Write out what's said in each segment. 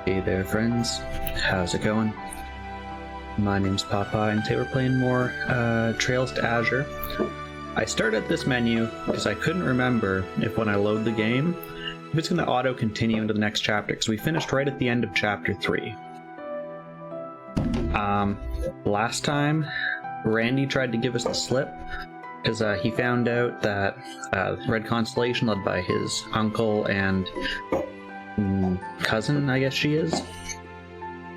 Hey there, friends. How's it going? My name's Papa, and today we're playing more Trails to Azure. I started this menu because I couldn't remember if when I load the game, if it's going to auto-continue into the next chapter, because we finished right at the end of Chapter 3. Last time, Randy tried to give us the slip, because he found out that Red Constellation, led by his uncle and cousin, I guess she is,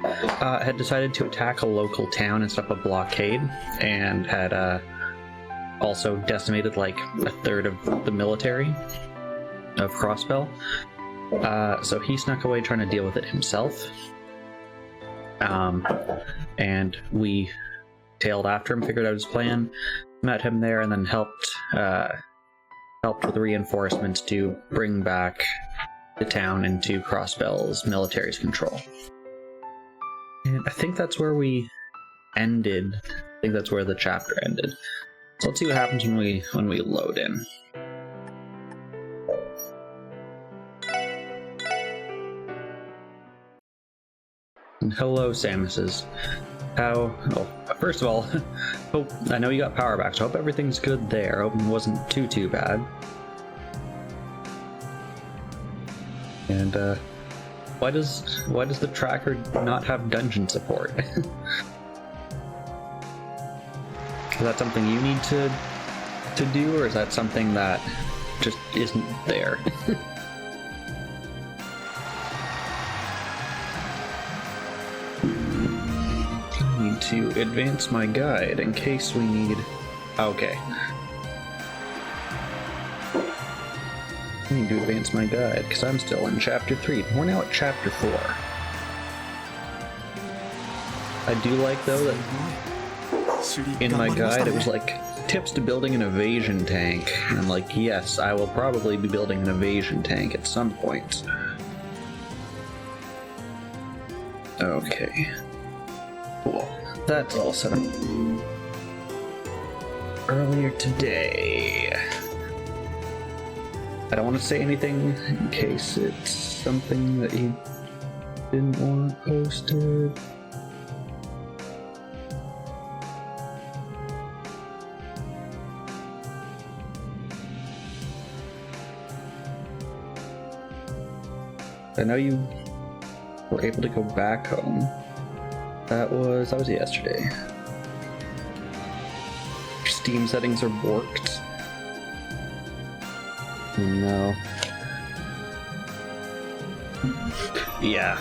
had decided to attack a local town and set up a blockade, and had also decimated like a third of the military of Crossbell. So he snuck away trying to deal with it himself. And we tailed after him, figured out his plan, met him there, and then helped with reinforcements to bring back the town into Crossbell's military's control. And I think that's where we ended. I think that's where the chapter ended. So let's see what happens when we load in. And hello, Samuses. How? Oh, first of all, hope I know you got power back, so I hope everything's good there. Hope it wasn't too bad. And why does the tracker not have dungeon support? Is that something you need to do, or is that something that just isn't there? I need to advance my guide in case we need... Okay. I need to advance my guide, because I'm still in Chapter 3. We're now at Chapter 4. I do like, though, that in my guide it was like, tips to building an evasion tank. And I'm like, yes, I will probably be building an evasion tank at some point. Okay. Cool. That's all set up. Earlier today... I don't want to say anything in case it's something that you didn't want posted. I know you were able to go back home. That was yesterday. Your Steam settings are borked. No. Yeah.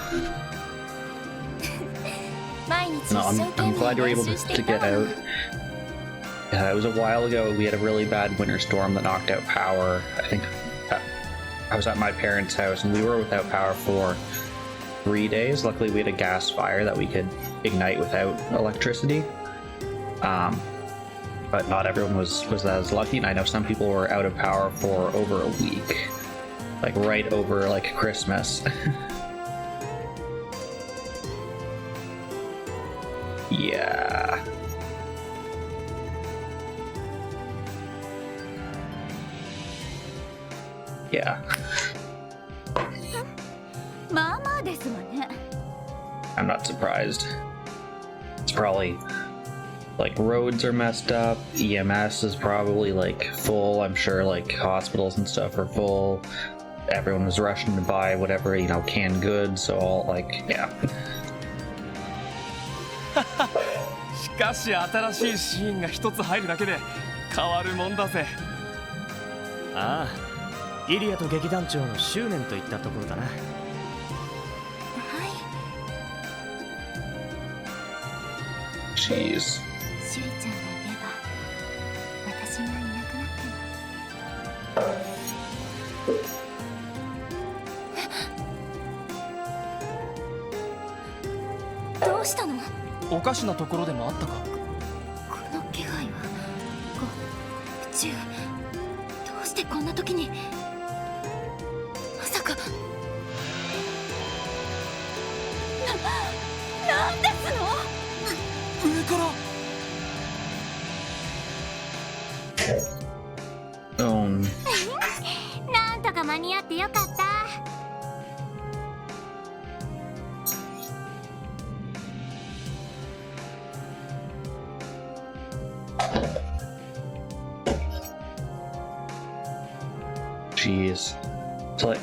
No, I'm glad you were able to get out. It was a while ago. We had a really bad winter storm that knocked out power. I think I was at my parents' house, and we were without power for 3 days. Luckily, we had a gas fire that we could ignite without electricity. But not everyone was as lucky, and I know some people were out of power for over a week. Like, right over, like, Christmas. Yeah. Yeah. I'm not surprised. It's probably... like, roads are messed up, EMS is probably, like, full, I'm sure, like, hospitals and stuff are full, everyone was rushing to buy whatever, you know, canned goods, so all, like, yeah. しかし新しいシーンが一つ入るだけで変わるもんだぜ。ああ、イリアと劇団長の執念といったところだな。はい。Jeez. シュリちゃんがいれば私がいなくなっても。どうしたの？おかしなところでもあったか？この気配は宇宙。どうしてこんな時に？まさか。なんですの？上から。なんとか間に合ってよかった。Jeez. So, like,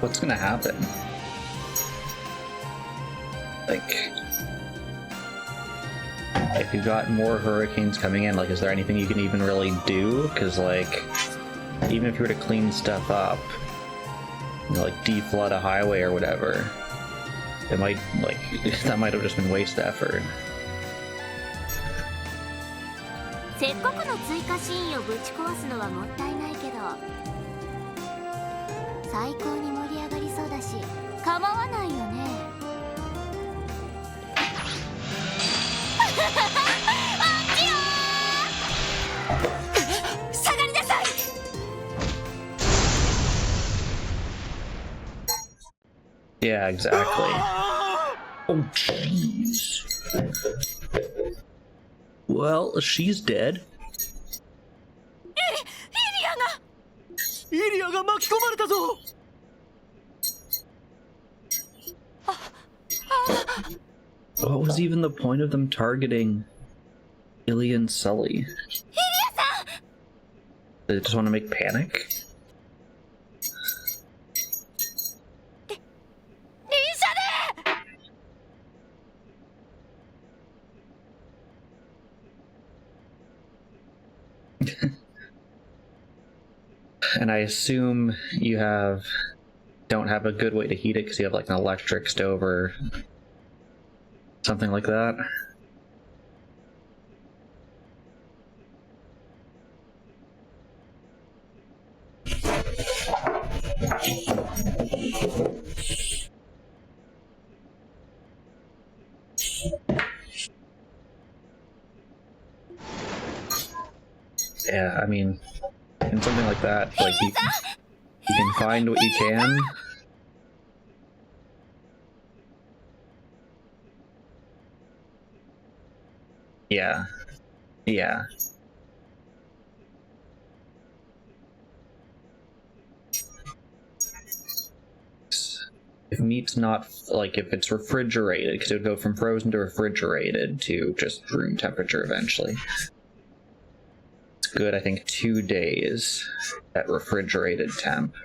what's gonna happen? Like, if you've got more hurricanes coming in, like, is there anything you can even really do? Because, like, even if you were to clean stuff up, you know, like, deflood a highway or whatever, it might, like, that might have just been waste effort. せっかくの追加シーンをぶち壊すのはもったいないけど、最高に盛り上がりそうだし構わないよね。あっちよー、下がりなさい。Yeah, exactly. Oh, jeez. Well, she's dead. イリアが巻き込まれたぞ。What was even the point of them targeting Ilya and Sully? Did they just want to make panic? And I assume you don't have a good way to heat it because you have like an electric stove or something like that. Yeah, I mean, in something like that, like you can find what you can. Yeah. Yeah. If meat's not, like, if it's refrigerated, because it would go from frozen to refrigerated to just room temperature eventually. It's good, I think, 2 days at refrigerated temp.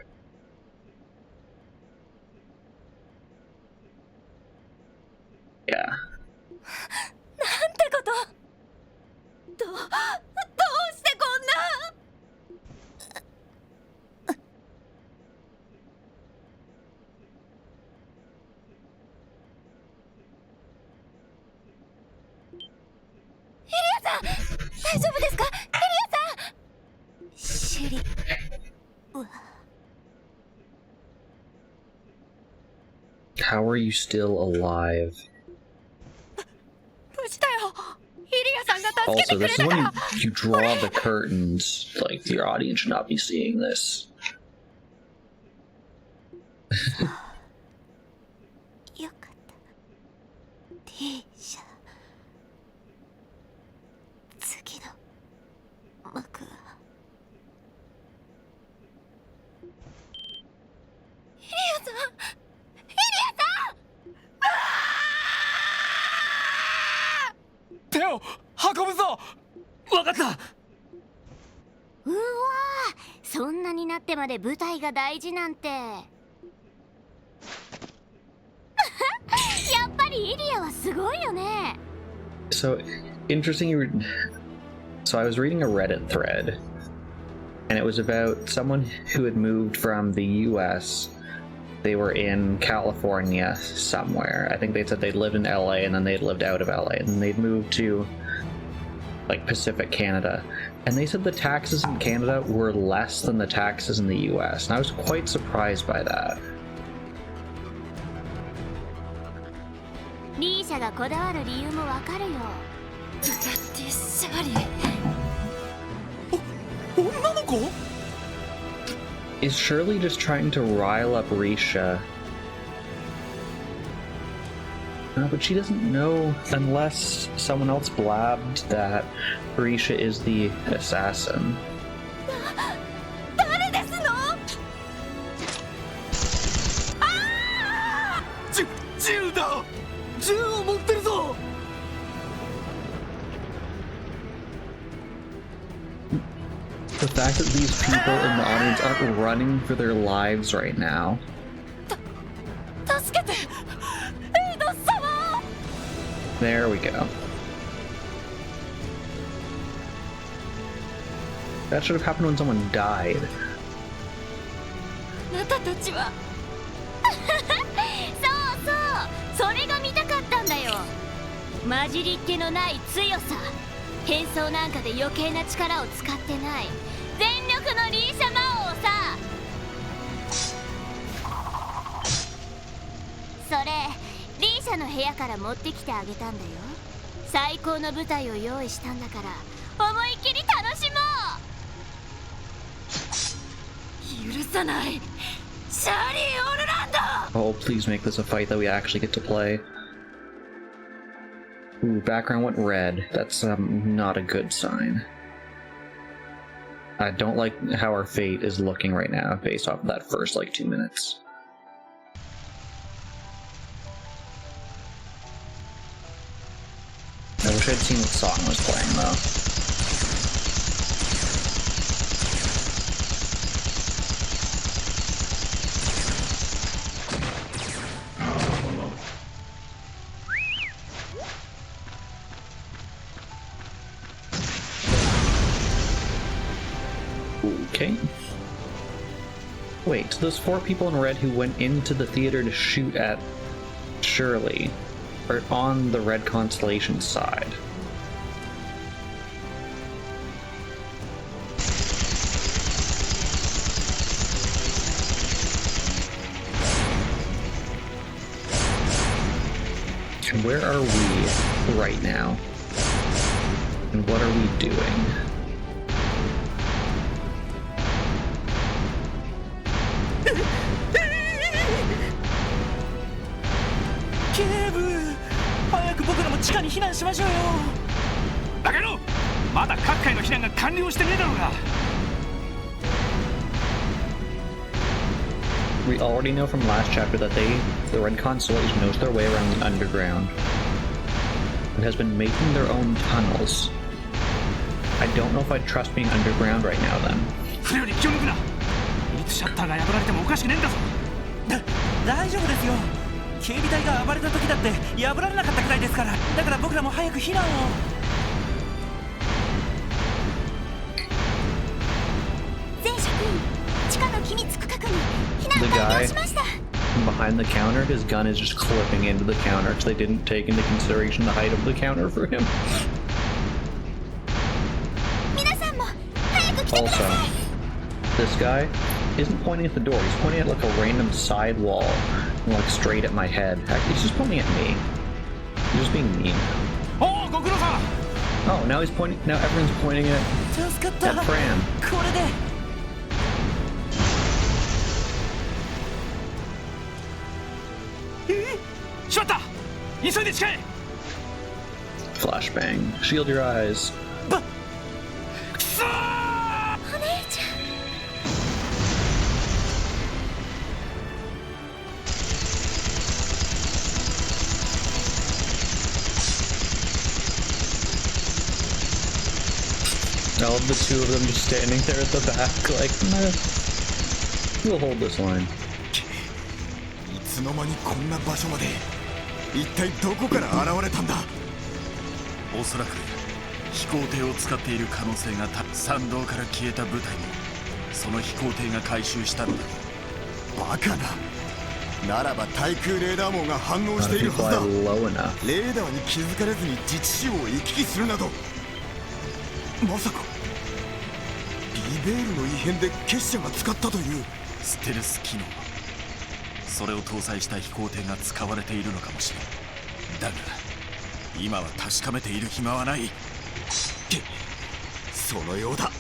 Yeah. なんてこと。どうしてこんな。イリアさん、大丈夫ですか？イリアさん。シュリ。How are you still alive? Also, this is when you draw the curtains. Like, your audience should not be seeing this. よかった。T 社。次の幕は。イリアさん。手を運ぶぞ。わかった。うわー、そんなになってまで舞台が大事なんて。やっぱりイリアはすごいよね。So, interesting so I was reading a Reddit thread, and it was about someone who had moved from the US. They were in California somewhere. I think they said they'd lived in LA and then they'd lived out of LA and then they'd moved to like Pacific Canada. And they said the taxes in Canada were less than the taxes in the US. And I was quite surprised by that. リーシャがこだわる理由もわかるよ。だってシャリ。女の子Is Shirley just trying to rile up Risha? No, but she doesn't know unless someone else blabbed that Risha is the assassin. 誰ですの？銃だ。銃を持ってるぞ。The fact that these people in the audience aren't running for their lives right now. There we go. That should have happened when someone died. あなたたちはそうそれが見たかったんだよ。混じりっ気のない強さ、変装なんかで余計な力を使ってない全力のリーシャ魔王さ。それリーシャの部屋から持ってきてあげたんだよ。最高の舞台を用意したんだから思いっきり楽しもう。許さない、シャーリー・オルランド。 Oh, please make this a fight that we actually get to play. Ooh, background went red. That's not a good sign. I don't like how our fate is looking right now based off of that first, 2 minutes. I wish I'd seen what song was playing, though. Okay. Wait, so those 4 people in red who went into the theater to shoot at Shirley are on the Red Constellation side. And where are we right now? And what are we doing? We already know from last chapter that the Red Constellation knows their way around the underground and has been making their own tunnels. I don't know if I'd trust being underground right now then. シャッターが破られてもおかしくねえんだぞ。大丈夫ですよ。警備隊が暴れた時だって破られなかったくらいですから。だから僕らも早く避難を。全職員、地下の機密区画に避難完了しました。 Behind the counter, his gun is just clipping into the counter because they didn't take into consideration the height of the counter for him. 皆さんも早く来てください。 This guy isn't pointing at the door, he's pointing at a random side wall, straight at my head. Heck, he's just pointing at me. He's just being mean. Oh, now he's pointing, now everyone's pointing at Fran. Flashbang. Shield your eyes. All of the 2 of them just standing there at the back, meh. We'll hold this line. いつの間にこんな場所まで一体どこから現れたんだ。おそらく飛行艇を使っている可能性が山道から消えた部隊もその飛行艇が回収したのだ。バカな。ならば対空レーダー網が反応しているはずだ。レーダーに気づかれずに自治市を行き来するなど、まさかリベールの異変で結社が使ったという。ステルス機能、それを搭載した飛行艇が使われているのかもしれん。だが今は確かめている暇はない。そのようだ。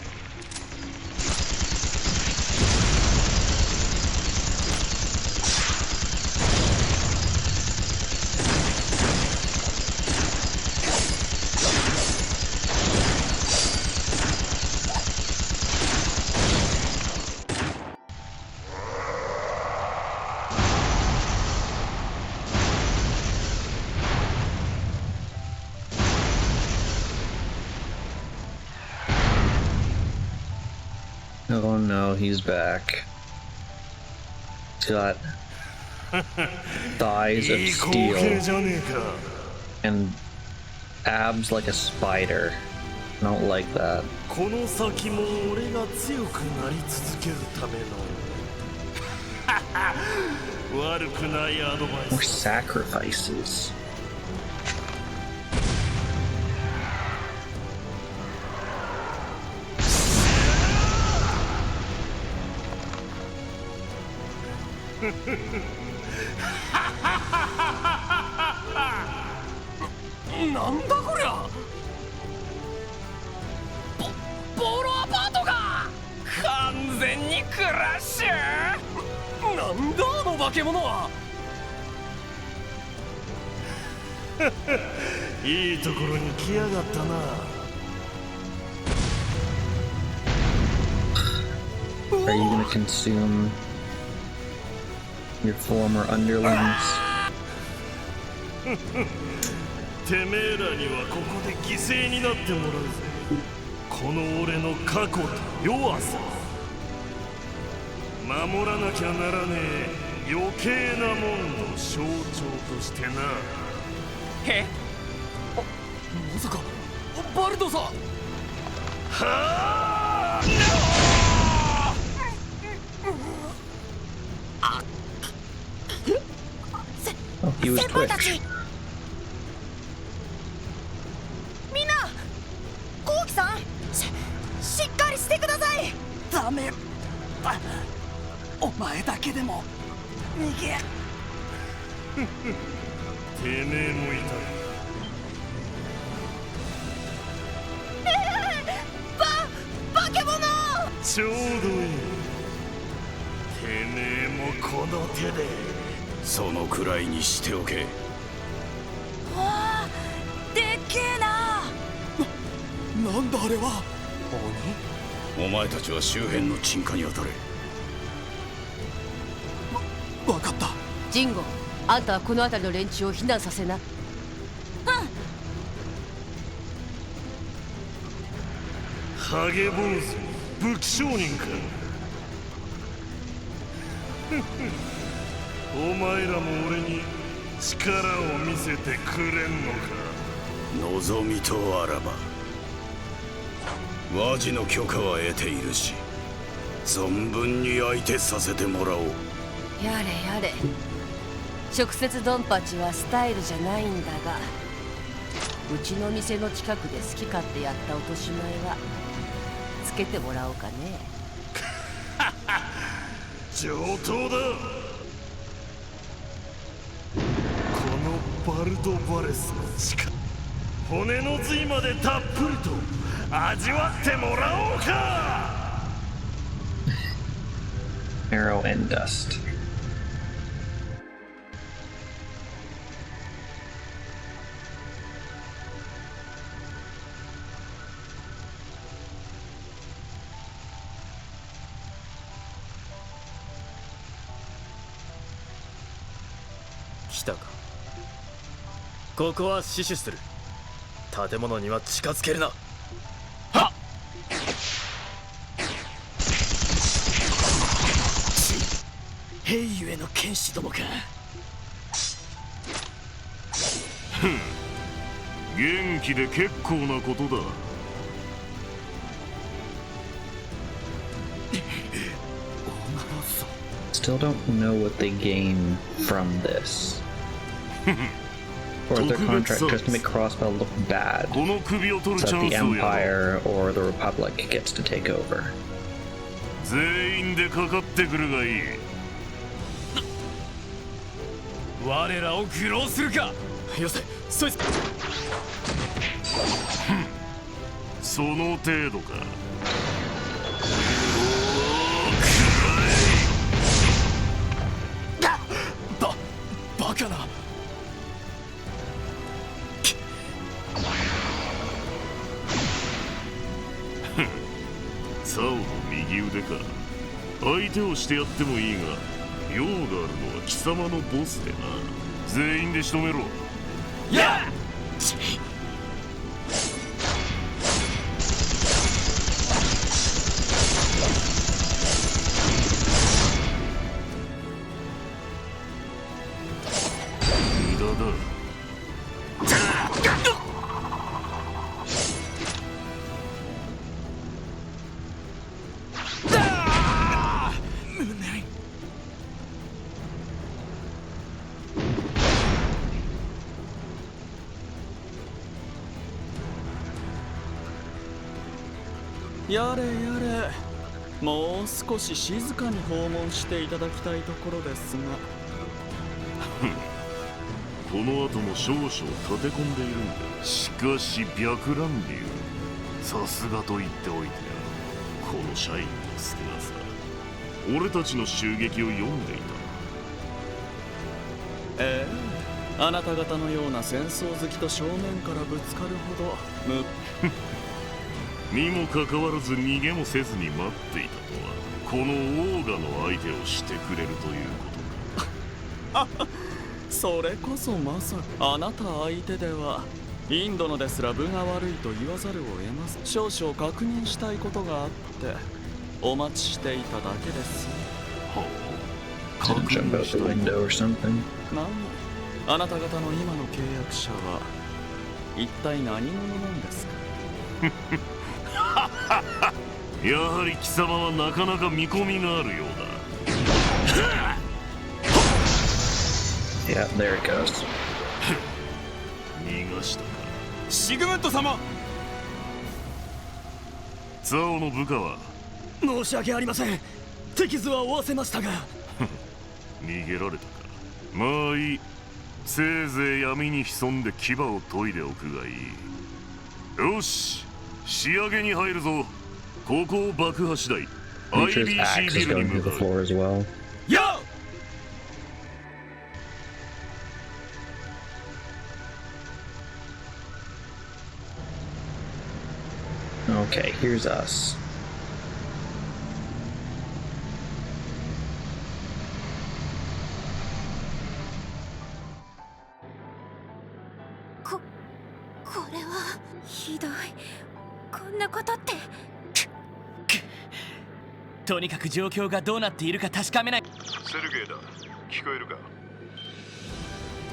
Oh no, he's back. He's got thighs of steel and abs like a spider. I don't like that. この先も俺が強くなり続けるための悪くないアドバイ More ス sacrifices.なんだこりゃ。ボーロアパートが完全にクラッシュ。なんだあの化け物は。いいところに来やがったな。 Are you gonna consume your former underlings? てめえらにはここで犠牲になってもらうぜ。この俺の過去と弱さ守らなきゃならねえ余計なもんの象徴としてな。え、まさかバルドさん。はあ Oh, he was quick. みんな、コウキさん、しっかりしてください。ダメ。お前だけでも逃げ。てめえもいた。化け物。ちょうどいい。てめえもこの手でそのくらいにしておけ。わあ、でっけえな。なんだあれは。お前たちは周辺の鎮火に当たれ。わかった。ジンゴ、あんたはこの辺りの連中を避難させな。ハゲ坊主、武器商人か。お前らも俺に力を見せてくれんのか。望みとあらば和事の許可は得ているし、存分に相手させてもらおう。やれやれ。直接ドンパチはスタイルじゃないんだが、うちの店の近くで好き勝手やった落とし前はつけてもらおうかね。上等だ。このバルドバレスの力、骨の髄までたっぷりと味わってもらおうか。 Arrow and dust.「来たか。ここは死守する。建物には近づけるな。」はっ。兵ゆえの剣士どもか。元気で結構なことだ。 Still don't know what they gain from this. Or is their contract just to make Crossbell look bad, so that the Empire or the Republic gets to take over? 全員でかかってくるがいい。我らを愚弄するか。よせ、そいつ。その程度か。バカな。サオの右腕か。相手をしてやってもいいが、用があるのは貴様のボスでな。全員で仕留めろ。やっ。やれやれ、もう少し静かに訪問していただきたいところですが。この後も少々立て込んでいるんだ。しかし白蘭流、さすがと言っておいてや、この社員の少なさ。俺たちの襲撃を読んでいた。あなた方のような戦争好きと正面からぶつかるほどにもかかわらず逃げもせずに待っていたとは、このオーガの相手をしてくれるということか。それこそまさかあなた相手ではインドのですら分が悪いと言わざるを得ます。少々確認したいことがあってお待ちしていただけです。はあ、 Didn't jump out the window or something. 何、あなた方の今の契約者は一体何者なんですか？やはり貴様はなかなか見込みがあるようだ。Yeah, there it goes. 逃がしたか。シグムント様。ザオの部下は？申し訳ありません。手傷は負わせましたが。逃げられたか。まあいい。せいぜい闇に潜んで牙を研いでおくがいい。よし、仕上げに入るぞ。ここを爆破次第 Nature's axe IBC is ビル going に through 向 the かう。 floor as well. Yo! Okay, here's us. これはひどい。こんなことって。とにかく状況がどうなっているか確かめない。セルゲイだ。聞こえるか？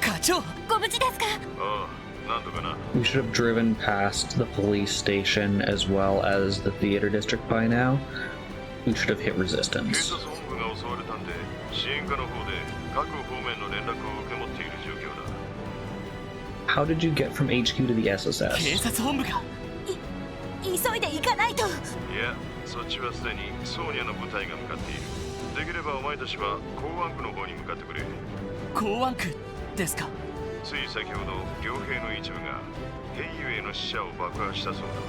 課長、ご無事ですか？ああ、なんとかな。 We should have driven past the police station as well as the theater district by now. We should have hit 警 resistance. 察本部が襲われたんで、支援課の方で各方面の連絡を受け持っている状況だ。 How did you get from HQ to the 警 SSS? 察本部か。急いで行かないと。いや、そっちはすでにソーニャの部隊が向かっている。できればお前たちは港湾区の方に向かってくれ。港湾区ですか。つい先ほど傭兵の一部がヘイユへの死者を爆破したそうだ。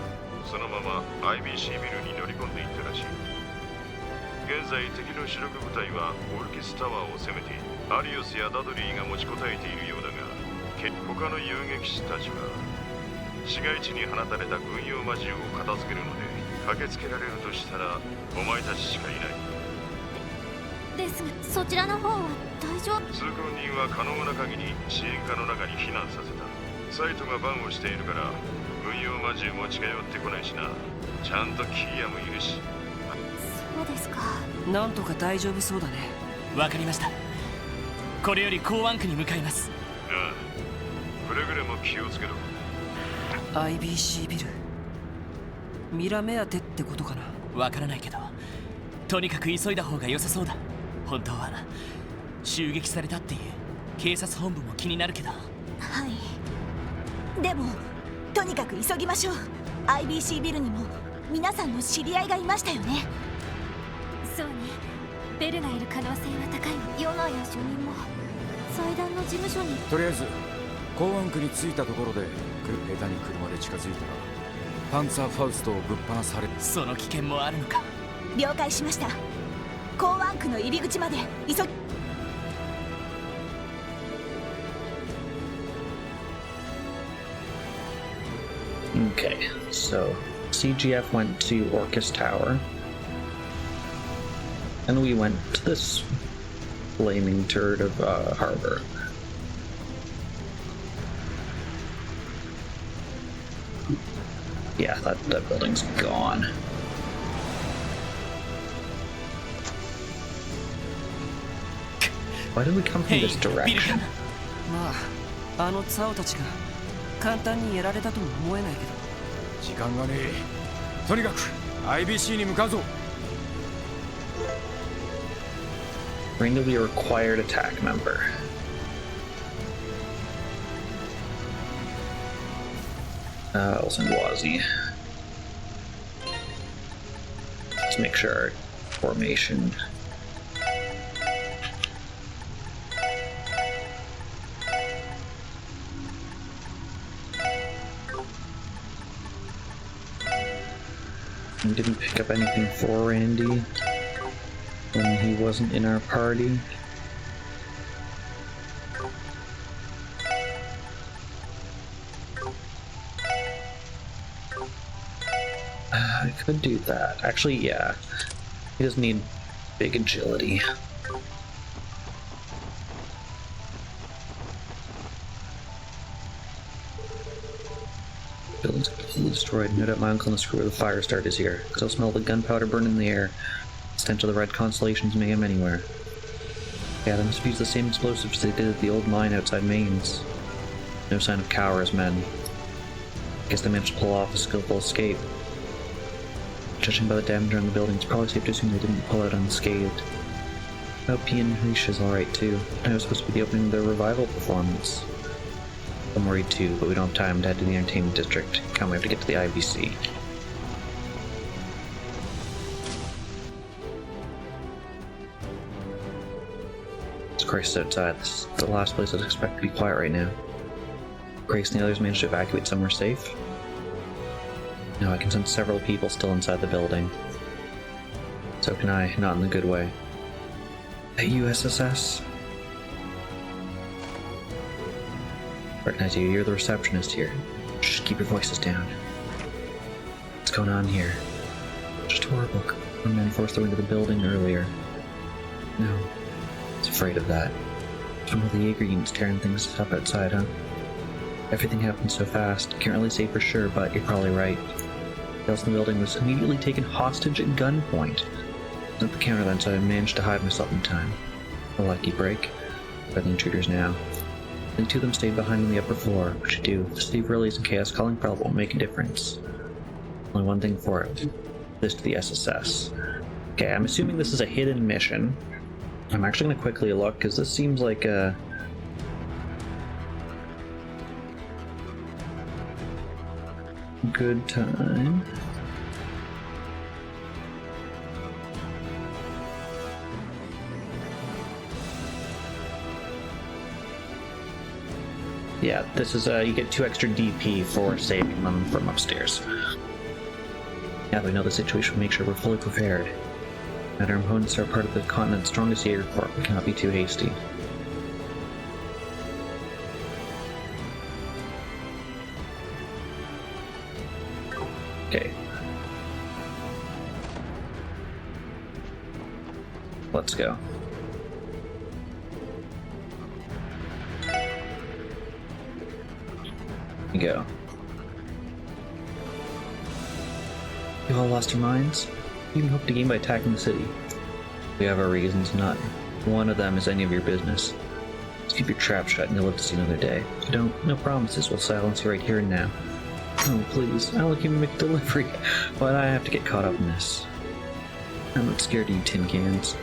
そのまま IBC ビルに乗り込んでいったらしい。現在敵の主力部隊はオルキスタワーを攻めている。アリオスやダドリーが持ちこたえているようだが、他の遊撃士たちは市街地に放たれた軍用魔銃を片付けるので、駆けつけられるとしたらお前たちしかいない。ですがそちらの方は大丈夫？通行人は可能な限り支援課の中に避難させた。サイトがバンをしているから軍用魔銃も近寄ってこないしな。ちゃんとキーヤもいるし。そうですか。なんとか大丈夫そうだね。わかりました。これより港湾区に向かいます。ああ、くれぐれも気をつけろ。 IBC ビル、ミラ目当てってことかな。わからないけど、とにかく急いだ方が良さそうだ。本当は襲撃されたっていう警察本部も気になるけど。はい。でもとにかく急ぎましょう。 IBC ビルにも皆さんの知り合いがいましたよね。そうね。ベルがいる可能性は高い。ヨナや主任も祭壇の事務所に。とりあえず港湾区に着いたところで下手に車で近づいたらパンツァーファウストをぶっ放される。その危険もあるのか。了解しました。港湾区の入り口まで急ぎ。 Okay, so CGF went to Orcus Tower. And we went to this flaming turret of harbor. Yeah, that building's gone. Why did we come from this direction? まああのツァオたちが簡単にやられたとも思えないけど。時間がねえ。とにかく IBC に向かうぞ。Bring to be a required attack member. I'll send Wazi. Let's make sure our formation. We didn't pick up anything for Randy when he wasn't in our party. I could do that. Actually, yeah. He doesn't need big agility. Building's completely destroyed. No doubt my uncle and the screw where the fire started is here. Because I'll smell the gunpowder burning in the air. Stench of the Red Constellation's mayhem anywhere. Yeah, they must have used the same explosives they did at the old mine outside Mainz. No sign of Cower's men. Guess they managed to pull off a skillful escape. Judging by the damage around the building, it's probably safe to assume they didn't pull out unscathed. P and Risha's alright too. Tonight was supposed to be the opening of their revival performance. I'm worried too, but we don't have time to head to the entertainment district. Can't wait to get to the IBC. It's Grace outside. This is the last place I'd expect to be quiet right now. Grace and the others managed to evacuate somewhere safe. Now I can sense several people still inside the building. So can I, not in the good way. Hey, USSS? Recognize you, you're the receptionist here. Just keep your voices down. What's going on here? Just horrible. One man forced their way into the building earlier. No, I was afraid of that. It's one of the Jaeger units tearing things up outside, huh? Everything happened so fast, can't really say for sure, but you're probably right. The else in the building was immediately taken hostage at gunpoint. I was at the counter then, so I managed to hide myself in time. A lucky break. By the intruders now. The two of them stayed behind on the upper floor. What should you do? If Steve release and chaos calling probably won't make a difference. Only one thing for it. This to the SSS. Okay, I'm assuming this is a hidden mission. I'm actually going to quickly look, because this seems like a... good time. Yeah, this is you get 2 extra DP for saving them from upstairs. Now that we know the situation, we'll make sure we're fully prepared. And our opponents are part of the continent's strongest Jaeger Corps. We cannot be too hasty. Okay. Let's go. We go. You all lost your minds? You even hope to gain by attacking the city. We have our reasons, none. One of them is any of your business. Just keep your trap shut and you'll live to see another day. If you don't, no promises, we'll silence you right here and now. Oh, please, I'll let you make delivery. Why'd I have to get caught up in this? I'm not scared of you tin cans.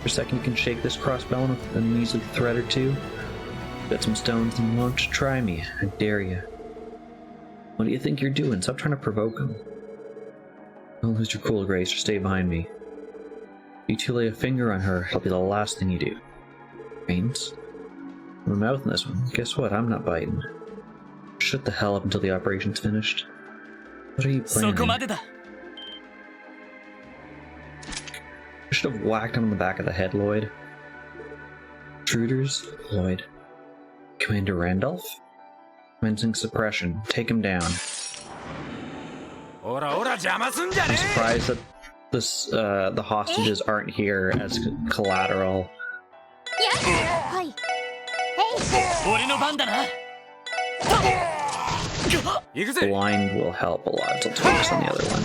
For a second you can shake this Crossbell with a measly thread or two. Got some stones and won't try me. I dare you. What do you think you're doing? Stop trying to provoke him. Don't lose your cool, Grace, or stay behind me. If you two lay a finger on her, it'll be the last thing you do. Brains? I'm mouthing this one. Guess what? I'm not biting. Shut the hell up until the operation's finished. What are you planning? I should have whacked him on the back of the head, Lloyd. Intruders? Lloyd. Commander Randolph? Commencing suppression. Take him down. I'm surprised that this, the hostages aren't here as collateral. Blind will help a lot, so I'll focus on the other one.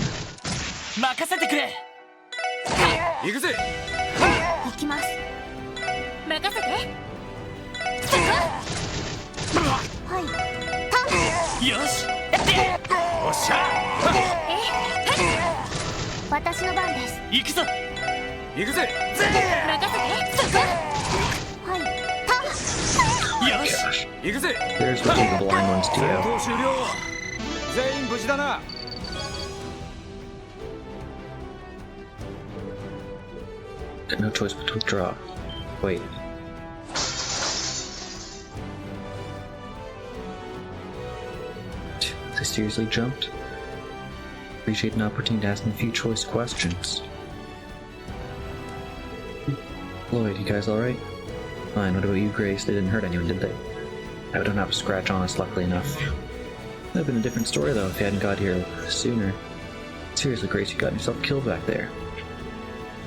よしおっしゃ私の番です。行くぞ行くぜ。任せて。そこ。はい。よし Gosh. 行くぜ。 There's what the blind ones 戦 do. 闘終了。全員無事だな。Got no choice but to withdraw. Wait. They seriously jumped? Appreciate an opportunity to ask them a few choice questions. Lloyd, you guys alright? Fine, what about you, Grace? They didn't hurt anyone, did they? I don't have a scratch on us, luckily enough. Would have been a different story, though, if you hadn't got here sooner. Seriously, Grace, you got yourself killed back there.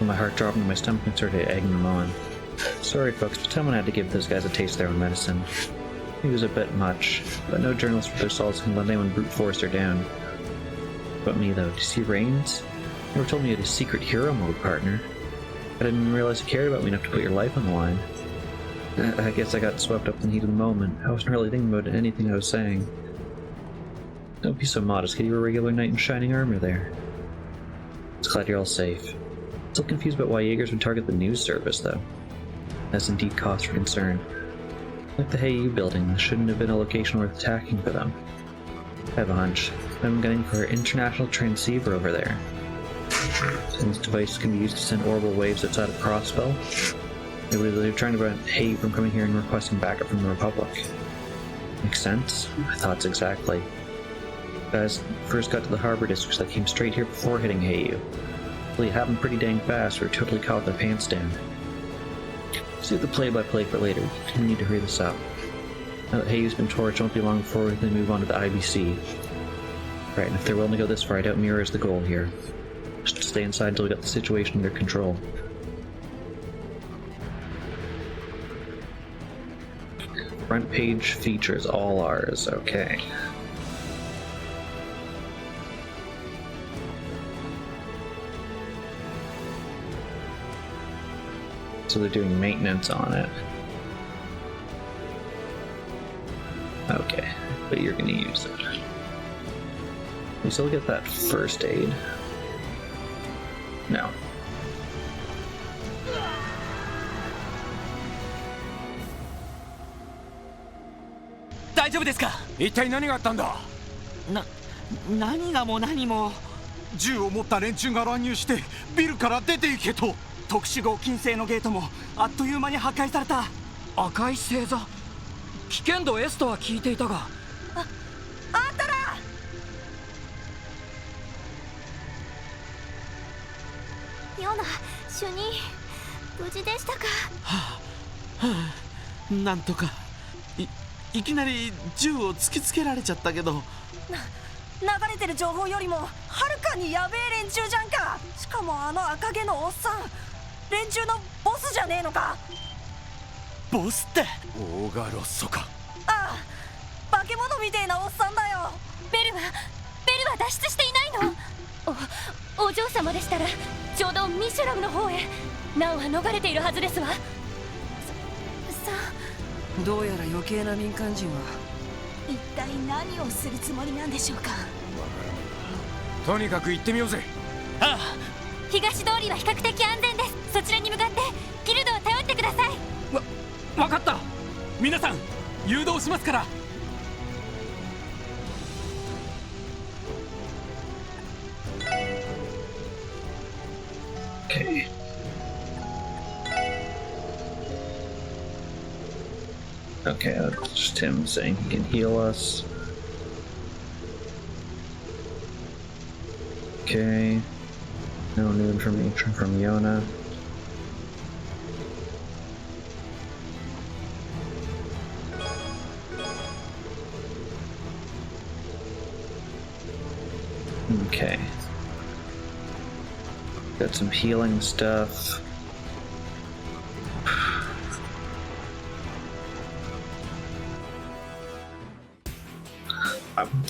Well, my heart dropped into my stomach and started egging them on. Sorry, folks, but someone had to give those guys a taste of their own medicine. It was a bit much, but no journalist with their salts can let anyone brute force her down. But me, though, do you see Reigns? You never told me you had a secret hero mode partner. I didn't even realize you cared about me enough to put your life on the line. I guess I got swept up in the heat of the moment. I wasn't really thinking about anything I was saying. Don't be so modest, kid. You were a regular knight in shining armor there. Just glad you're all safe. Still confused about why Jaegers would target the news service, though. That's indeed cause for concern. Like the Hey You building, this shouldn't have been a location worth attacking for them. I have a hunch. I'm gunning for an international transceiver over there. Since this device can be used to send orbital waves outside of Crossbell, they're trying to prevent Hey from coming here and requesting backup from the Republic. Makes sense? My thoughts exactly. Guys first got to the harbor districts that came straight here before hitting Hey You. Well, it happened pretty dang fast. We were totally caught with their pants down. Save the play-by-play for later. We need to hurry this up. Now that Hey-Yu's been torched, it won't be long before they move on to the IBC. Right, and if they're willing to go this far, I doubt Mirror is the goal here. Just stay inside until we got the situation under control. Front page features all ours, okay. So they're doing maintenance on it. Okay, but you're gonna use it. We still get that first aid? No.一体何があったんだ。何がも何も銃を持った連中が乱入してビルから出て行けと。特殊号金星のゲートもあっという間に破壊された。赤い星座、危険度 S とは聞いていたが。あんたらヨナ主任無事でしたか。なんとか いきなり銃を突きつけられちゃったけど。流れてる情報よりもはるかにやべえ連中じゃんか。しかもあの赤毛のおっさん、連中のボスじゃねえのか。ボスって。オーガロッソか。ああ、化け物みてえなおっさんだよ。ベルは脱出していないの。お嬢様でしたらちょうどミシュラムの方へ。ナオは逃れているはずですわ。どうやら余計な民間人は一体何をするつもりなんでしょうか。とにかく行ってみようぜ。ああ、東通りは比較的安全です。そちらに向かってギルドを頼ってください。わかった。皆さん誘導しますから。Okay. Okay, that's just him saying he can heal us. Okay. No new information from Yona. Okay. Got some healing stuff.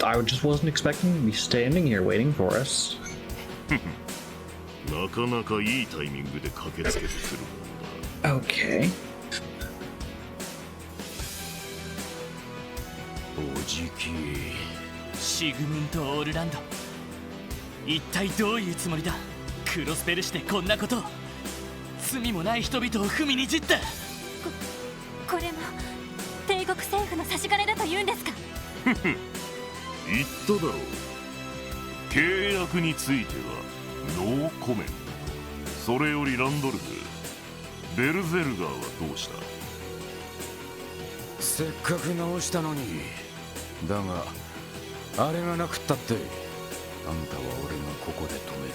I just wasn't expecting to be standing here waiting for us. なかなかいいタイミングで駆けつけてくるもんだ。Okay. おじきシグムント・オールランド、一体どういうつもりだ。クロスベルしてこんなことを、罪もない人々を踏みにじった。これも帝国政府の差し金だと言うんですか。言っただろう。契約についてはノーコメント。それよりランドルフ、ベルゼルガーはどうした？せっかく直したのに。だがあれがなくったってあんたは俺がここで止める。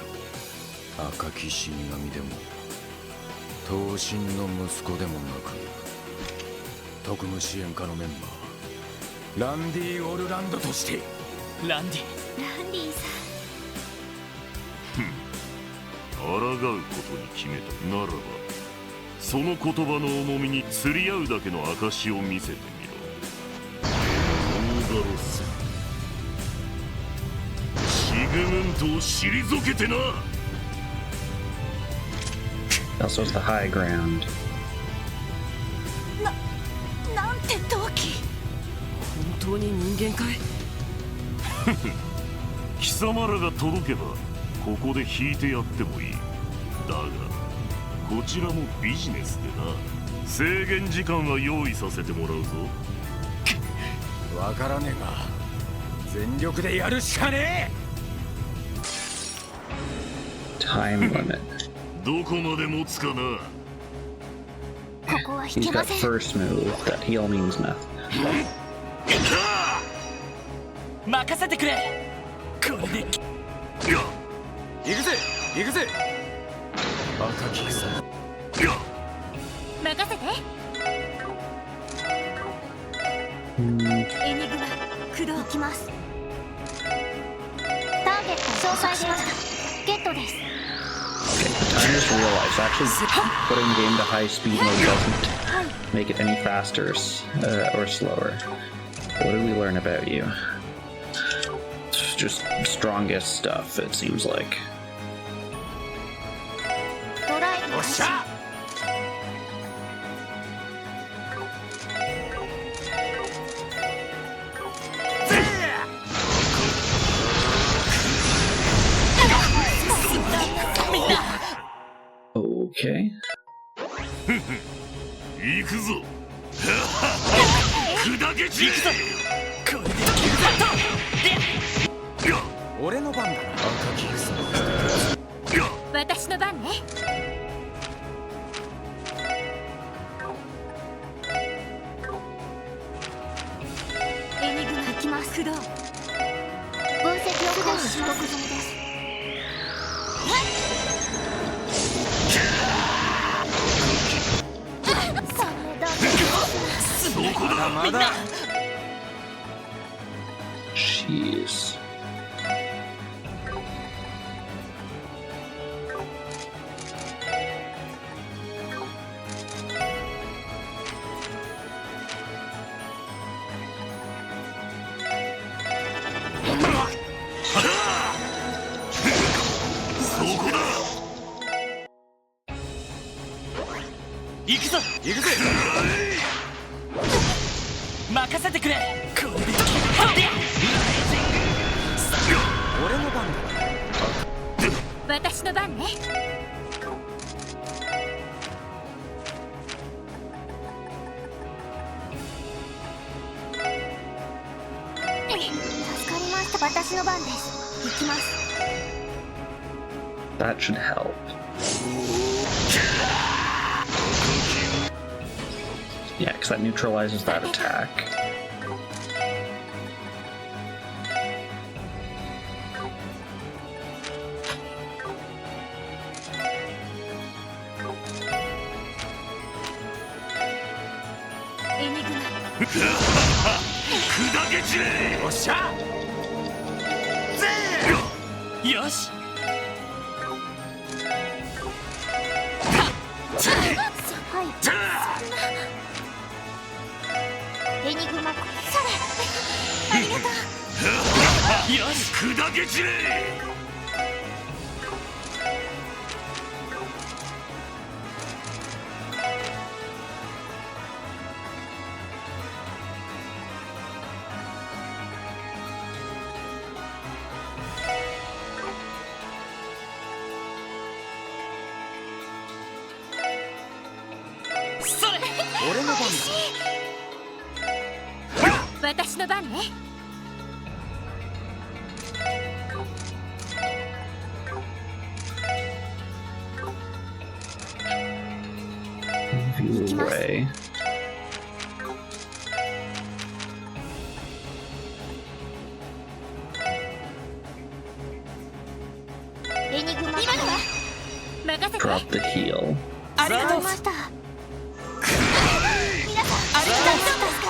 赤き死神でも闘神の息子でもなく、特務支援課のメンバーランディ・オルランドとして。ランディさ抗うことに決めたならば、その言葉の重みに釣り合うだけの証を見せてみろ。オーガロス、シグムントを退けてな。Also has the high ground. なんて闘気。本当に人間かい。貴様らが届けばここで引いてやってもいい。だがこちらもビジネスでな。制限時間は用意させてもらうぞ。わからねえが全力でやるしかねえ。 Time limit. どこまで持つかな。ここは引 He's けま got せん。 first move. That heal means nothing. 任せてくれ。これで行くぜ行くぜ。赤き草任せて。エニグマ駆動。行きます。ターゲット詳細しました。ゲットです。Okay, the timers realize actually putting the game to high speed mode doesn't make it any faster or slower. What did we learn about you? Just strongest stuff, it seems like. ドライブ。おっしゃ。Okay. 行くぞ。砕け散れ。これで決まった。俺の番だな。赤き草私の番ね。エニグマ行きます。駆動。分析を開始します。取得済みです。まだ。 Jeez.行くぞ。行くぜ。任せてくれ。これで俺の番だ。私の番ね。助かりました。私の番です。行きます。 That should help. Yeah, because that neutralizes that attack.おっしゃ。よし。エニグマ、それ。ありがとう。よし、砕け散れ。それ俺の番だ。私の番ね。View array. エニグマ今のは任せて。 Drop the heal. ありがとう。ました。皆さんありがとうですか。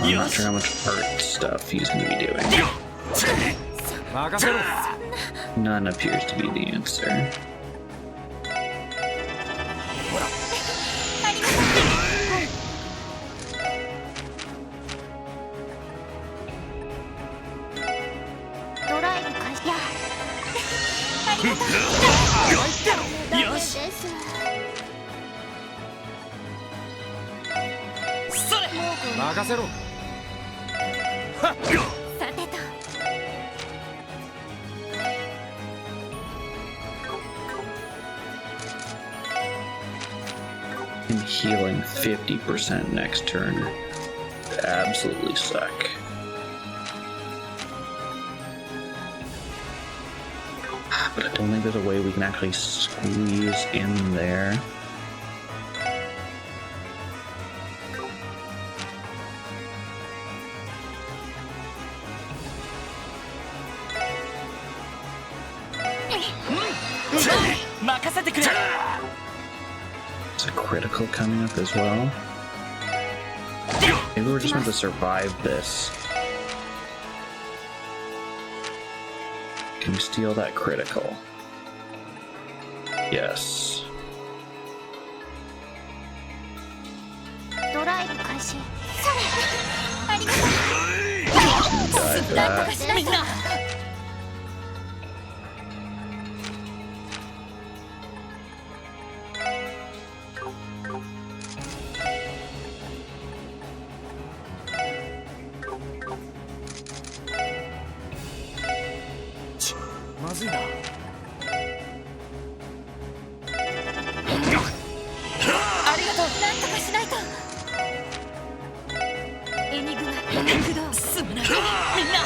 いや I'm not sure how much art stuff he's going to be doing. 任せろ。 None appears to be the answer. ありがとう。ドライブ開始。いやありがとう。よしです。それ任せろ。さてと。 And healing 50% next turn. Absolutely suck. But I don't think there's a way we can actually squeeze in there. Is a critical coming up as well? Maybe we're just meant to survive this. Can we steal that critical? Yes. ドライブ開始。それありがとう。 Die for なんとか that. しないと。まずいな。ありがとう。なんとかしないと。エニグマ駆動。進むなみんな。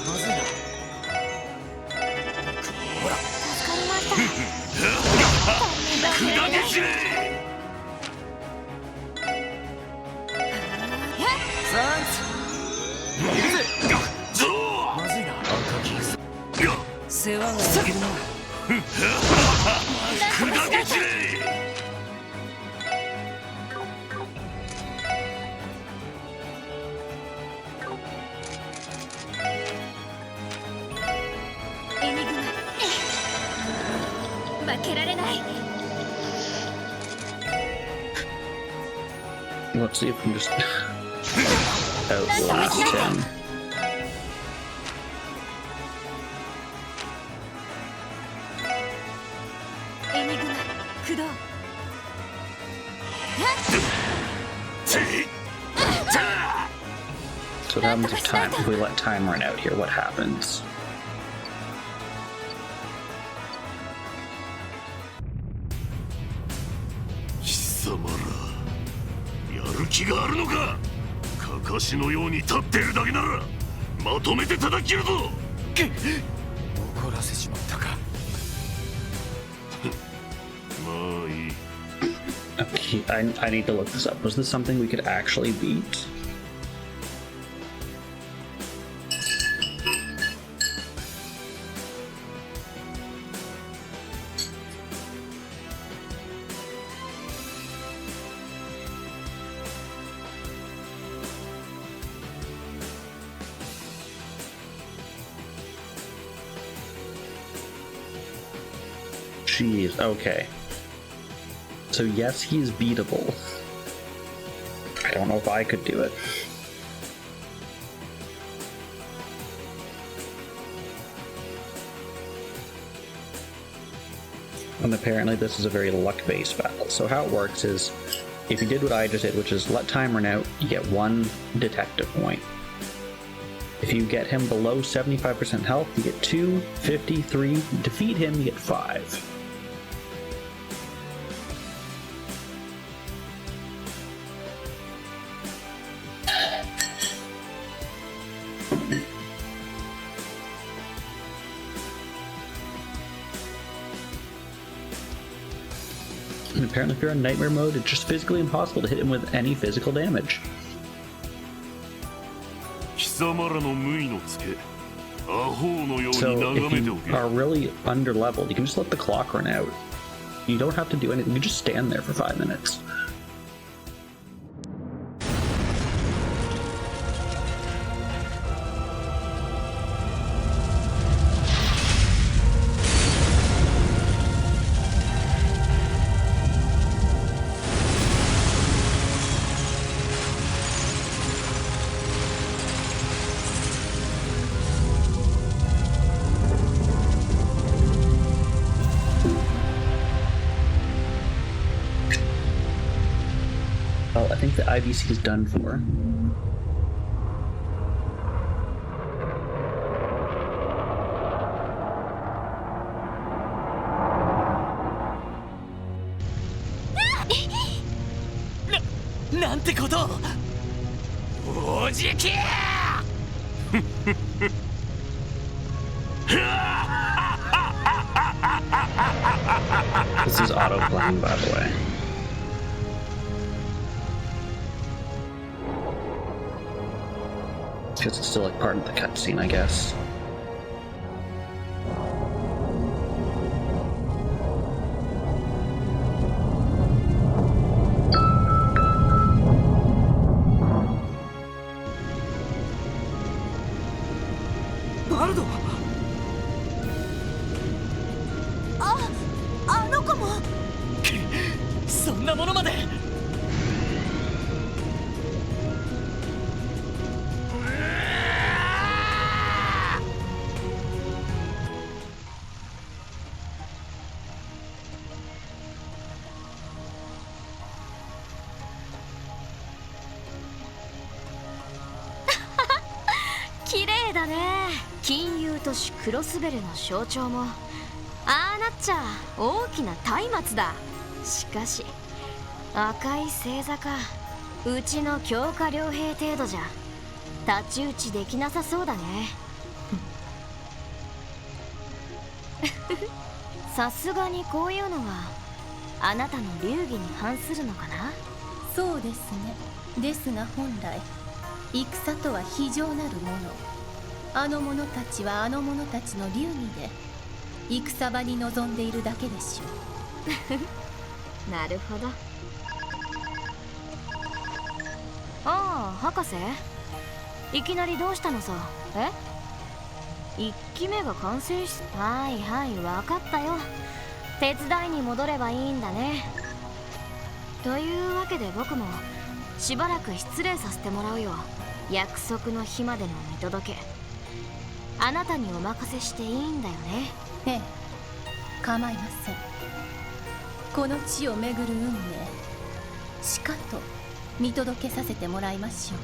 まずいな。助かりました。砕け散れ。サンクス。行くぜ。まずいな。世話が焼けるな。砕け散れ。エニグマ負けられない。 Let's see if we can just outlast him. エニグマ駆動。 So what happens if time? If we let time run out here, what happens? 貴様ら、やる気があるのか。かかしのように立っているだけならまとめて叩き切るぞ。怒らせちまったか。まあいい。 Okay, I need to look this up. Was this something we could actually beat? Jeez, okay. So yes, he's beatable. I don't know if I could do it. And apparently this is a very luck-based battle. So how it works is, if you did what I just did, which is let time run out, you get 1 detective point. If you get him below 75% health, you get 2, 50, 3. Defeat him, you get 5. And apparently if you're in nightmare mode, it's just physically impossible to hit him with any physical damage. 貴様らの無意のつけ、アホのよう So に if 眺めて you おけ。 are really under leveled, you can just let the clock run out. You don't have to do anything, you just stand there for 5 minutes. Well, I think the IBC is done for. Na, なんてこと。おじき。This is auto-playing, by the way. Because it's still like part of the cutscene, I guess. Bardo! あの子も。そんなものまで。綺麗だね。金融都市クロスベルの象徴もああなっちゃ大きな松明だ。しかし赤い星座か。うちの強化良兵程度じゃ太刀打ちできなさそうだね。さすがにこういうのはあなたの流儀に反するのかな。そうですね。ですが本来戦とは非常なるもの。あの者たちはあの者たちの流儀で戦場に臨んでいるだけでしょう。なるほど。ああ、博士。いきなりどうしたのさ。1機目が完成し。はいはい、分かったよ。手伝いに戻ればいいんだね。というわけで僕もしばらく失礼させてもらうよ。約束の日までの見届けあなたにお任せしていいんだよね。ええ、構いません。この地を巡る運命しかと見届けさせてもらいましょう。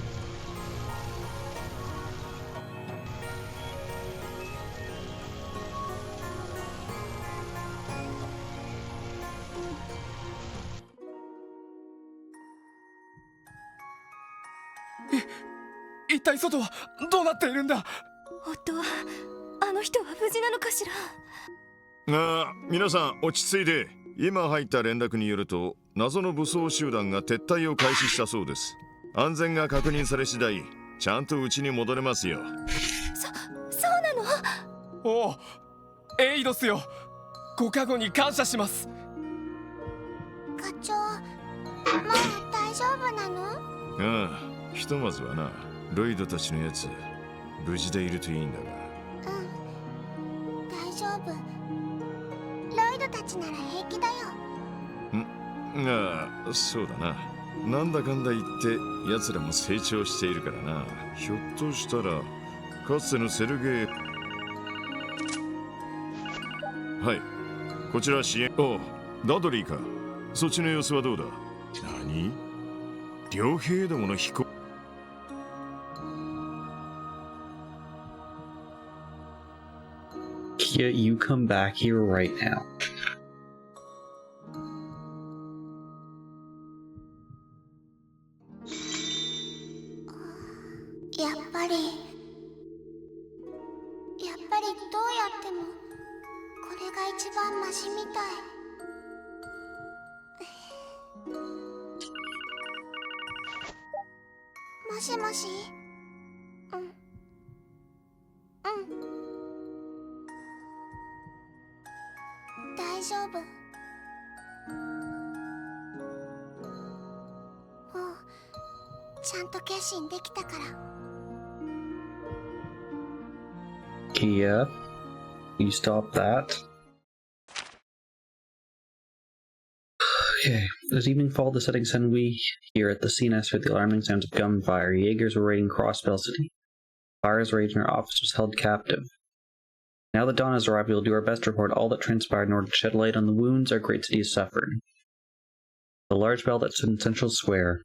一体外はどうなっているんだ。夫はあの人は無事なのかしら。皆さん落ち着いて。今入った連絡によると謎の武装集団が撤退を開始したそうです。安全が確認され次第ちゃんと家に戻れますよ。そうなの。おお、エイドスよ。ご加護に感謝します。課長、もう大丈夫なの？ああ、ひとまずはな。ロイドたちのやつ無事でいるといいんだが。大丈夫。ロイドたちなら平気だよ。ああ、そうだな。なんだかんだ言って奴らも成長しているからな。ひょっとしたらかつてのセルゲイ。はい、こちら支援。おう、ダドリーか。そっちの様子はどうだ。何？両兵どもの飛行。Kia, you come back here right now. やっぱりどうやってもこれが一番マシみたい。もしもし。大丈夫。もうちゃんと決心できたから。Kia, you stop that. Okay, as evening followed the setting sun, we here at the CNS heard the alarming sounds of gunfire. Jaegers were raiding Crossbell City. Fires raged and our office was held captive. Now that dawn has arrived, we will do our best to report all that transpired in order to shed light on the wounds our great city has suffered. The large bell that stood in Central Square,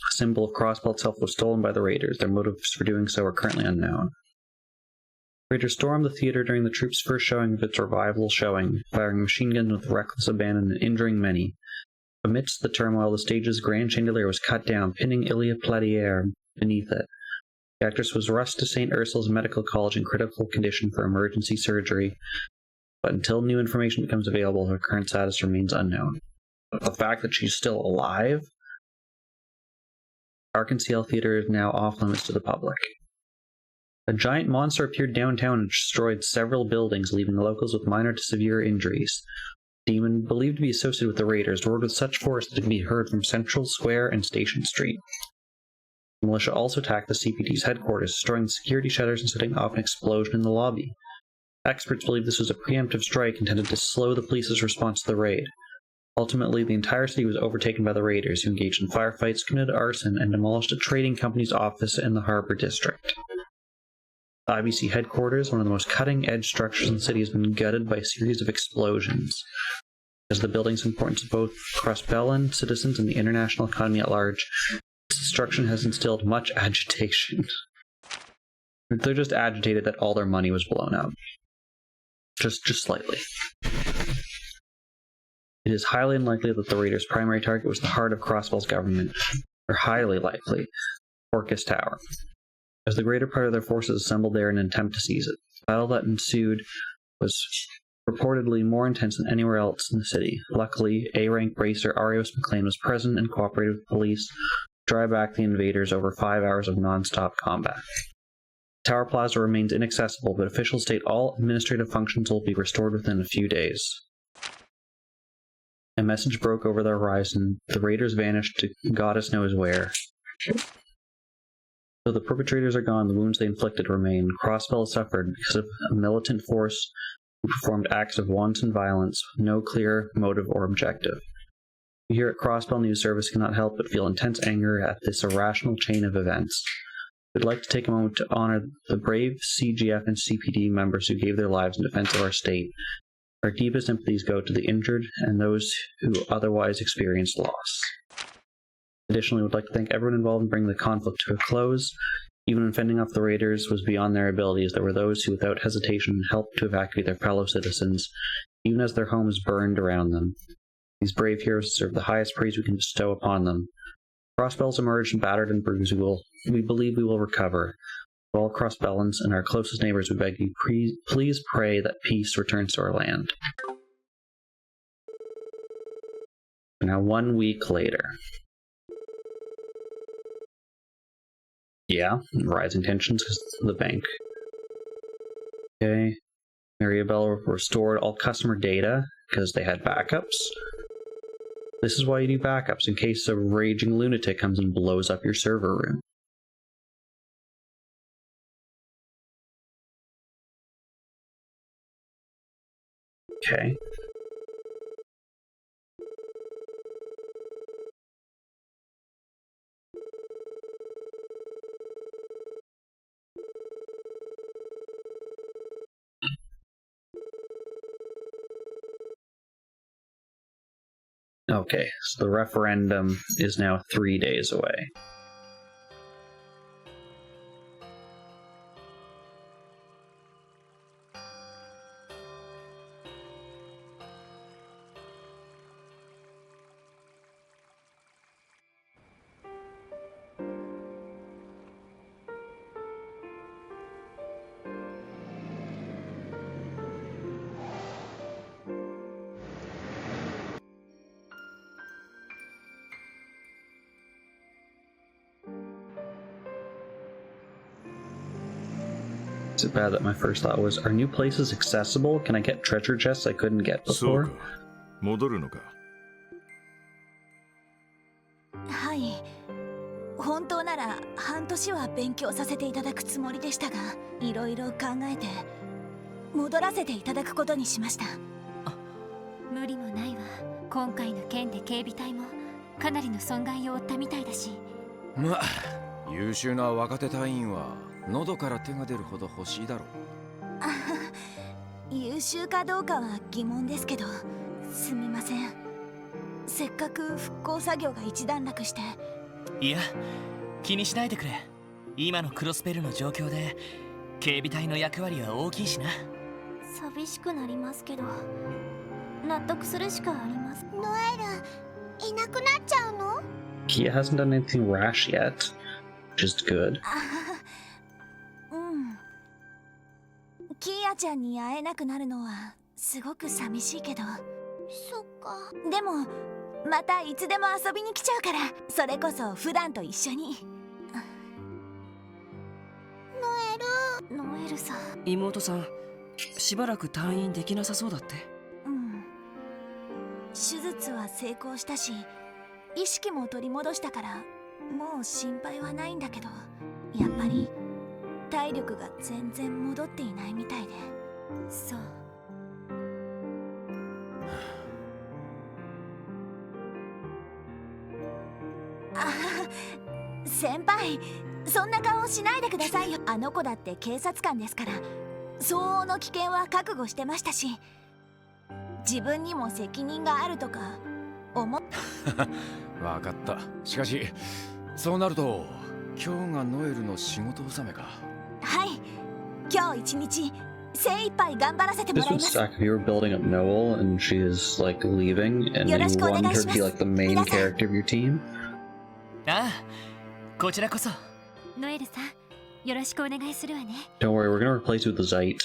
a symbol of Crossbell itself, was stolen by the raiders. Their motives for doing so are currently unknown. Raiders stormed the theater during the troupe's first showing of its revival showing, firing machine guns with reckless abandon and injuring many. Amidst the turmoil, the stage's grand chandelier was cut down, pinning Ilia Platier beneath it. The actress was rushed to St. Ursula's Medical College in critical condition for emergency surgery, but until new information becomes available, her current status remains unknown. But the fact that she's still alive? Arkansas Theater is now off limits to the public. A giant monster appeared downtown and destroyed several buildings, leaving locals with minor to severe injuries. Demon, believed to be associated with the raiders, roared with such force that it could be heard from Central Square and Station Street. The militia also attacked the CPD's headquarters, destroying the security shutters and setting off an explosion in the lobby. Experts believe this was a preemptive strike intended to slow the police's response to the raid. Ultimately, the entire city was overtaken by the raiders, who engaged in firefights, committed arson, and demolished a trading company's office in the Harbor District. The IBC headquarters, one of the most cutting-edge structures in the city, has been gutted by a series of explosions. As the building's importance to both Crossbellan citizens and the international economy at large, its destruction has instilled much agitation. They're just agitated that all their money was blown up. Just slightly. It is highly unlikely that the raiders' primary target was the heart of Crossbell's government, or highly likely, Orcus Tower, as the greater part of their forces assembled there in an attempt to seize it. The battle that ensued was reportedly more intense than anywhere else in the city. Luckily, A-rank bracer Arios McLean was present and cooperated with police to drive back the invaders over 5 hours of non-stop combat. The Tower Plaza remains inaccessible, but officials state all administrative functions will be restored within a few days. A message broke over the horizon. The raiders vanished to goddess knows where. Though the perpetrators are gone, the wounds they inflicted remain. Crossbell suffered because of a militant force who performed acts of wanton violence with no clear motive or objective. We here at Crossbell News Service cannot help but feel intense anger at this irrational chain of events. We'd like to take a moment to honor the brave CGF and CPD members who gave their lives in defense of our state. Our deepest sympathies go to the injured and those who otherwise experienced loss. Additionally, we'd like to thank everyone involved in bringing the conflict to a close. Even when fending off the raiders was beyond their abilities, there were those who without hesitation helped to evacuate their fellow citizens, even as their homes burned around them. These brave heroes deserve the highest praise we can bestow upon them. Crossbells emerged battered and bruised. We believe we will recover. To all Crossbellans and our closest neighbors, we beg you, please pray that peace returns to our land. Now, 1 week later. Yeah, rising tensions because of the bank. Okay. Mariabelle restored all customer data because they had backups. This is why you do backups, in case a raging lunatic comes and blows up your server room. Okay. Okay, so the referendum is now 3 days away. Is it bad that my first thought was, are new places accessible? Can I get treasure chests I couldn't get そう before? か戻るのか。はい。本当なら半年は勉強させていただくつもりでしたが、いろいろ考えて戻らせていただくことにしました。無理もないわ。今回の件で警備隊もかなりの損害を負ったみたいだし。まあ優秀な若手隊員は喉から手が出るほど欲しいだろう。優秀かどうかは疑問ですけど、すみません。せっかく復興作業が一段落して。いや、気にしないでくれ。今のクロスペルの状況で警備隊の役割は大きいしな。寂しくなりますけど、納得するしかあります。ノエル、いなくなっちゃうの？ Kia hasn't done anything rash yet, which is good. うん。キーヤちゃんに会えなくなるのはすごく寂しいけど。そっか。でもまたいつでも遊びに来ちゃうから、それこそ普段と一緒に。ノエルさん。妹さん、しばらく退院できなさそうだって。うん。手術は成功したし、意識も取り戻したからもう心配はないんだけど、やっぱり体力が全然戻っていないみたいで。そう。先輩、そんな顔しないでくださいよ。あの子だって警察官ですから、相応の危険は覚悟してましたし、自分にも責任があるとか思っわかった。しかしそうなると今日がノエルの仕事納めか。はい、今日一日精一杯頑張らせても This らい would ます。 suck if you were building up Noel and she is like leaving and you want her to be like the main character of your team. ああ、こちらこそ。ノエルさん、よろしくお願いするわね。 Don't worry, we're gonna replace you with the Zeit.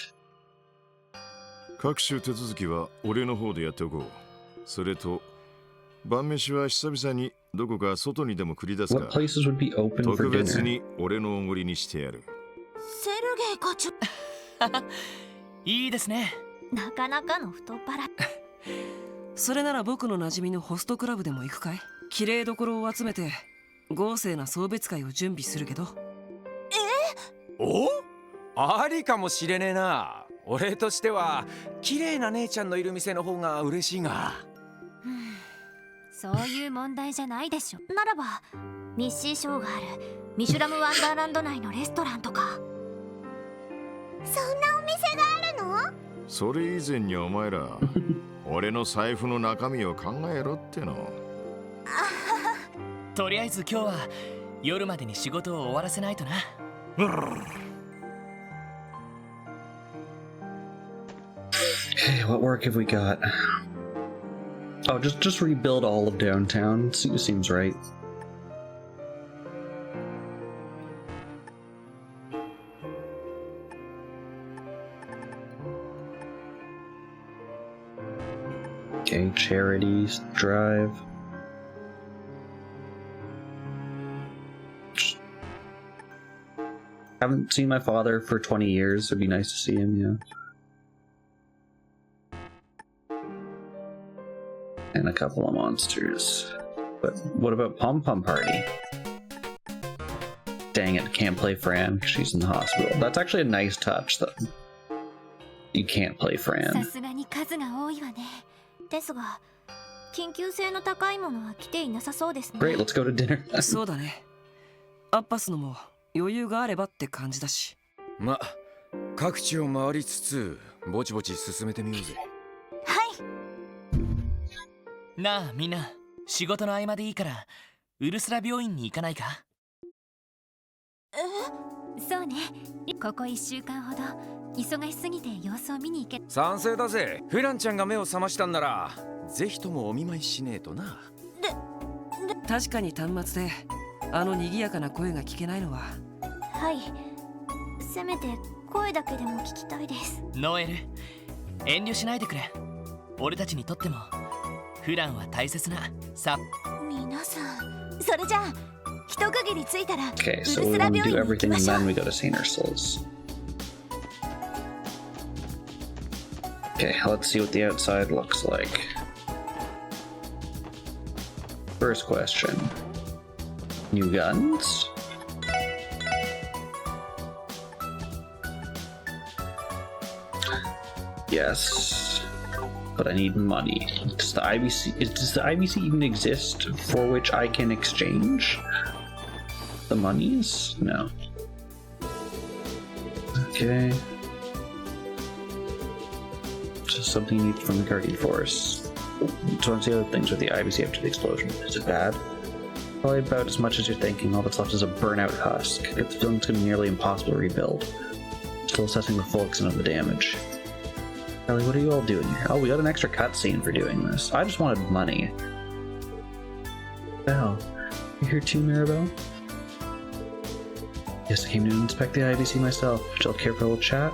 各種手続きは俺の方でやっておこう。それと晩飯は久々にどこか外にでも繰り出すか。 What places would be open for 特別 dinner? に俺のおごりにしてやる。セルゲイ課長。いいですね。なかなかの太っ腹。それなら僕の馴染みのホストクラブでも行くかい？綺麗どころを集めて豪勢な送別会を準備するけど。お？ありかもしれねえな。俺としては綺麗な姉ちゃんのいる店の方が嬉しいが。そういう問題じゃないでしょ。ならばミッシーショーがあるミシュラムワンダーランド内のレストランとか。そんなお店があるの？それ以前にお前ら俺の財布の中身を考えろっての。とりあえず今日は夜までに仕事を終わらせないとな。Okay, what work have we got? Oh, just rebuild all of downtown. Seems right. Okay, charities, drive. Haven't seen my father for 20 years. It'd be nice to see him, yeah. And a couple of monsters. But what about Pom Pom Party? Dang it, can't play Fran because she's in the hospital. That's actually a nice touch, though. You can't play Fran. さすがに数が多いわね。ですが、緊急性の高いものは来ていなさそうですね。 Great, let's go to dinner. そうだね。アッパスのも余裕があればって感じだし。ま、各地を回りつつぼちぼち進めてみようぜ。はい。なあみんな、仕事の合間でいいからウルスラ病院に行かないか？そうね。ここ1週間ほど忙しすぎて様子を見に行け。賛成だぜ。フランちゃんが目を覚ましたんならぜひともお見舞いしねえとな。確かに端末であの賑やかな声が聞けないのは。はい。せめて声だけでも聞きたいです。ノエル、遠慮しないでくれ。俺たちにとってもフランは大切なさ。皆さん、それじゃあ一区切りついたらウル Okay, so ス we ラ want to 病 do 院に行き everything ま and しょう。 then we go to St. Ursula's. Okay, let's see what the outside looks like. First question. New guns? Yes, but I need money. Does the IBC even exist for which I can exchange the monies? No. Okay. Just something you need from the Guardian Force. So what's the other things with the IBC after the explosion? Is it bad? Probably about as much as you're thinking. All that's left is a burnout husk. I get the feeling it's going to be nearly impossible to rebuild. Still assessing the full extent of the damage. Ellie, what are you all doing here? Oh, we got an extra cutscene for doing this. I just wanted money. Belle, you here too, Mirabelle? Yes, I came to inspect the IBC myself. Would y'all care for a little chat?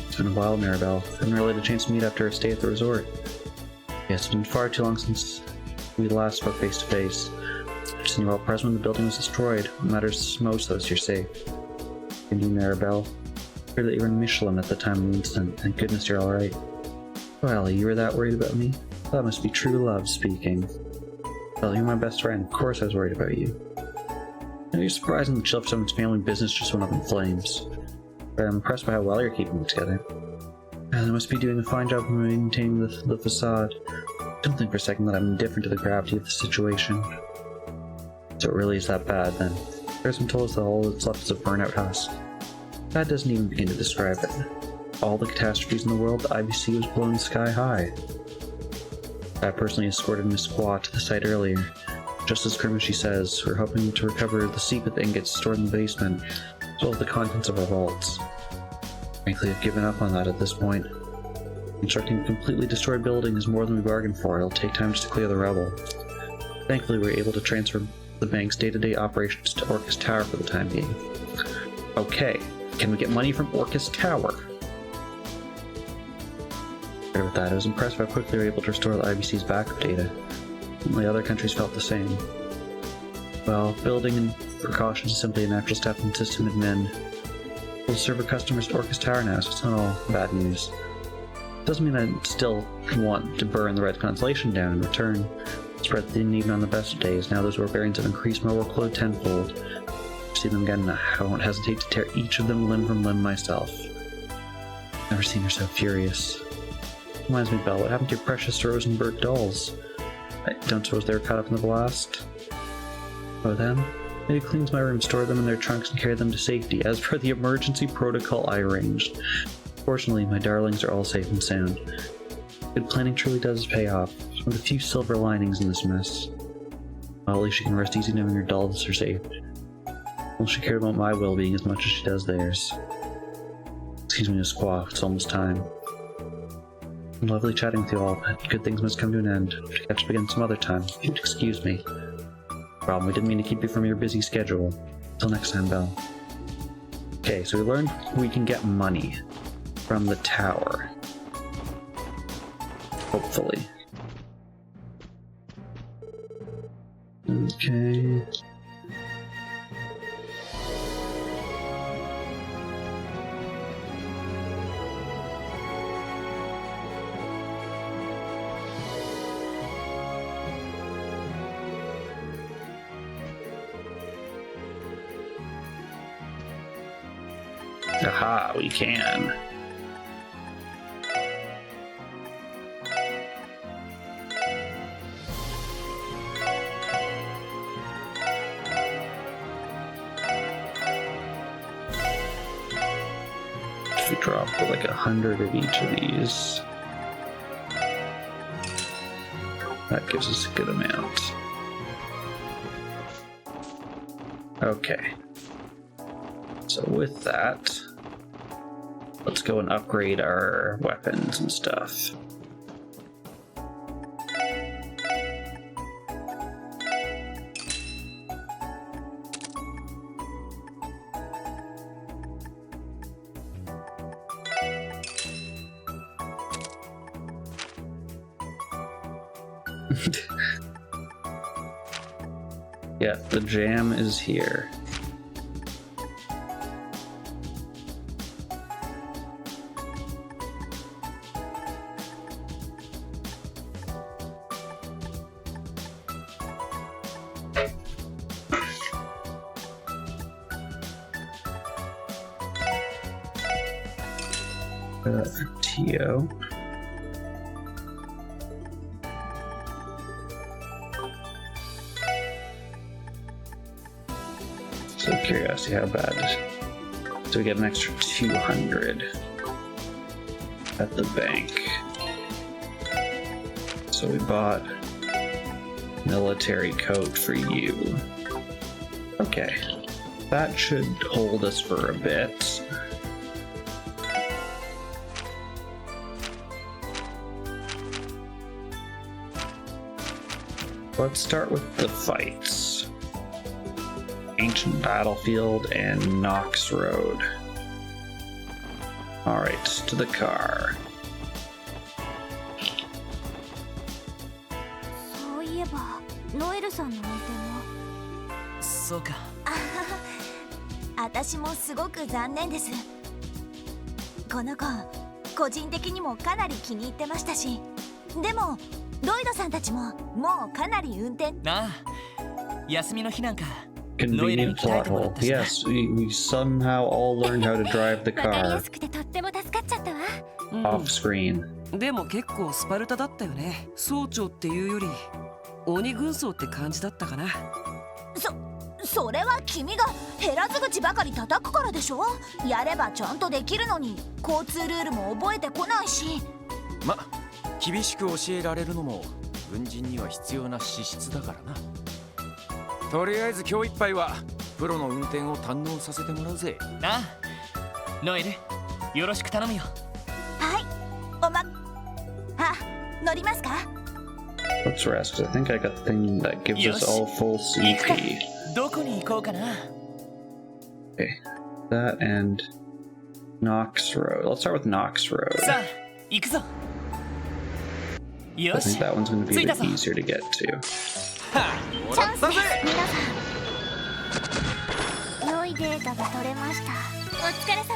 It's been a while, Mirabelle. I haven't really had a chance to meet after a stay at the resort. Yes, it's been far too long since we last spoke face to face. Just knew while present when the building was destroyed. What matters most, though, is you're safe. And you, Maribel. I heard that you were in Michelin at the time of the incident. Thank goodness you're alright. Oh, Ellie, you were that worried about me? That must be true love speaking. Well, you're my best friend. Of course I was worried about you. You know, you're surprising the chill for someone's family business just went up in flames. But I'm impressed by how well you're keeping it together. And they must be doing a fine job of maintaining the facade. Don't think for a second that I'm indifferent to the gravity of the situation. So it really is that bad, then. Person told us that all that's left is a burnout husk. That doesn't even begin to describe it. All the catastrophes in the world, the IBC was blown sky high. I personally escorted Miss Squaw to the site earlier. Just as grim as she says, we're hoping to recover the secret ingots stored in the basement, as well as the contents of our vaults. Frankly, I've given up on that at this point. Constructing a completely destroyed building is more than we bargained for. It'll take time just to clear the rubble. Thankfully, we're able to transfer the bank's day-to-day operations to Orcus Tower for the time being. Okay, can we get money from Orcus Tower? Better with that, I was impressed by how quickly we were able to restore the IBC's backup data. Only other countries felt the same. Well, building and precautions is simply a natural step in system admin. We'll serve our customers at Orcus Tower now, so it's not all bad news. Doesn't mean I still want to burn the Red Constellation down in return. Spread thin even on the best of days. Now those barbarians have increased my workload tenfold. See them again, I won't hesitate to tear each of them limb from limb myself. Never seen her so furious. Reminds me, Belle, what happened to your precious Rosenberg dolls? I don't suppose they were caught up in the blast? Oh, them? Maybe cleans my room, store them in their trunks, and carry them to safety, as per the emergency protocol I arranged. Fortunately, my darlings are all safe and sound. Good planning truly does pay off. One of the few silver linings in this mess. Well, at least she can rest easy knowing her dolls are safe. Well, she cared about my well-being as much as she does theirs. Excuse me, Miss Squaw, it's almost time. Lovely chatting with you all, but good things must come to an end. We'll catch up again some other time, if you'd excuse me. Problem, we didn't mean to keep you from your busy schedule. Till next time, Belle. Okay, so we learned we can get money from the tower. Hopefully. Okay. Aha, we can. If we drop like 100 of each of these, that gives us a good amount. Okay. So with that, let's go and upgrade our weapons and stuff. Yeah, the jam is here. Tio. So curiosity, how bad is it? So we get an extra 200 at the bank. So we bought military coat for you. Okay, that should hold us for a bit. Let's start with the fights. Ancient Battlefield and Knox Road. Alright, to the car. そういえばノエルさんの運転も。そうか。私もすごく残念です。この子個人的にもかなり気に入ってましたし、でもロイドさんたちももうかなり運転。ああ、休みの日なんか。 Convenient plot hole. Yes, we somehow all learned how to drive the わかり car やすくてとっても助かっちゃったわ。 off screen. でも結構スパルタだったよね。総長っていうより鬼軍曹って感じだったかな。それは君が減らず口ばかり叩くからでしょ。やればちゃんとできるのに交通ルールも覚えてこないし。ま、厳しく教えられるのも軍人には必要な資質だからな。とりあえず今日いっぱいはプロの運転を堪能させてもらうぜ。ああ、ノエル、よろしく頼むよ。はい、乗りますか。 Let's rest, because I think I got the thing that gives us all full CP. どこに行こうかな。 Okay, that and Knox Road. Let's start with Knox Road. さあ、行くぞ。 I よ think し、 that one's going to be 着 a いた bit ぞ。 easier to get to. チャンスです皆さん。良いデータが取れました。お疲れ様。 お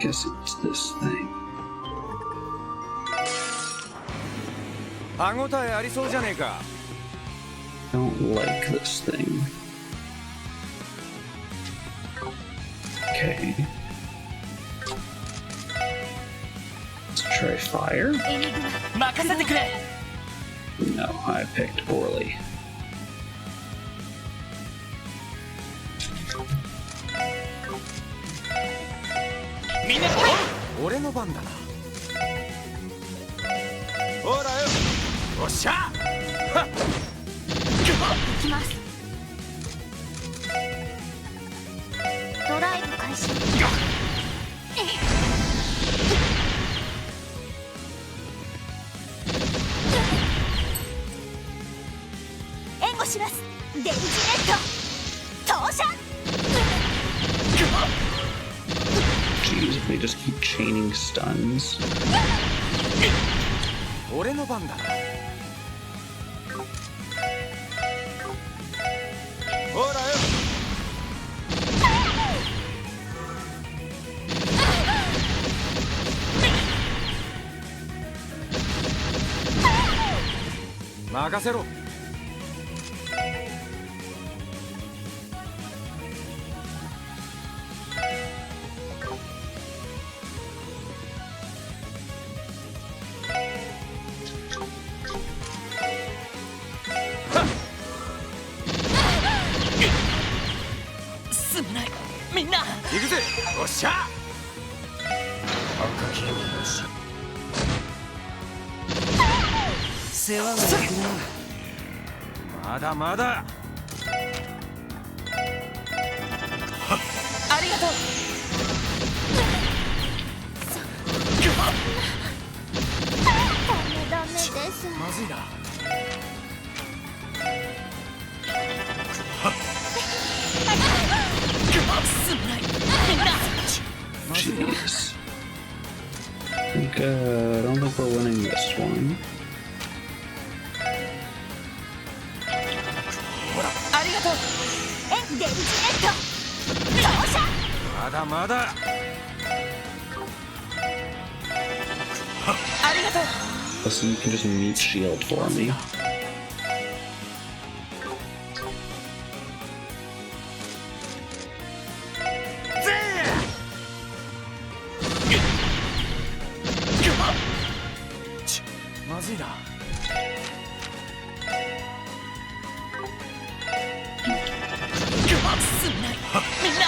Guess it's this thing. 歯ごたえありそうじゃねえか。 Don't like this thing. Okay. Let's try fire. 任せてくれ。 No, I picked poorly. みんな、俺の番だな。ほらよ。おっしゃ。はっ。行きます。ドライブ開始。援護します。電磁ネット投射。 Jeez, if they just keep chaining stuns. 俺の番だな。ほらよ。任せろ。すまない。みんな。行くぜ。おっしゃ。赤きよし。世話が焼くな。まだまだ。ありがとう。ダメです。まずいな。すまない。みんな。 Jeez. I don't think we're winning this one. ありがとう。電磁ネット投射。まだまだ。ありがとう。 Listen, you can just meet shield for me. まずいな。すまない。みんな。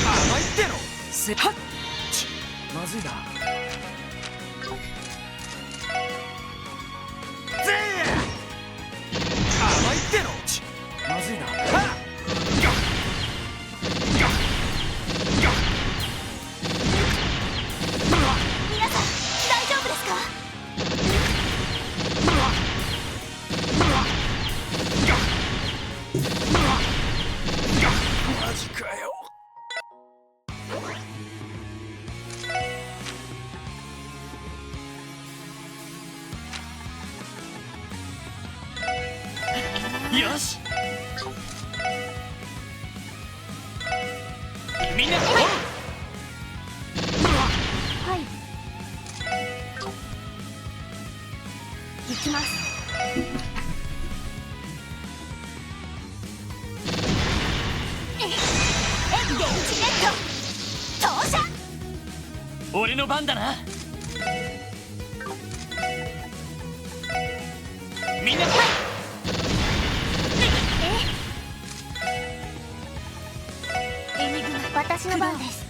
甘いっての。はっ。まずいな。甘いっての。まずいな。皆さん大丈夫ですか？ マジかよ。よし。みんな。はい。行きます。電磁ネット投射。俺の番だな。みんな。エニグマ、私の番です。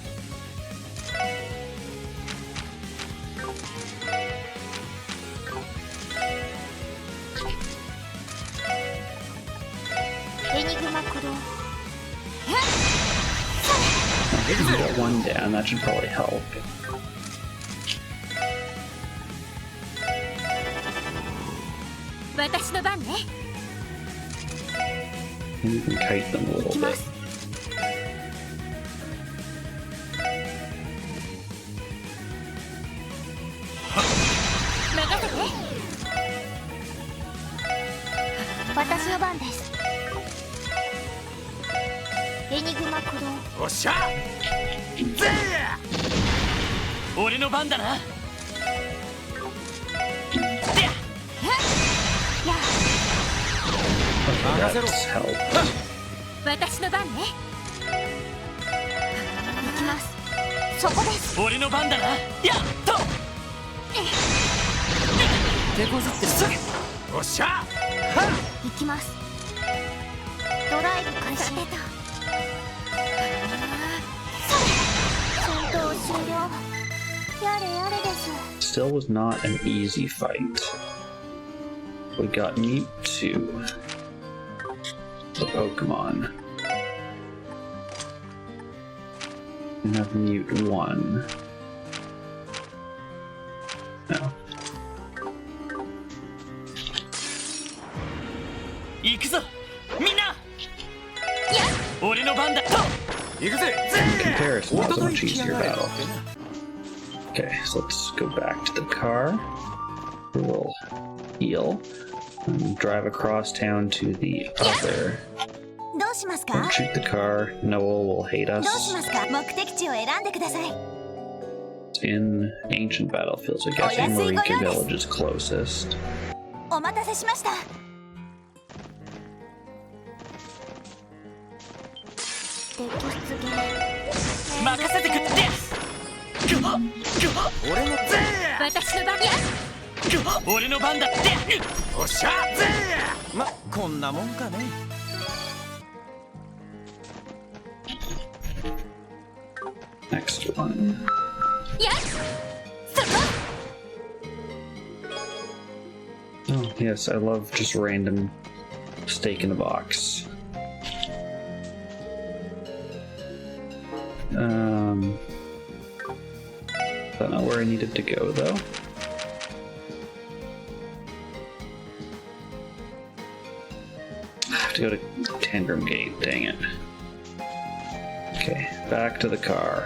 エニグマ駆動。 If you get one down, that should probably help. 私の番ね。 You can kite them a little bit. 任せて。私の番です。エニグマクロン。おっしゃぜ俺の番だな。や任せろ。私の番ね。行きます。そこです。俺の番だな。やっと手こずってる。おっしゃ行きます。ドライブ開始。戦闘終了。やれやれです。 Still was not an easy fight. We got Mute 2, the Pokemon. We have Mute 1. No. 行くぞみんな。俺の番だ。行くぜ。 In comparison, that was a much easier battle. Okay, so let's go back to the car. We'll heal and drive across town to the other. どうしますか？ Don't shoot the car. Noel will hate どう us. しますか？目的地を選んでください。 In ancient battlefields, I guess Marika Village is closest. お待たせしました。敵出現。任せてくって。俺のぜ私の番や。俺の番だって。おっしゃぜま、こんなもんかね。Next one. やっそこ。 Oh, yes, I love just random steak in the box. Don't know where I needed to go though. I have to go to Tandrum Gate, dang it. Okay, back to the car.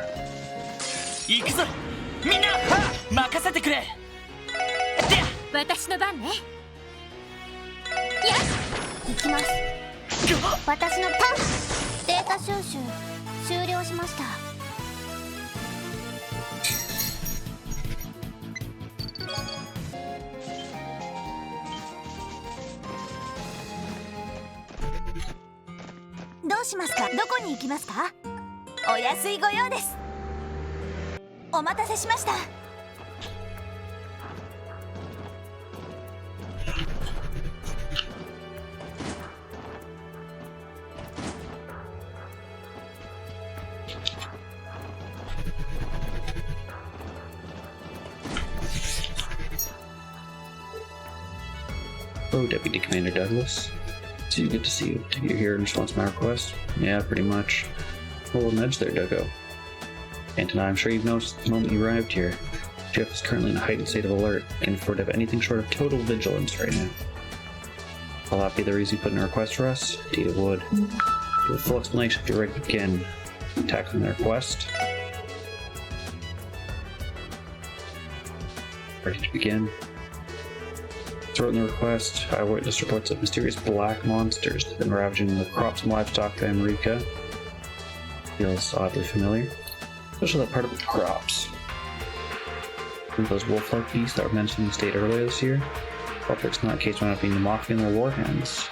行くぞみんな。任せてくれ。私の番ね。やっ行きます。私のターン。データ収集終了しました。どうしますか？どこに行きますか？お安いご用です。お待たせしました。Oh, Deputy Commander Douglas. So good to see you. You're here in response to my request? Yeah, pretty much. A little nudge there, Dogo. And I'm sure you've noticed the moment you arrived here. Jeff is currently in a heightened state of alert, and afford to have anything short of total vigilance right now. Will that be the reason you put in a request for us? Indeed it would. Give a full explanation if you're ready to begin. Tackling the request. Ready to begin. Throughout the request, I witnessed reports of mysterious black monsters that have been ravaging the crops and livestock of America. Feels oddly familiar. Especially that part of the crops. And those wolf-like beasts that were mentioned in the state earlier this year. Culprits in that case wound up being the Mafia and their warhands.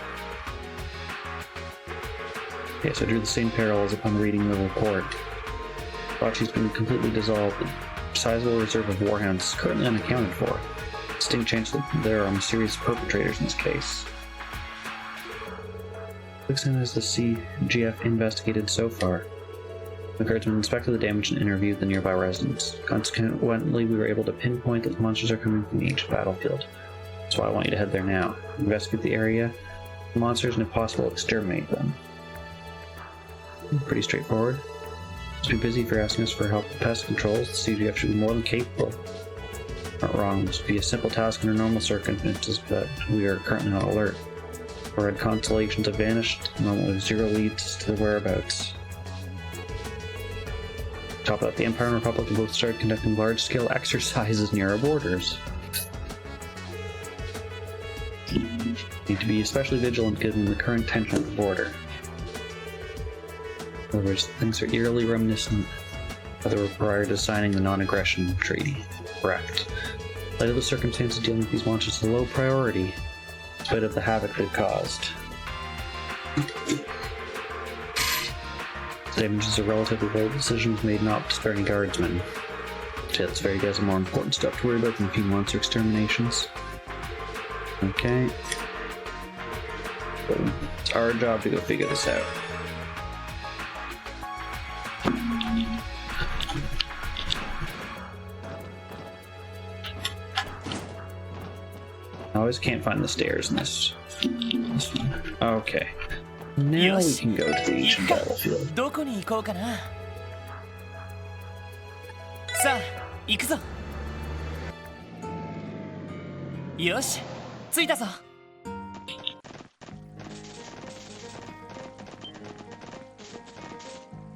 Yes, I drew the same parallels upon reading the report. Bocce's been completely dissolved, but a sizable reserve of warhounds is currently unaccounted for. Distinct chance that there are mysterious perpetrators in this case. Extent has the CGF investigated so far. The guardsmen inspected the damage and interviewed the nearby residents. Consequently, we were able to pinpoint that the monsters are coming from the ancient battlefield. That's why I want you to head there now. Investigate the area, the monsters, and if possible, exterminate them. Pretty straightforward. Just be busy if you're asking us for help with pest controls. The CGF should be more than capable. Not wrong. This would be a simple task under normal circumstances, but we are currently on alert. The Red Constellations have vanished, along with 0 leads to their whereabouts. Top of that, the Empire and Republic have both started conducting large-scale exercises near our borders. Need to be especially vigilant given the current tension at the border. In other words, things are eerily reminiscent of they were prior to signing the non-aggression treaty. Correct. In light of the circumstances, dealing with these monsters is a low priority, in spite of the havoc they've caused. The damage is a relatively bold decision made not to spare any guardsmen. So that's fair, you guys have more important stuff to worry about than a few monster exterminations. Okay. So it's our job to go figure this out. I always can't find the stairs in this one. Okay. Now we can go to the ancient battlefield. どこに行こうかな。さあ、行くぞ。よし、着いたぞ。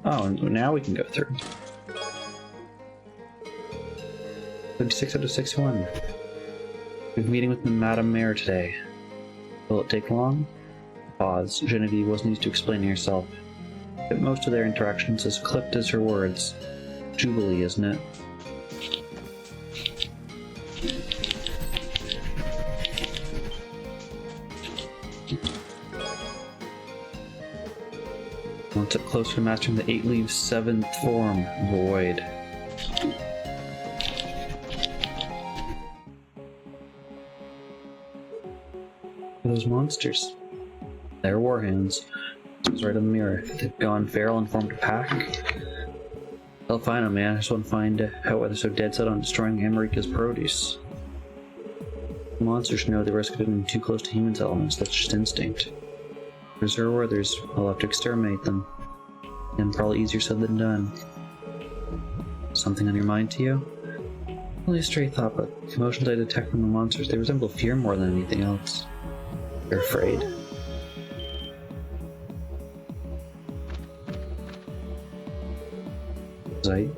Oh, now we can go through. 56 out of 61. We have a meeting with the Madame Mayor today. Will it take long? Pause. Genevieve wasn't used to explaining herself. But most of their interactions as clipped as her words. Jubilee, isn't it? One step closer to mastering the 8-leaf 7th form, Void. Those monsters. They're warhounds. It's right in the mirror. They've gone feral and formed a pack. I'll find them, man. I just want to find out why they're so dead set on destroying America's produce. The monsters know the risk of getting too close to humans' elements. That's just instinct. There's there or others. I'll have to exterminate them. And probably easier said than done. Something on your mind, Tio? Only a stray thought, but the emotions I detect from the monsters, they resemble fear more than anything else. They're afraid. Zeit.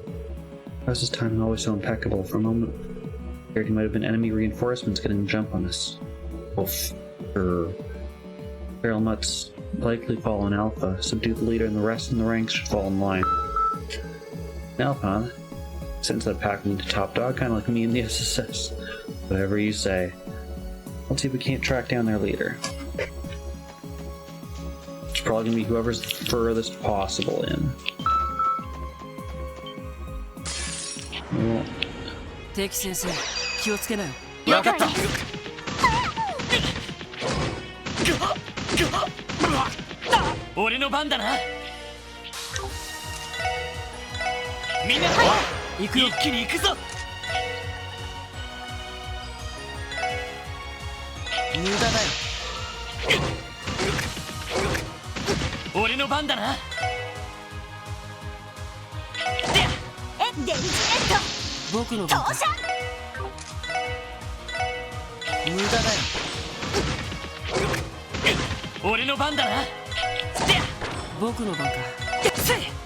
How's his timing always so impeccable? For a moment, I feared he might have been enemy reinforcements getting the jump on us. Oof. Feral Mutt's likely fall in Alpha. Subdue the leader and the rest in the ranks should fall in line. Alpha, huh? Since that pack me to top dog, kinda like me and the SSS. Whatever you say. Let's see if we can't track down their leader. It's probably gonna be whoever's the furthest possible in. Well, 敵先生、気をつけなよ。わかった。俺の番だな。みんな、行くよ。一気に行くぞ。無駄だよ。俺の番だな。電磁ネット。僕の番だ。無駄だよ。俺の番だな。僕の番か。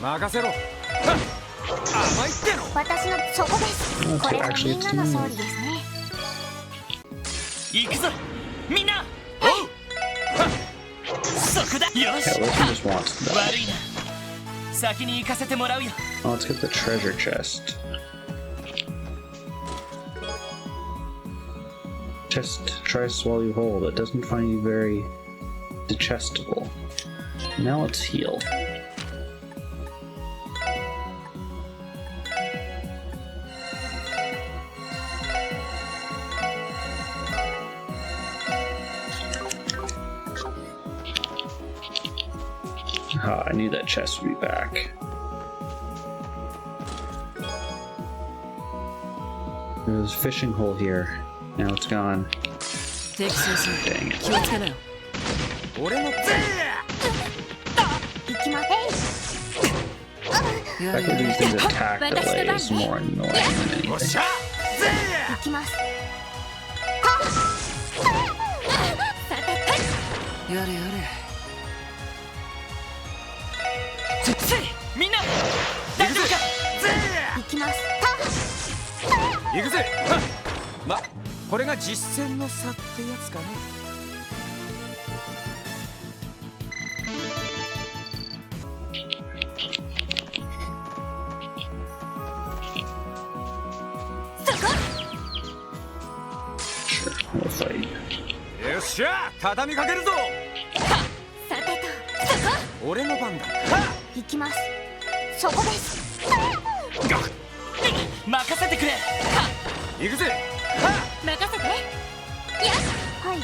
任せろ。甘いっての。私のそこです。これはみんなの勝利ですね。行くぞ、みんな。おう。そこだ。よし。悪いな。先に行かせてもらうよ。Let's get the treasure chest. Chest tries to swallow you whole, but doesn't find you very digestible. Now let's heal. Ah, I knew that chest would be back. There was a fishing hole here. Now it's gone. Dang it. The fact that these things attack that way is more annoying than anything. きます。さてやれやれ。みんな大丈夫か。行きます。行くぜ。ま、これが実践の差ってやつかね。よっしゃ、畳みかけるぞ。さてと、そこ。俺の番だ。行きます。そこです。任せてくれ。行くぜ。任せて。やっ、はい。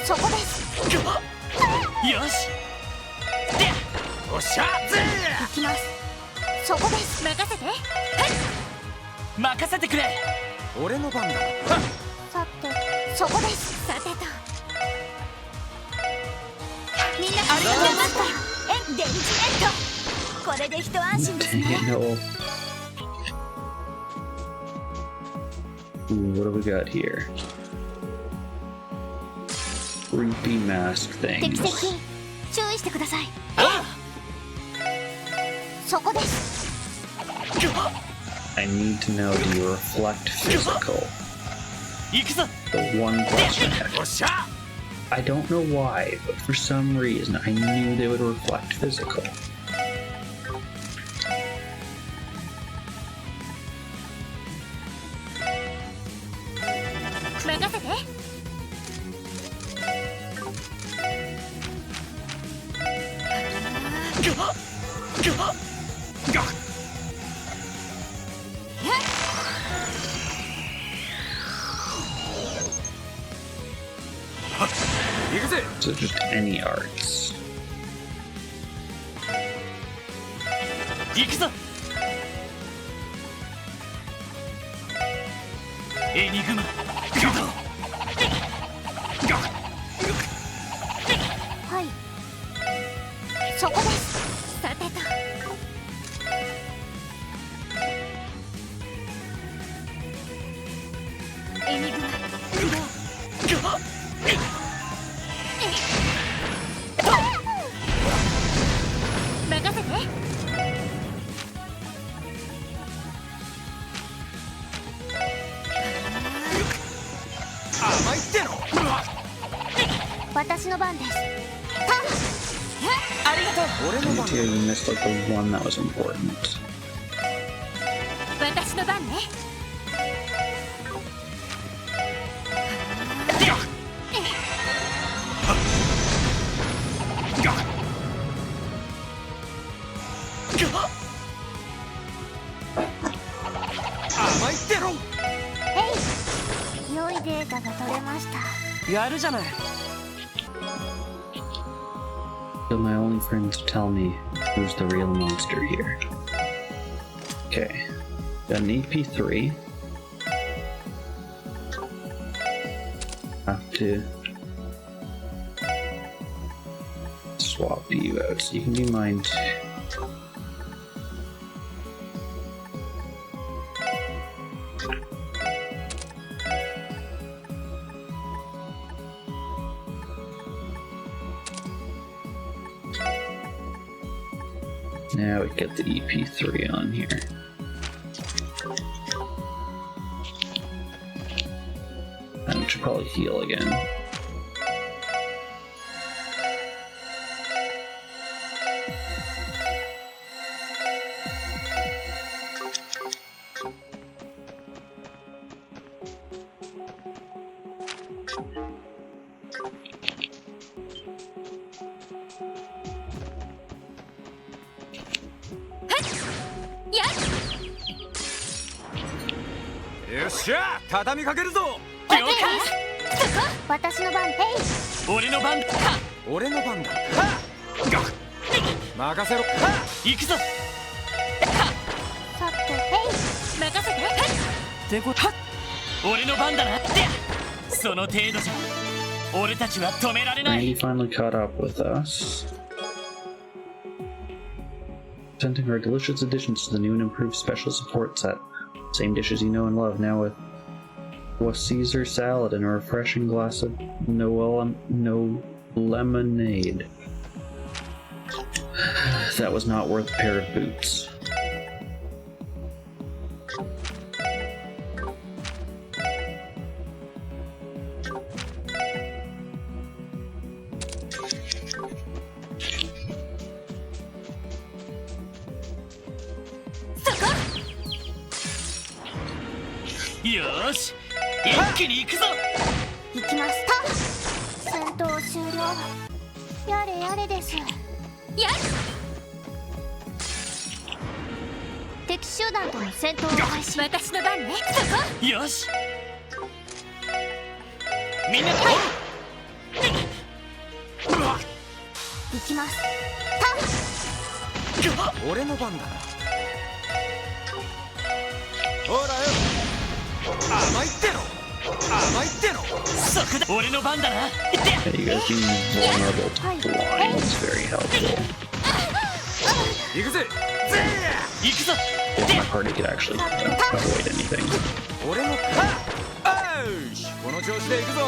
そこです。よし。で、おっしゃ。行きます。そこです。任せて。はい。任せてくれ。俺の番だ。さて、そこです。さてと。みんなありがとうございました。電磁ネット。これで一安心ですね。Ooh, what do we got here? Creepy mask 敵 things. 接近、注意してください。そこです。I need to know, do you reflect physical? 行くぞ。 The one question. I don't know why, but for some reason I knew they would reflect physical. 任せて。So just any arts. 行くぞ。エニグマ。はい。そこです。さてと。エニグマ。任せて。甘いっての。私の番です。ありがとう。 You missed like the one that was important. 私の番ね。甘いっての。良いデータが取れました。やるじゃない。You're my only friend to tell me who's the real monster here. Okay, got an EP3. Have to swap you out, so you can be mine too. Now we get the EP3 on here. And it should probably heal again.よっしゃ、畳みかけるぞ。了解。そこ、私の番。俺の番。俺の番だ。任せろ。行くぞ。さて、任せて。ってこと。俺の番だな。その程度じゃ俺たちは止められない。 Randy finally caught up with us. Presenting our delicious additions to the new and improved special support set. Same dishes you know and love, now with a Caesar salad and a refreshing glass of no lemonade. That was not worth a pair of boots.よし、一気に行くぞ。行きました。戦闘終了。やれやれです。やっ。敵集団との戦闘を開始。私の番ね。そこ。よし。みんなと。行きます。俺の番だな。ほらよ。甘いっての。甘いっての。そこだ。俺の番だな。 You guys being vulnerable to blind is very helpful. 行くぜ。行くぞ。 If my party could actually avoid anything. 俺のよし、この調子で行くぞ。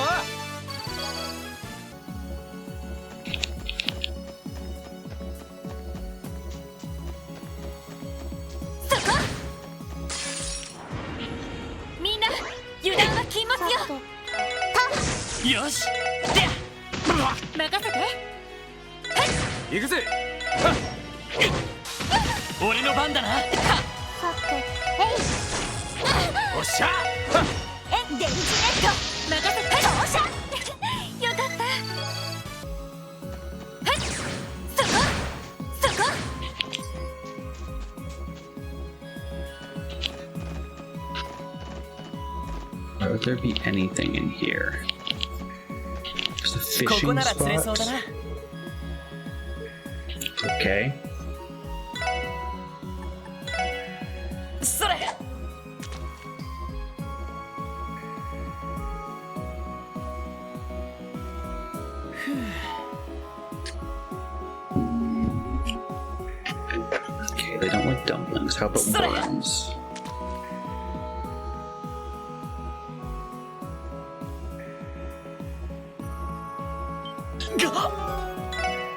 みんな油断は禁物よ。よし。任せて。行くぜ。俺の番だな。さて、おっしゃ。デンジネット任せて。おっしゃ。よかった。そこそこ。Would there be anything in here? There's a ここ fishing なら釣れそう spot. だな。 Okay. それ。Okay, they don't like dumplings. How about worms?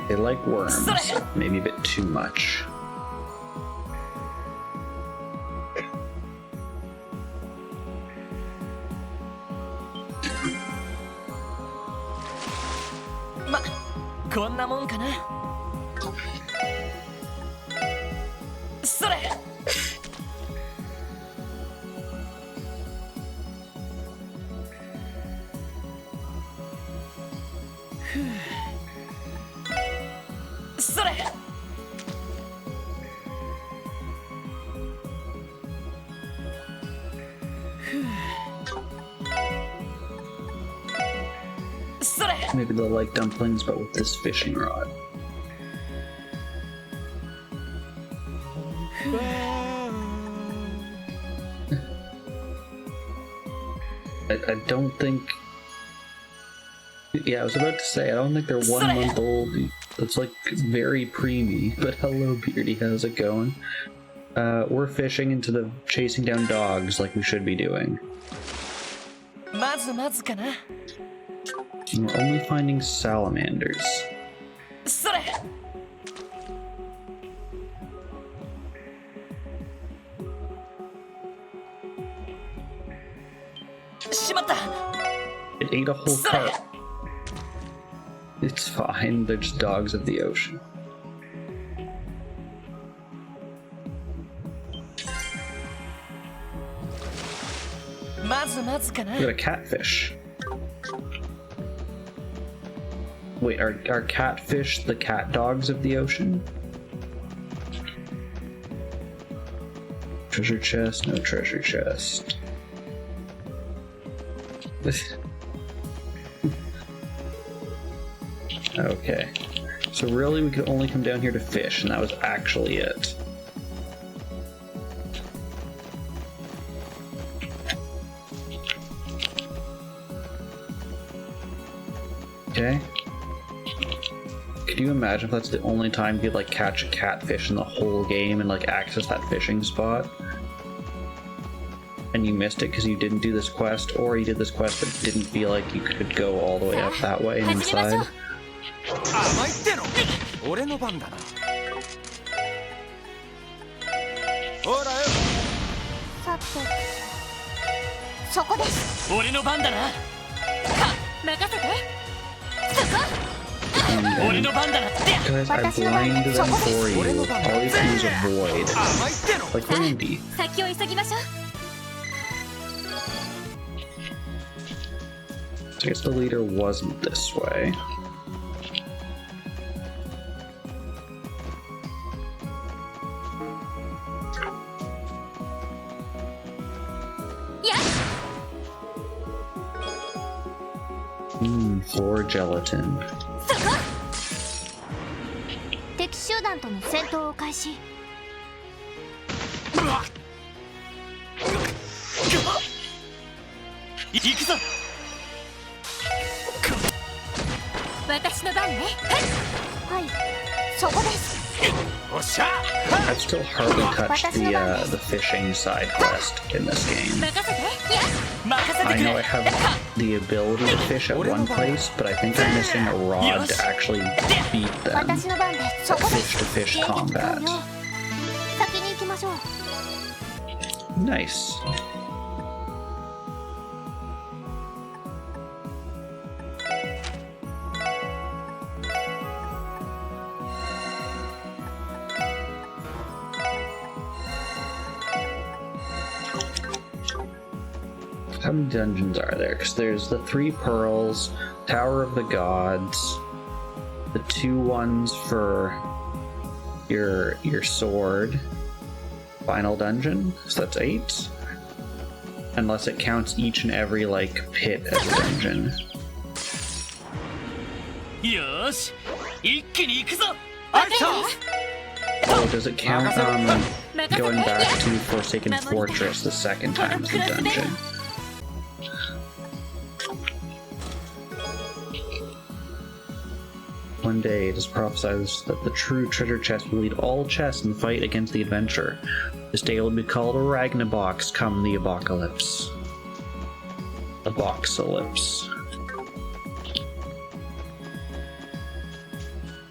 They like worms, maybe a bit too much. Ma, こんなもんかな。それ。それ。それ。 Maybe they'll like dumplings, but with this fishing rod. I don't think. Yeah, I was about to say, I don't think they're 1 month old. It's like very preemie. But hello, Beardy, how's it going? We're fishing into the chasing down dogs like we should be doing. まずまずかな。 And we're only finding salamanders. それ。しまった。 It ate a whole carp. It's fine, they're just dogs of the ocean. We got a catfish. Wait, are catfish the cat dogs of the ocean? Treasure chest, no treasure chest. Okay. So really we could only come down here to fish, and that was actually it. Okay. Could you imagine if that's the only time you could like catch a catfish in the whole game and like access that fishing spot? and you missed it because you didn't do this quest, or you did this quest but didn't feel like you could go all the way up that way and inside. Guys, I blind them for you. All you have to do is avoid. Like Randy. I guess the leader wasn't this way. Floor gelatin. 敵集団との戦闘を開始。行くぞ。私の番ね。はい、そこです。I've still hardly touched the fishing side quest in this game. I know I have the ability to fish at one place, but I think I'm missing a rod to actually beat them at fish-to-fish combat. Nice. How many dungeons are there? Because there's the 3 pearls, Tower of the Gods, the 2 ones for your sword, final dungeon, so that's 8. Unless it counts each and every like pit as a dungeon. Oh, does it count going back to Forsaken Fortress the second time as the dungeon? One day it is prophesied that the true treasure chest will lead all chests in the fight against the adventurer. This day will be called a Ragnabox come the apocalypse. Aboxalypse.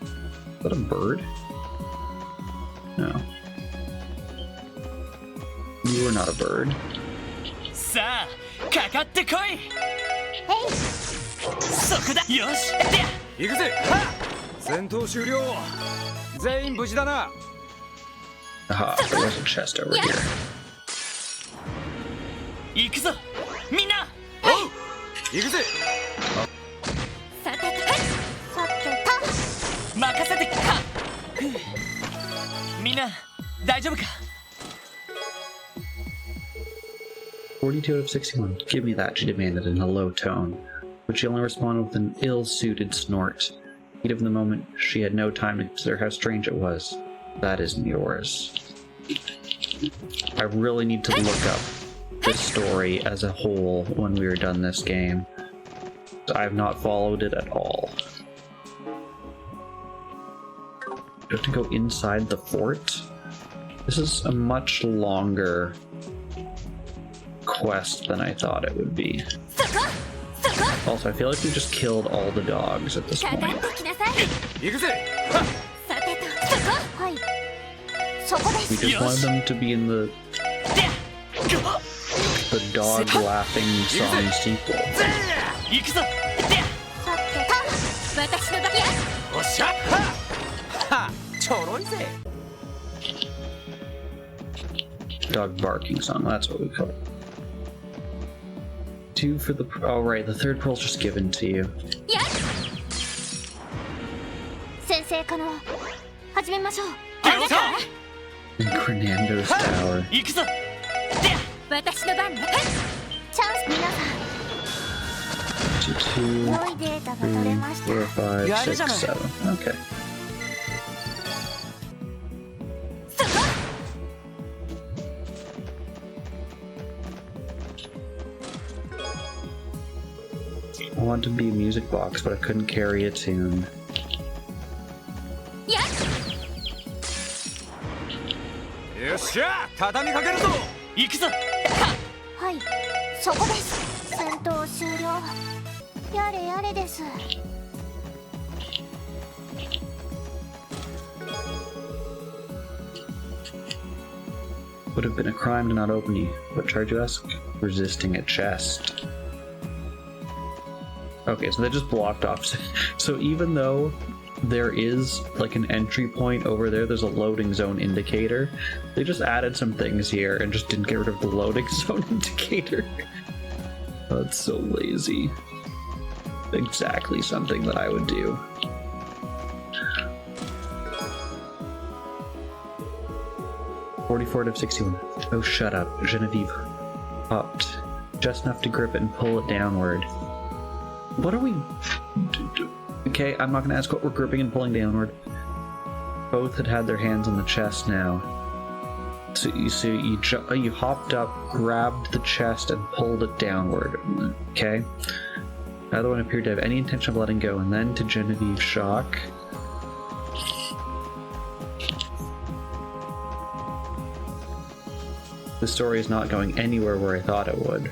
Is that a bird? No. You are not a bird. Sa, kakatte koi! Hey! Sokoda! Yoshi! Ikuze! Ha! Sentou shūryō! Zein bushi da na! Aha, there was a chest over here. Ikuzo! Minna! Oh! Ikuze! Makasete ka! Minna, daijoubu ka? 42 out of 61. Give me that, she demanded in a low tone, but she only responded with an ill-suited snort. Heat of the moment, she had no time to consider how strange it was. That isn't yours. I really need to look up this story as a whole when we are done this game. I have not followed it at all. Do I have to go inside the fort? This is a much longer quest than I thought it would be. Also, I feel like we just killed all the dogs at this point. We just wanted them to be in the dog laughing song sequel. Dog barking song, that's what we call it. 2 for the... Oh, right, the 3rd pearl's just given to you. In Grenando's tower. 2, 3, 4, 5, 6, 7. Okay. I wanted to be a music box, but I couldn't carry a tune. そこです。戦闘終了。やれやれです。Would have been a crime to not open you. What charge you ask? Resisting a chest. Okay, so they just blocked off. So even though there is like an entry point over there, there's a loading zone indicator, they just added some things here and just didn't get rid of the loading zone indicator. That's so lazy. Exactly something that I would do. (44 out of 61). Oh, shut up. Genevieve popped just enough to grip it and pull it downward. What are we... Okay, I'm not going to ask what we're gripping and pulling downward. Both had their hands on the chest now. So you hopped up, grabbed the chest, and pulled it downward. Okay? Neither one appeared to have any intention of letting go, and then to Genevieve's shock... The story is not going anywhere where I thought it would.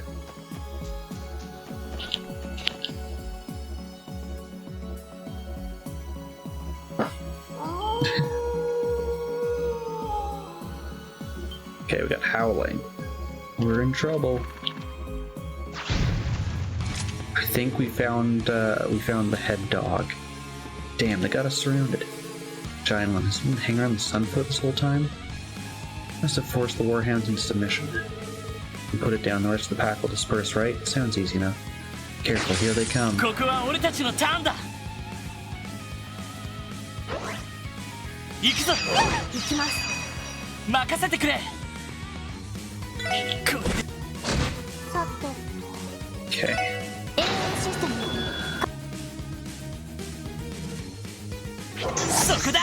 Okay, we got howling. We're in trouble. I think we found the head dog. Damn, they got us surrounded. Giant one has been hanging around the Sunfoot this whole time. Must have forced the warhounds into submission. And put it down, the rest of the pack will disperse, right? Sounds easy enough. Careful, here they come. ここは俺たちのターンだ。行くぞ。行きます。任せてくれ。さて。Okay. システム。そこだ。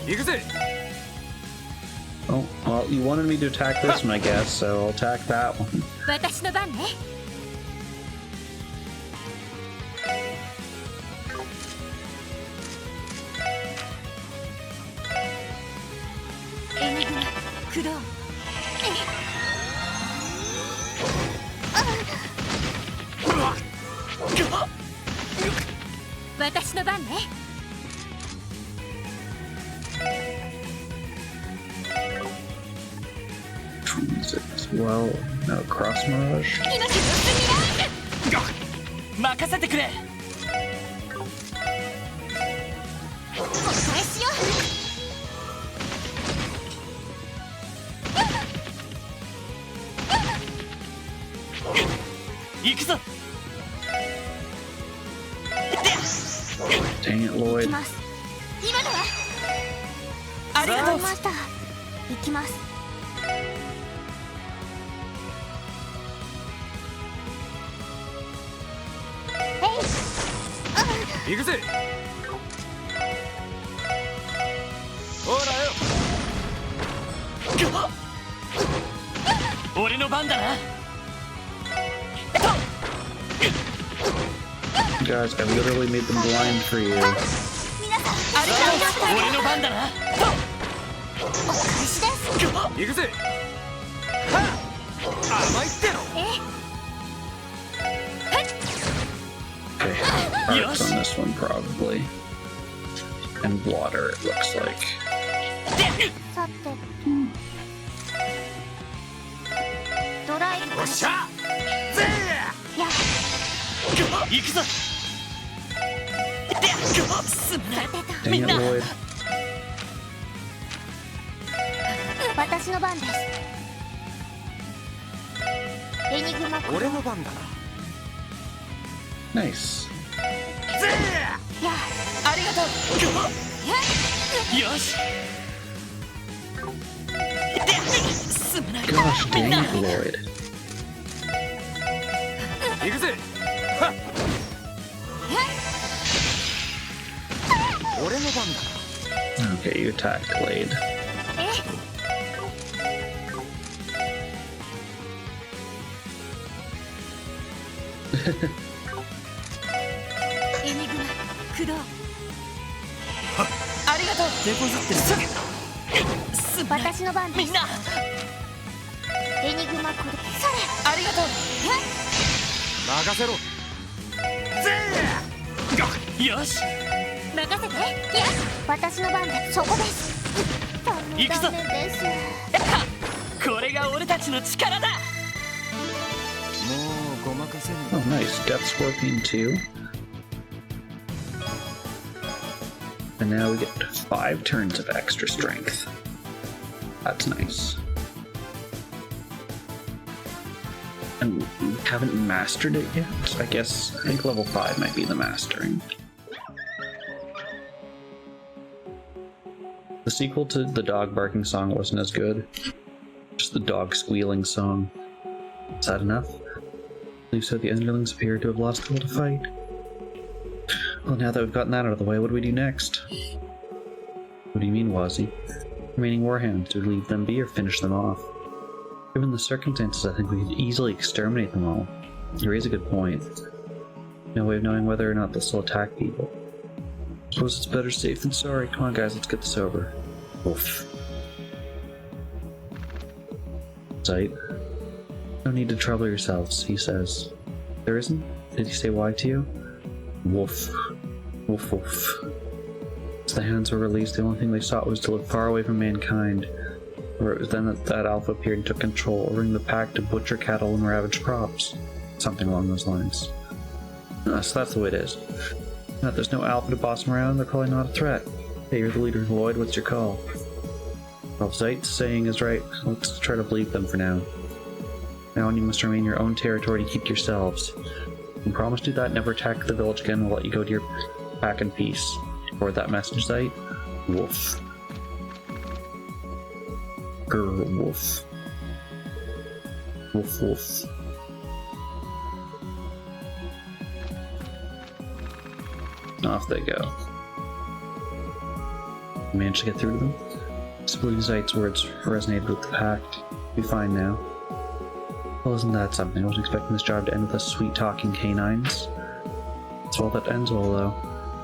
行くぜ。 Oh, well, you wanted me to attack this one, I guess, so I'll attack that one. 私の番ね。エニグマ、クロー。私の番ね。Well, no, Cross Mirage. 任せてくれ。お返しよ。行くぞ。Dang it, Lloyd. 今だわ。ありがとう。ました。行きます。行くぜ。ほらよ。俺の番だな。 Guys, I literally made them blind for you. 俺の番だな。お返しです。行くぜ。はっ。甘いっての。Okay, hearts on this one probably. And water, it looks like. さて。ドライブ。おっしゃ。ぜや。行くぞ。Dang it, Lloyd. 私の番です。エニグマ。俺の番だな。 Nice. や。ありがとう。よし。Gosh dang it, Lloyd. 行くぜ。はっ。俺の番だな。Okay, you attacked Blade. エニグマ、クロー。ありがとう。手こずってすぐ。私の番です。みんな。ありがとう。任せろ。よし、任せて。いや、私の番でそこです。行くぞ。ダメです。これが俺たちの力だ。もうごまかせる。 Oh, nice. Death's working too. And now we get 5 turns of extra strength. That's nice. And we haven't mastered it yet. I think level 5 might be the mastering. The sequel to the dog barking song wasn't as good. Just the dog squealing song. Is that enough? Believe so. The underlings appear to have lost the will to fight. Well, now that we've gotten that out of the way, what do we do next? What do you mean, Wazzy? Remaining warhounds, do we leave them be or finish them off? Given the circumstances, I think we could easily exterminate them all. You raise a good point. No way of knowing whether or not they'll still attack people. Suppose it's better safe than sorry. Come on, guys, let's get this over. Oof. Sight. No need to trouble yourselves, he says. There isn't? Did he say why to you? Woof. Woof woof. As the hands were released, the only thing they sought was to live far away from mankind. Or it was then that Alpha appeared and took control, ordering the pack to butcher cattle and ravage crops. Something along those lines. So that's the way it is. Now that there's no Alpha to boss them around, they're probably not a threat. Hey, you're the leader, Lloyd, what's your call? Well, Zeit's saying is right. Let's try to believe them for now. Now on, you must remain in your own territory to keep yourselves. You promise to do that, never attack the village again, we'll let you go to your pack in peace. Forward that message, Zeit. Woof. Grr, woof. Woof, woof. Off they go. Managed to get through to them. I believe Zeit's words resonated with the pact. Be fine now. Well, isn't that something? I wasn't expecting this job to end with us sweet-talking canines. That's all that ends well, though.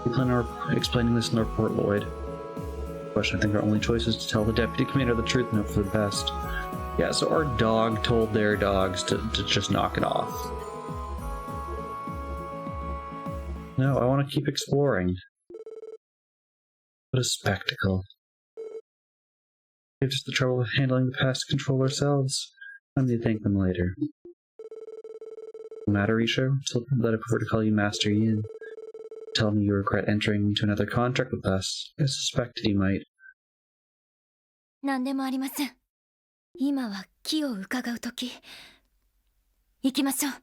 We plan on explaining this in the report, Lloyd. I think our only choice is to tell the deputy commander the truth and hope for the best. Yeah, so our dog told their dogs to just knock it off. No, I want to keep exploring. What a spectacle. We have just the trouble of handling the past control ourselves. I need to thank them later. No matter, Isha, so that I prefer to call you Master Yin. Tell me you regret entering into another contract with us. I suspected you might. 何でもありません。今は気を伺うとき。行きましょう。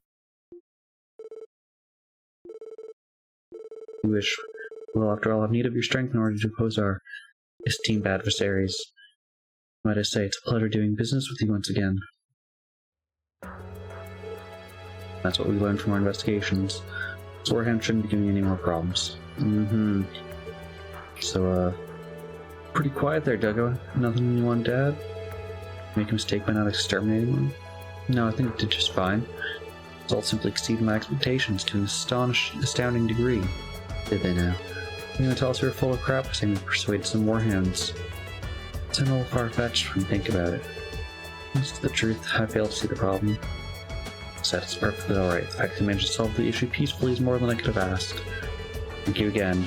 You wish. Well, after all, I have need of your strength in order to oppose our esteemed adversaries. Might I say, it's a pleasure doing business with you once again. That's what we learned from our investigations. Warhound shouldn't be giving you any more problems. So, pretty quiet there, Duggo. Nothing you want to add? Make a mistake by not exterminating them? No, I think it did just fine. Results simply exceeded my expectations to an astounding degree. Did they now? You're gonna tell us we were full of crap by saying we persuaded some warhounds. It's a little far-fetched when you think about it. As to the truth, I fail to see the problem. That's perfectly alright. The fact that you managed to solve the issue peacefully is more than I could have asked. Thank you again.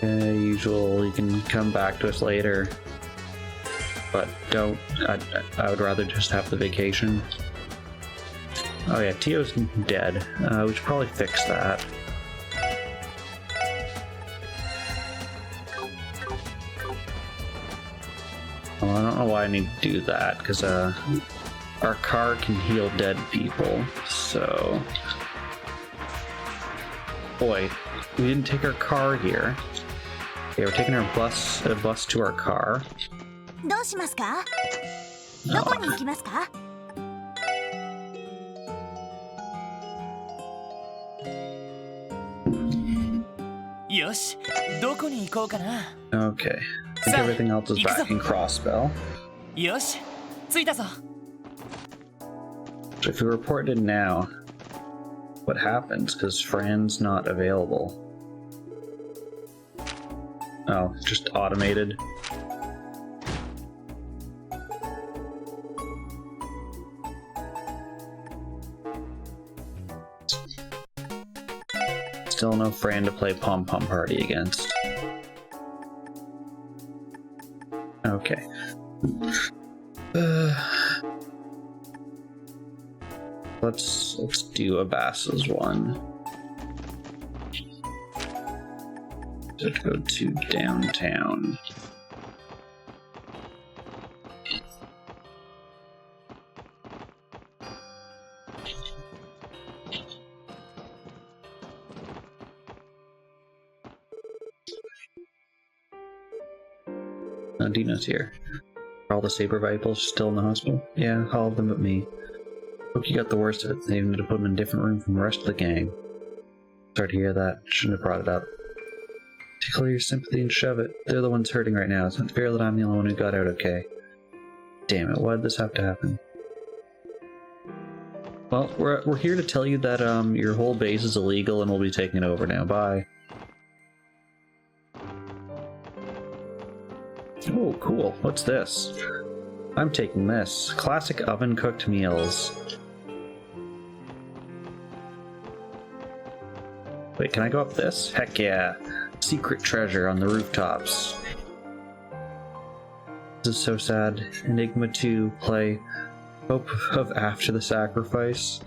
Usual, you can come back to us later. But don't. I would rather just have the vacation. Oh yeah, Tio's dead. We should probably fix that. Well, I don't know why I need to do that, because our car can heal dead people, so... Boy, we didn't take our car here. Okay, we're taking our bus to our car. どうしますか？どこに行きますか？よし、どこに行こうかな。 Okay, I think everything else is back in Crossbell. よし、着いたぞ。 So if we report it now, what happens? Because Fran's not available. Oh, just automated. Still no Fran to play Pom Pom Party against. Okay. Let's do Abbas's one. Let's go to downtown. Dino's here. Are all the Saber Vipers still in the hospital? Yeah, all of them but me. Hope you got the worst of it. They even had to put them in a different room from the rest of the gang. Sorry to hear that. Shouldn't have brought it up. Tickle your sympathy and shove it. They're the ones hurting right now. It's not fair that I'm the only one who got out okay. Damn it, why did this have to happen? Well, we're here to tell you that your whole base is illegal and we'll be taking it over now. Bye. Oh, cool. What's this? I'm taking this. Classic oven-cooked meals. Wait, can I go up this? Heck yeah. Secret treasure on the rooftops. This is so sad. Enigma 2 play Hope of After the Sacrifice.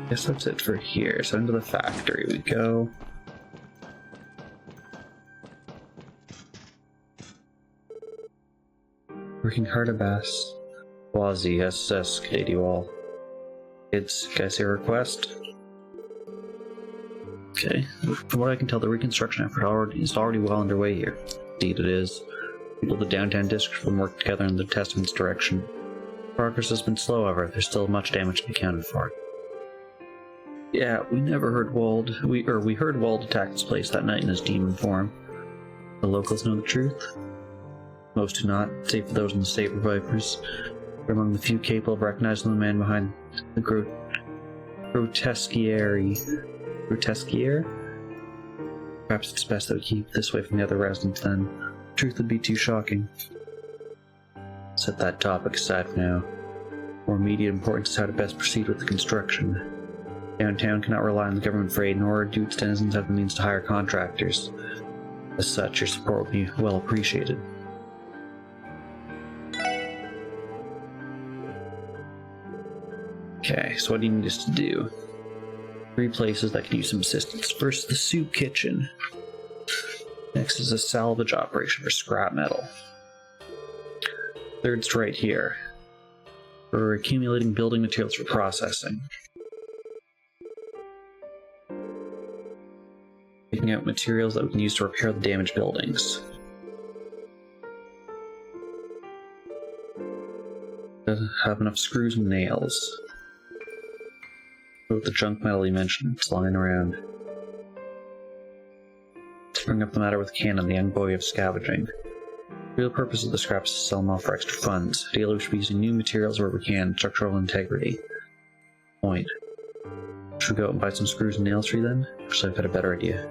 Guess that's it for here. So into the factory we go. Working hard, Abbas. Wazi, SS, Katie Wall. Kids, guys, your request? Okay. From what I can tell, the reconstruction effort is already well underway here. Indeed it is. People of the downtown district will work together in the Testament's direction. Progress has been slow, however. There's still much damage to be accounted for. Yeah, we never heard Wald. We heard Wald attack this place that night in his demon form. The locals know the truth? Most do not, save for those in the Saber Vipers. They're among the few capable of recognizing the man behind the grotesquiere. Perhaps it's best that we keep this way from the other residents then. The truth would be too shocking. Set that topic aside for now. More immediate importance is how to best proceed with the construction. Downtown cannot rely on the government for aid, nor do its denizens have the means to hire contractors. As such, your support will be well appreciated. Okay, so what do you need us to do? 3 places that can use some assistance. First, the soup kitchen. Next is a salvage operation for scrap metal. Third's right here. We're accumulating building materials for processing. Picking out materials that we can use to repair the damaged buildings. Doesn't have enough screws and nails. With the junk metal you mentioned, it's lying around. To bring up the matter with Cannon, the young boy of scavenging. The real purpose of the scraps is to sell them off for extra funds. Ideally, we should be using new materials where we can, structural integrity. Point. Should we go out and buy some screws and nails for you then? Actually, I've got a better idea.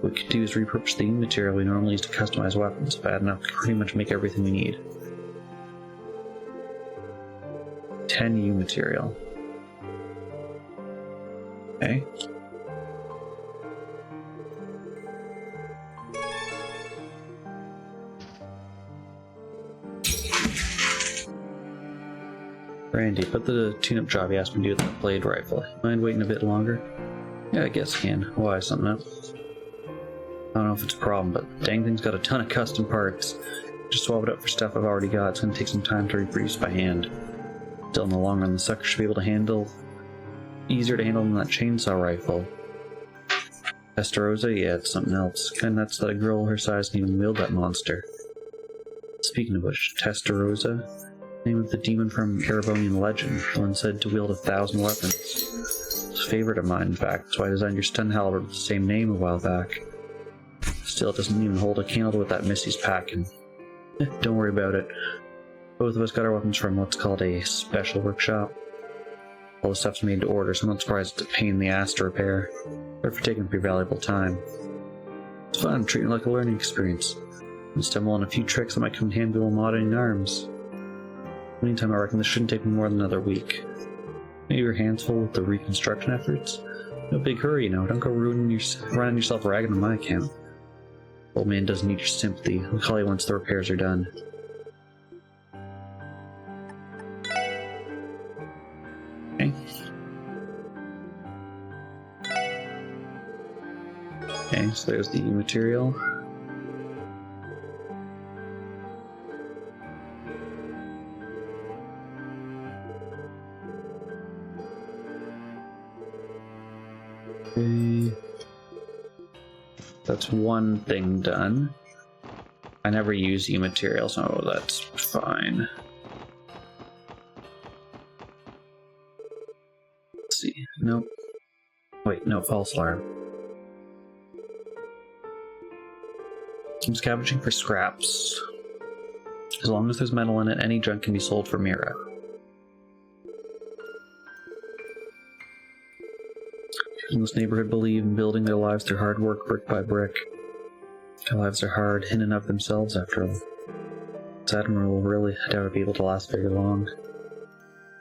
What we could do is repurpose the new material we normally use to customize weapons. Bad enough to pretty much make everything we need. 10 U material. Okay. Randy, put the tune-up job you asked me to do with that blade rifle. Mind waiting a bit longer? Yeah, I guess I can. Why, something else? I don't know if it's a problem, but dang thing's got a ton of custom parts. Just swap it up for stuff I've already got. It's gonna take some time to reproduce by hand. Still, in the long run, the sucker should be able to handle... easier to handle than that chainsaw rifle. Testarossa? Yeah, it's something else. Kinda nuts that a girl her size can even wield that monster. Speaking of which, Testarossa? Name of the demon from Erebonian legend, the one said to wield 1,000 weapons. It's a favorite of mine, in fact. That's why I designed your stun halberd with the same name a while back. Still, it doesn't even hold a candle to what that Missy's packing. Don't worry about it. Both of us got our weapons from what's called a special workshop. All the stuff's made to order, so I'm not surprised it's a pain in the ass to repair. Or for taking up your valuable time. It's fun, treating it like a learning experience. And stumble on a few tricks that might come in handy while modding arms. Meantime, I reckon this shouldn't take me more than another week. Maybe your hands full with the reconstruction efforts? No big hurry, you know. Don't go running yourself ragged on my account. Old man doesn't need your sympathy. I'll call you once the repairs are done. Okay. Okay, so there's the material. Okay. That's one thing done. I never use e-material, so that's fine. Let's see. Nope. Wait, no, false alarm. I'm scavenging for scraps. As long as there's metal in it, any junk can be sold for Mira. In this neighborhood believe in building their lives through hard work, brick by brick. Their lives are hard, in and of themselves, after all. It's admirable, really. I doubt I'd be able to last very long.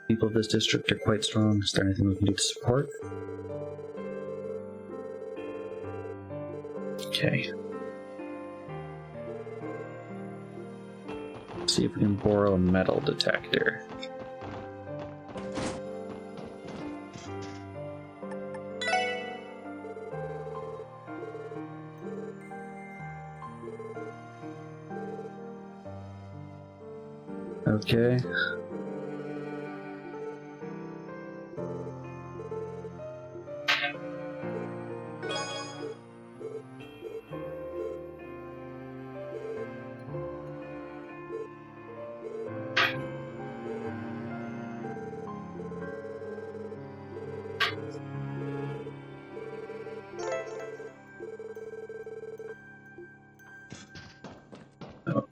People of this district are quite strong. Is there anything we can do to support? Okay. Let's see if we can borrow a metal detector. Okay.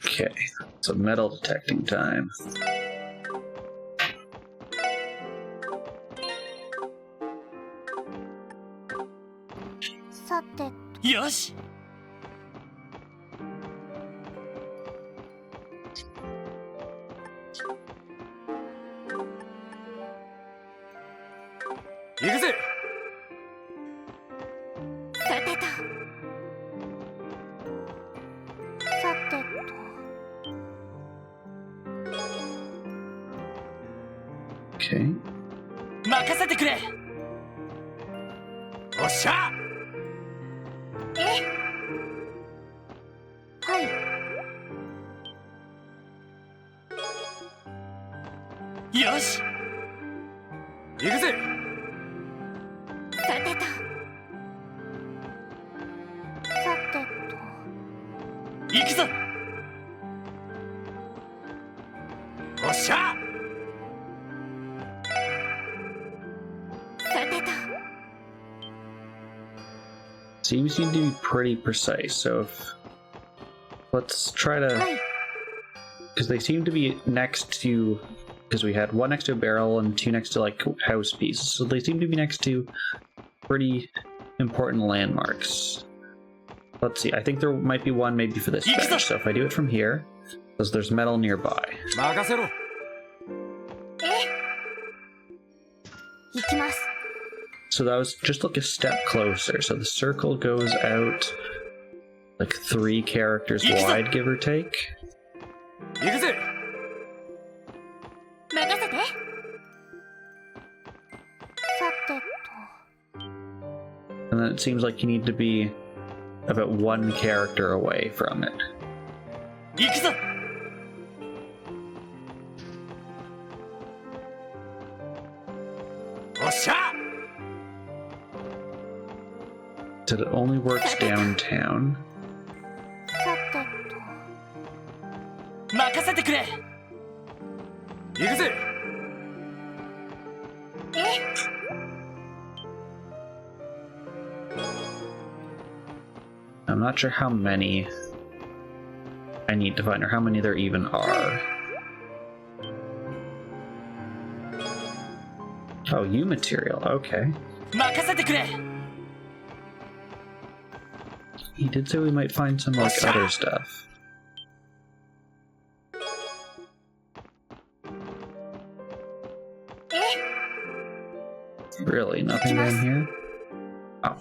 Okay, so metal detecting time. Yosh! Ikuze! さてと。さてと。 Okay. 任せてくれ！おっしゃ！はい。よし！行くぜ！さてと。さてと。行くぞ！おっしゃ！ Seems to be pretty precise, so if... Let's try to... Because they seem to be next to... Because we had one next to a barrel and two next to, like, house pieces. So they seem to be next to pretty important landmarks. Let's see, I think there might be one maybe for this bench. So if I do it from here, because there's metal nearby. So that was just like a step closer. So the circle goes out like 3 characters wide, give or take. And then it seems like you need to be about 1 character away from it. So it only works downtown. I'm not sure how many I need to find, or how many there even are. Oh, U material. Okay. He did say we might find some like other stuff. Really, nothing down here? Oh.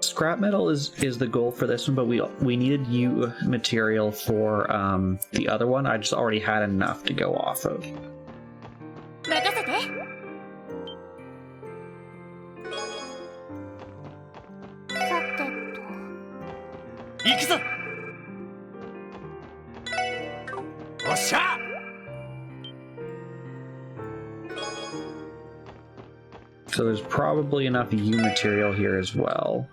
Scrap metal is the goal for this one, but we needed U material for the other one. I just already had enough to go off of. So there's probably enough U material here as well.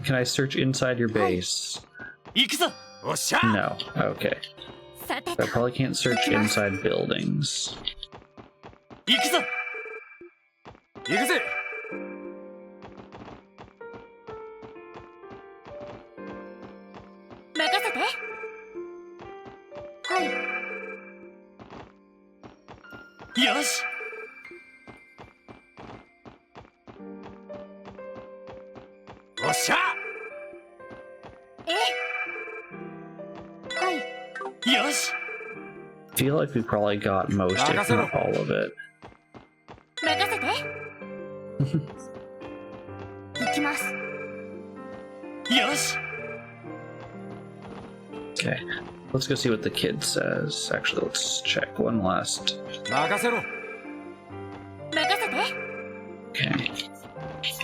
Can I search inside your base? No. Okay. I probably can't search inside buildings. I feel like we probably got most, if not all of it. Okay, let's go see what the kid says. Actually, let's check one last. Okay.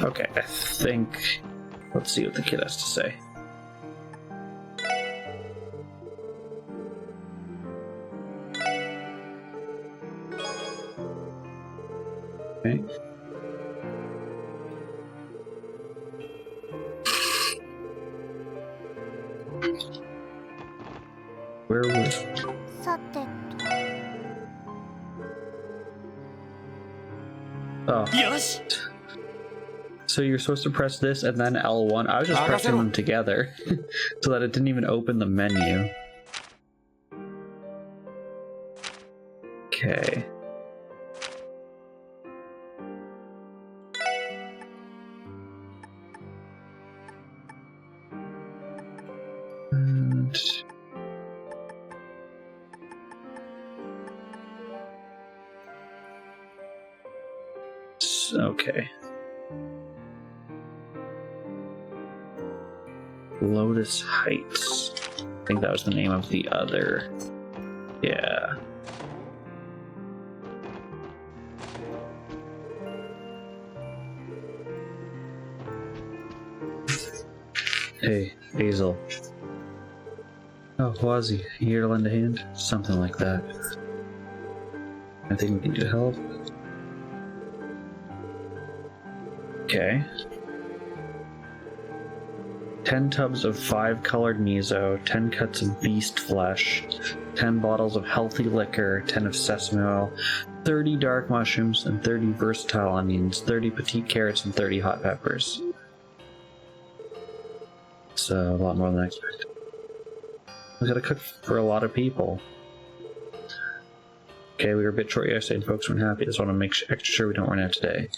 Okay, I think... Let's see what the kid has to say. Okay. Where was... Oh. So you're supposed to press this and then L1. I was just pressing them together so that it didn't even open the menu. Okay. And... okay. Lotus Heights. I think that was the name of the other. Yeah. Hey, Hazel. Oh, Wazi, you here to lend a hand? Something like that. I think we can do help. Okay. 10 tubs of 5 colored miso, 10 cuts of beast flesh, 10 bottles of healthy liquor, 10 of sesame oil, 30 dark mushrooms, and 30 versatile onions, 30 petite carrots, and 30 hot peppers. It's a lot more than I expected. We gotta cook for a lot of people. Okay, we were a bit short yesterday and folks weren't happy. Just want to make extra sure we don't run out today.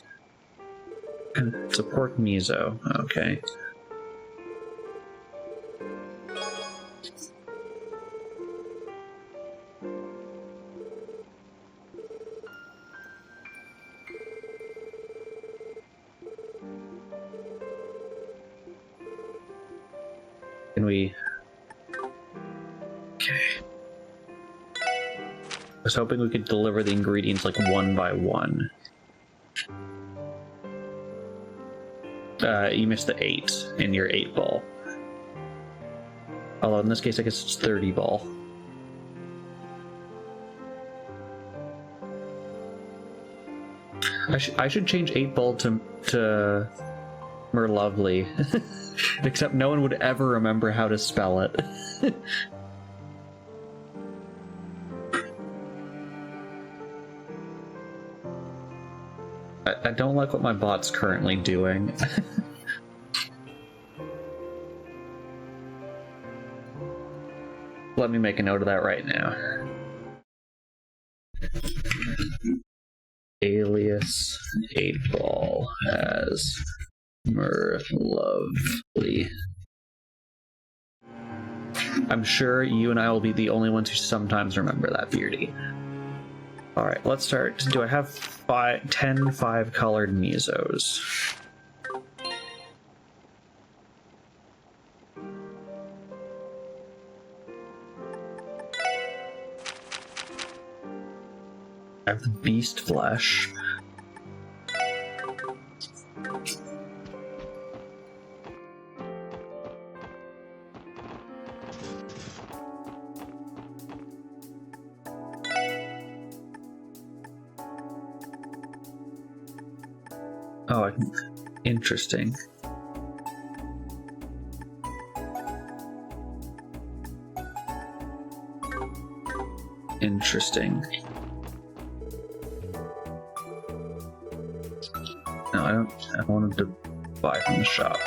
And it's a pork miso. Okay. Can we... Okay. I was hoping we could deliver the ingredients like one by one. You missed the 8 in your 8 ball. Although in this case I guess it's 30 ball. I should change 8-Ball to Merlovely. Except no one would ever remember how to spell it. I don't like what my bot's currently doing. Let me make a note of that right now. Alias 8-Ball as Merlovely. I'm sure you and I will be the only ones who sometimes remember that, Beardy. Alright, let's start. Do I have 10 5-colored Mesos? I have the beast flesh. Oh, interesting. Interesting. No, I don't want to buy from the shop.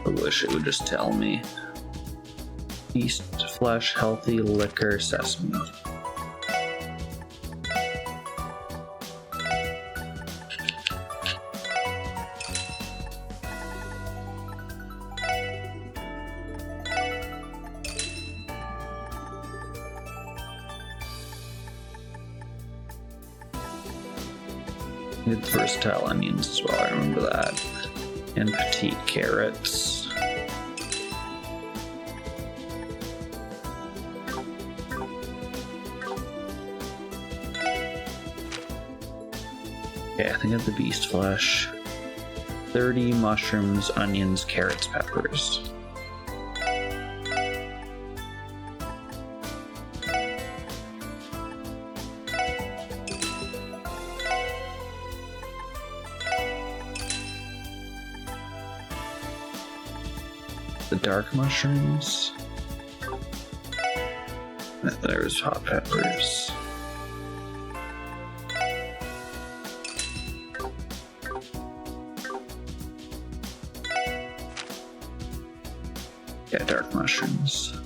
I wish it would just tell me. Beast flesh, healthy liquor, sesame. Need versatile onions as well, I remember that. And petite carrots. Okay, I think I have the beast flesh. 30 mushrooms, onions, carrots, peppers. The dark mushrooms. There's hot peppers. Yeah, dark mushrooms.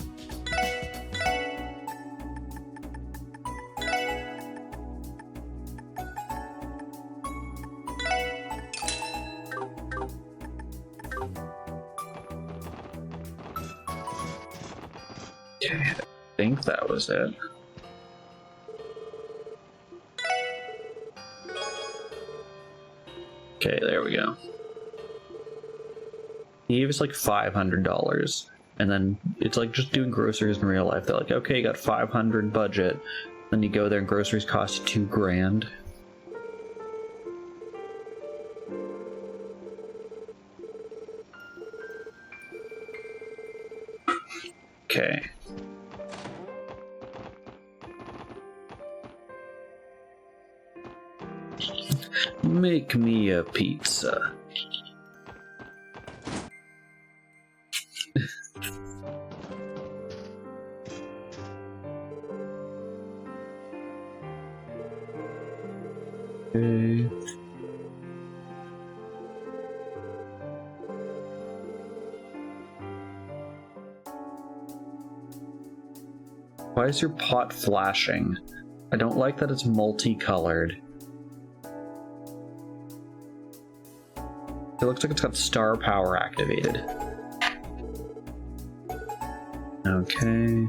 I think that was it. Okay, there we go. He gave us like $500, and then it's like just doing groceries in real life. They're like, okay, you got $500 budget, then you go there and groceries cost you $2 grand. Okay. Make me a pizza. Okay. Why is your pot flashing? I don't like that it's multicolored. It looks like it's got star power activated. Okay.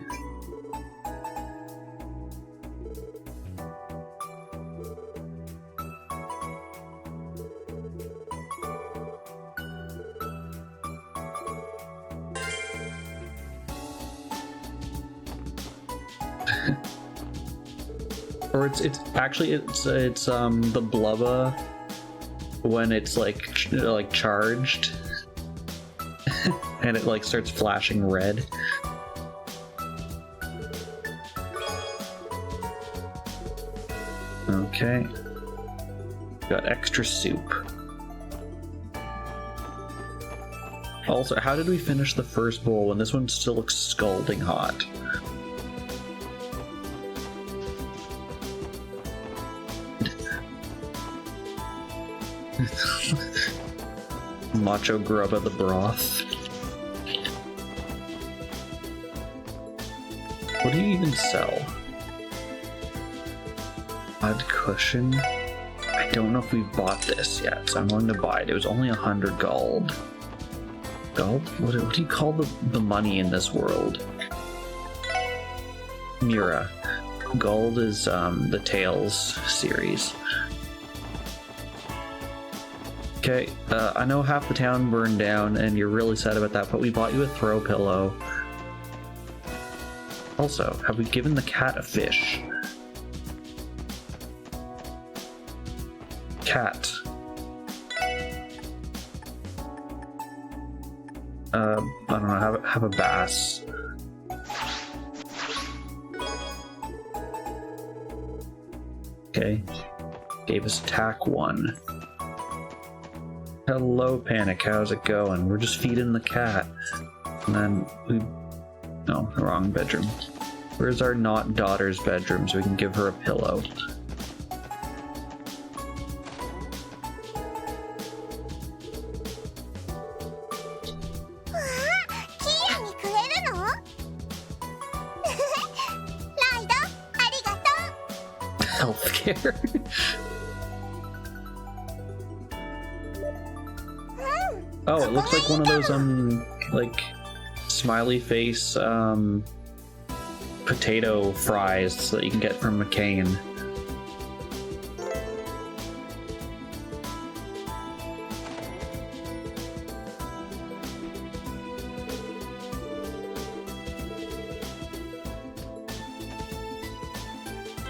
Or it's actually the blubba when it's like charged. And it like starts flashing red. Okay. Got extra soup. Also, how did we finish the first bowl when this one still looks scalding hot? Macho grub of the broth. What do you even sell? Odd cushion? I don't know if we've bought this yet, so I'm going to buy it. It was only 100 gold. Gold? What do you call the money in this world? Mira. Gold is the Tales series. Okay, I know half the town burned down and you're really sad about that, but we bought you a throw pillow. Also, have we given the cat a fish? Cat. I don't know, have a bass. Okay. Gave us attack 1. Hello, Panic, how's it going? We're just feeding the cat. And then we... No, wrong bedroom. Where's our not daughter's bedroom so we can give her a pillow? Healthcare. Oh, it looks like one of those like smiley face potato fries that you can get from McCain.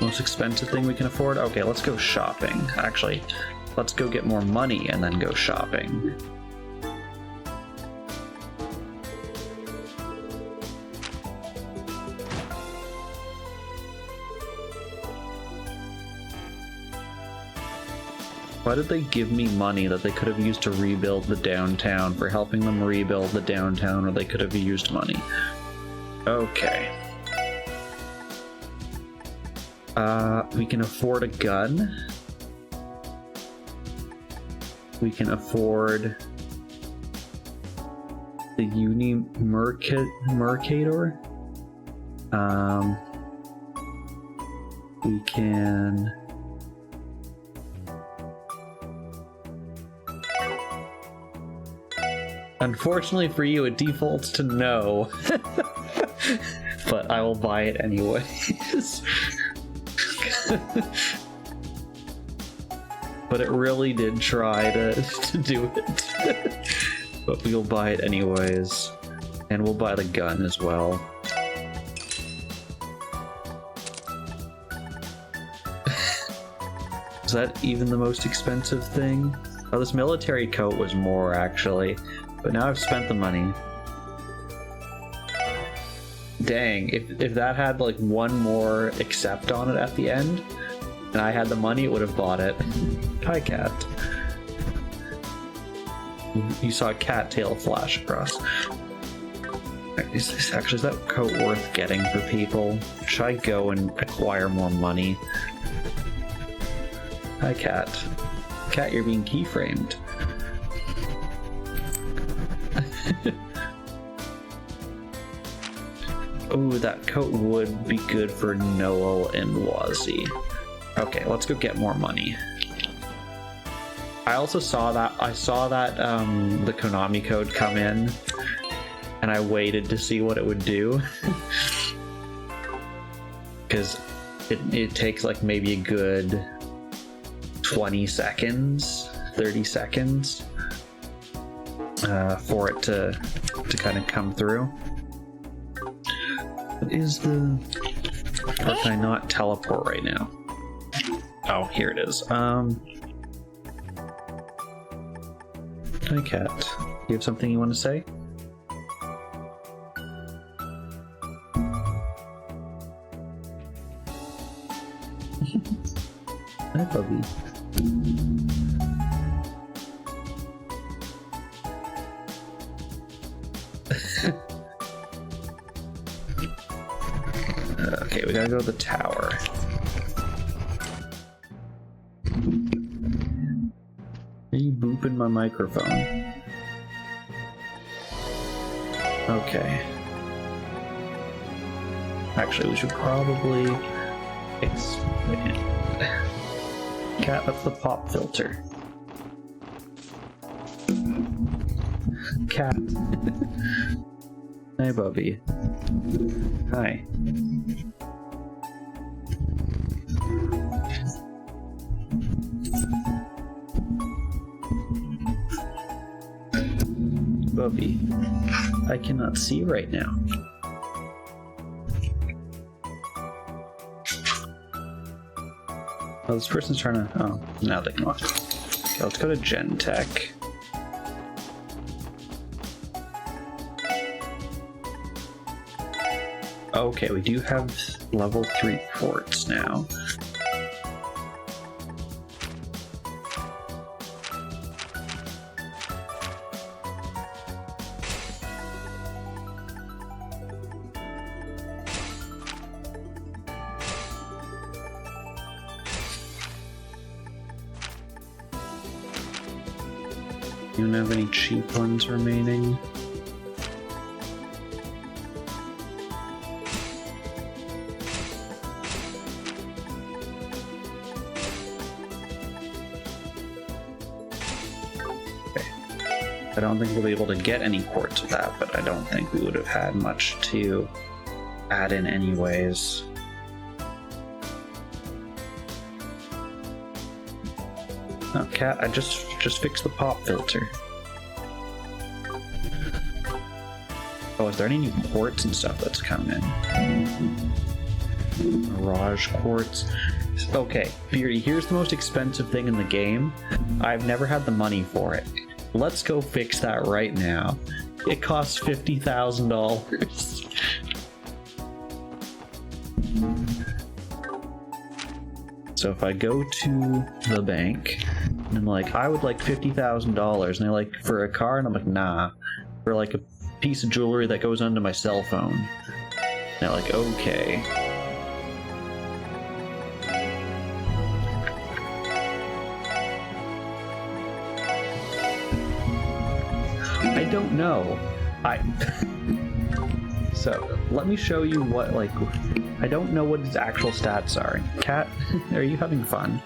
Most expensive thing we can afford? Okay, let's go shopping. Actually, let's go get more money and then go shopping. Why did they give me money that they could have used to rebuild the downtown for helping them rebuild the downtown where they could have used money? Okay. We can afford a gun. We can afford the Mercator. We can... Unfortunately for you, it defaults to no. But I will buy it anyways. But it really did try to do it. But we'll buy it anyways. And we'll buy the gun as well. Is that even the most expensive thing? Oh, this military coat was more, actually. But now I've spent the money. Dang, if that had like one more accept on it at the end, and I had the money, it would have bought it. Hi, cat. You saw a cat tail flash across. Is that coat worth getting for people? Should I go and acquire more money? Hi, cat. Cat, you're being keyframed. Ooh, that coat would be good for Noel and Wazzy. Okay, let's go get more money. I also saw that, the Konami code come in, and I waited to see what it would do. Because it takes like maybe a good 20 seconds, 30 seconds for it to kind of come through. What is the... Or can I not teleport right now? Oh, here it is. Hi, cat. You have something you want to say? Hi, puppy. Okay, we gotta go to the tower. Are you booping my microphone? Okay. Actually, we should probably expand. Cat, that's the pop filter. Cat. Hi, Bubby. Hi. Bubby, I cannot see right now. Oh, this person's trying to... Oh, now they can watch. Okay, let's go to Gen Tech. Okay, we do have level 3 ports now. You don't have any cheap ones remaining? I don't think we'll be able to get any ports with that, but I don't think we would have had much to add in anyways. Oh, Cat, I just fixed the pop filter. Oh, is there any new ports and stuff that's coming in? Mirage quartz. Okay, Beardy, here's the most expensive thing in the game. I've never had the money for it. Let's go fix that right now. It costs $50,000. So if I go to the bank and I'm like, I would like $50,000, and they're like, for a car, and I'm like, nah, for like a piece of jewelry that goes onto my cell phone. And they're like, okay. I don't know. So, let me show you what, like, I don't know what his actual stats are. Cat, are you having fun?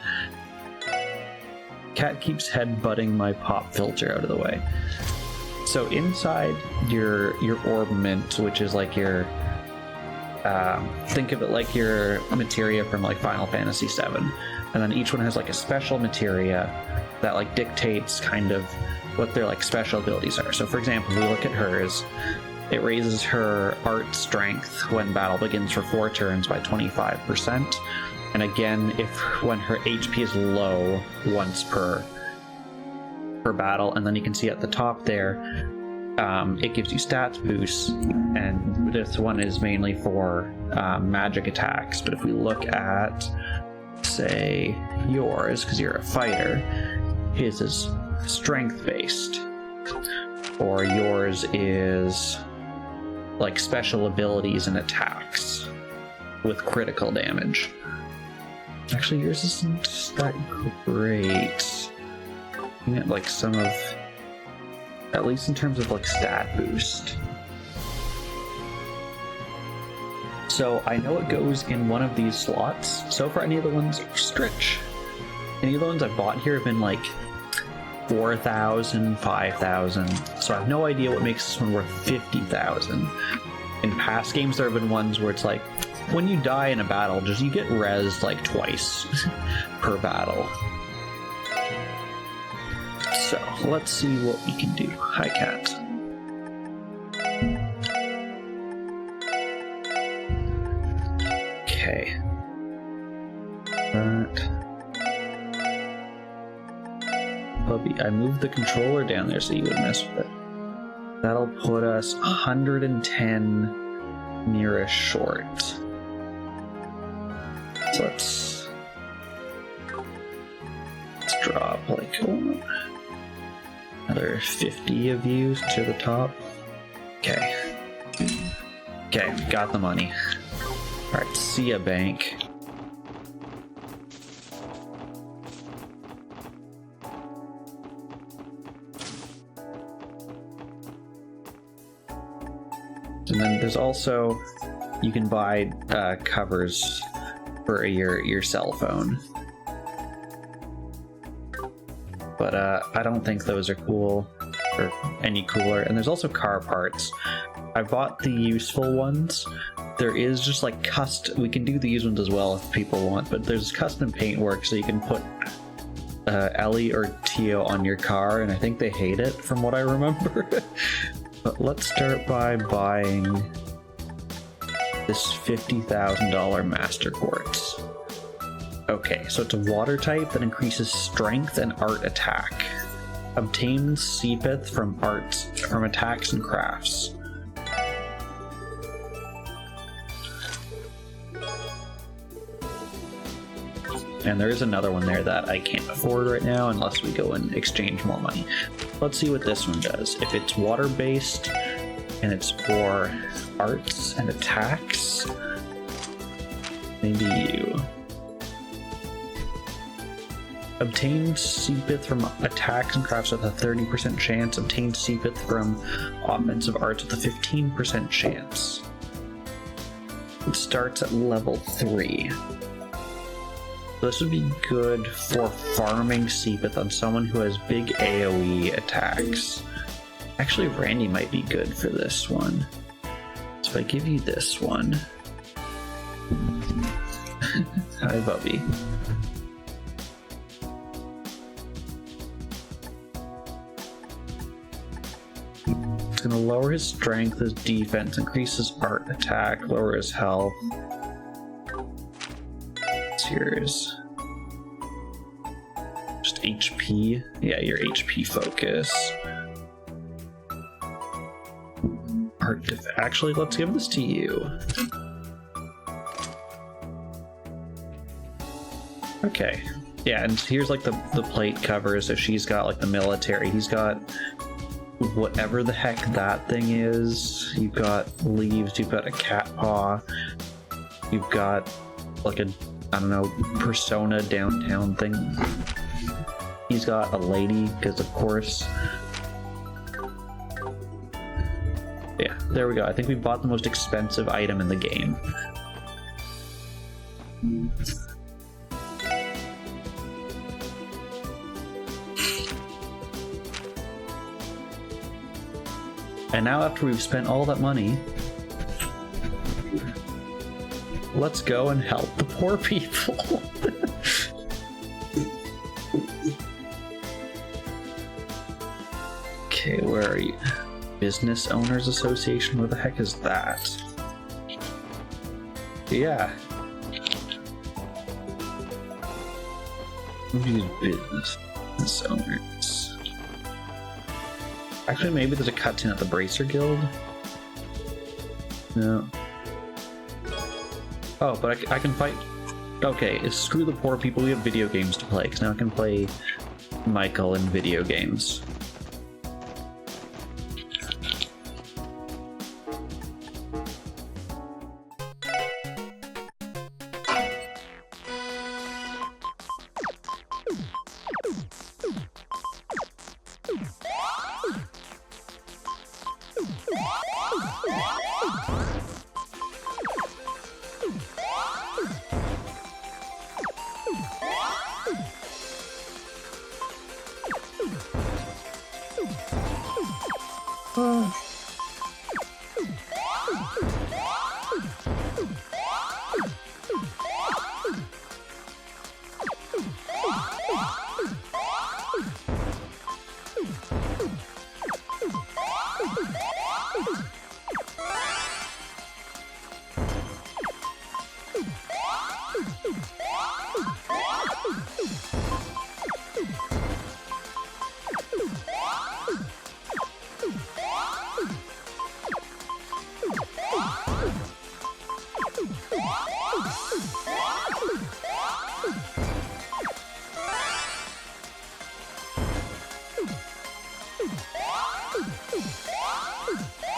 Cat keeps headbutting my pop filter out of the way. So inside your orbment, which is like your, think of it like your materia from like Final Fantasy VII, and then each one has like a special materia that like dictates kind of what their like special abilities are. So for example, if we look at hers, it raises her art strength when battle begins for 4 turns by 25%. And again, when her HP is low, once per battle. And then you can see at the top there, it gives you stats boosts. And this one is mainly for magic attacks. But if we look at, say, yours, because you're a fighter, his is strength-based. Or yours is like special abilities and attacks with critical damage. Actually, yours isn't that great. You get like some of, at least in terms of like stat boost. So I know it goes in one of these slots. So far, any of the ones, Stritch, any of the ones I've bought here have been like 4,000, 5,000. So I have no idea what makes this one worth 50,000. In past games, there have been ones where it's like, when you die in a battle, just you get rezzed like twice per battle. So let's see what we can do. Hi, Cat. Okay. Puppy, I moved the controller down there so you would mess with it. That'll put us 110 nearest short. So let's drop like another 50 of you to the top. Okay. Okay, got the money. Alright, see ya, bank. And then there's also, you can buy covers for your cell phone. But I don't think those are cool or any cooler. And there's also car parts. I bought the useful ones. There is just like we can do the used ones as well if people want, but there's custom paintwork so you can put Ellie or Tio on your car, and I think they hate it from what I remember. But let's start by buying this $50,000 Master Quartz. Okay, so it's a water type that increases strength and art attack. Obtains Seepith from attacks and crafts. And there is another one there that I can't afford right now unless we go and exchange more money. Let's see what this one does. If it's water-based and it's for arts and attacks, maybe you. Obtain Seepith from attacks and crafts with a 30% chance. Obtain Seepith from offensive arts with a 15% chance. It starts at level 3. This would be good for farming Seepith on someone who has big AoE attacks. Actually, Randy might be good for this one. So if I give you this one... Hi, Bubby. It's going to lower his strength, his defense, increase his art attack, lower his health. Yours. Just HP. Yeah, your HP focus. Actually, let's give this to you. Okay. Yeah, and here's like the plate cover. So she's got like the military. He's got whatever the heck that thing is. You've got leaves. You've got a cat paw. You've got like a, I don't know, persona downtown thing. He's got a lady, because of course. Yeah, there we go. I think we bought the most expensive item in the game. And now after we've spent all that money, let's go and help the poor people. Okay, where are you? Business Owners Association? Where the heck is that? Yeah. Business owners. Actually, maybe there's a cutscene at the Bracer Guild? No. Oh, but I can fight... Okay, screw the poor people, we have video games to play, because now I can play Michael in video games.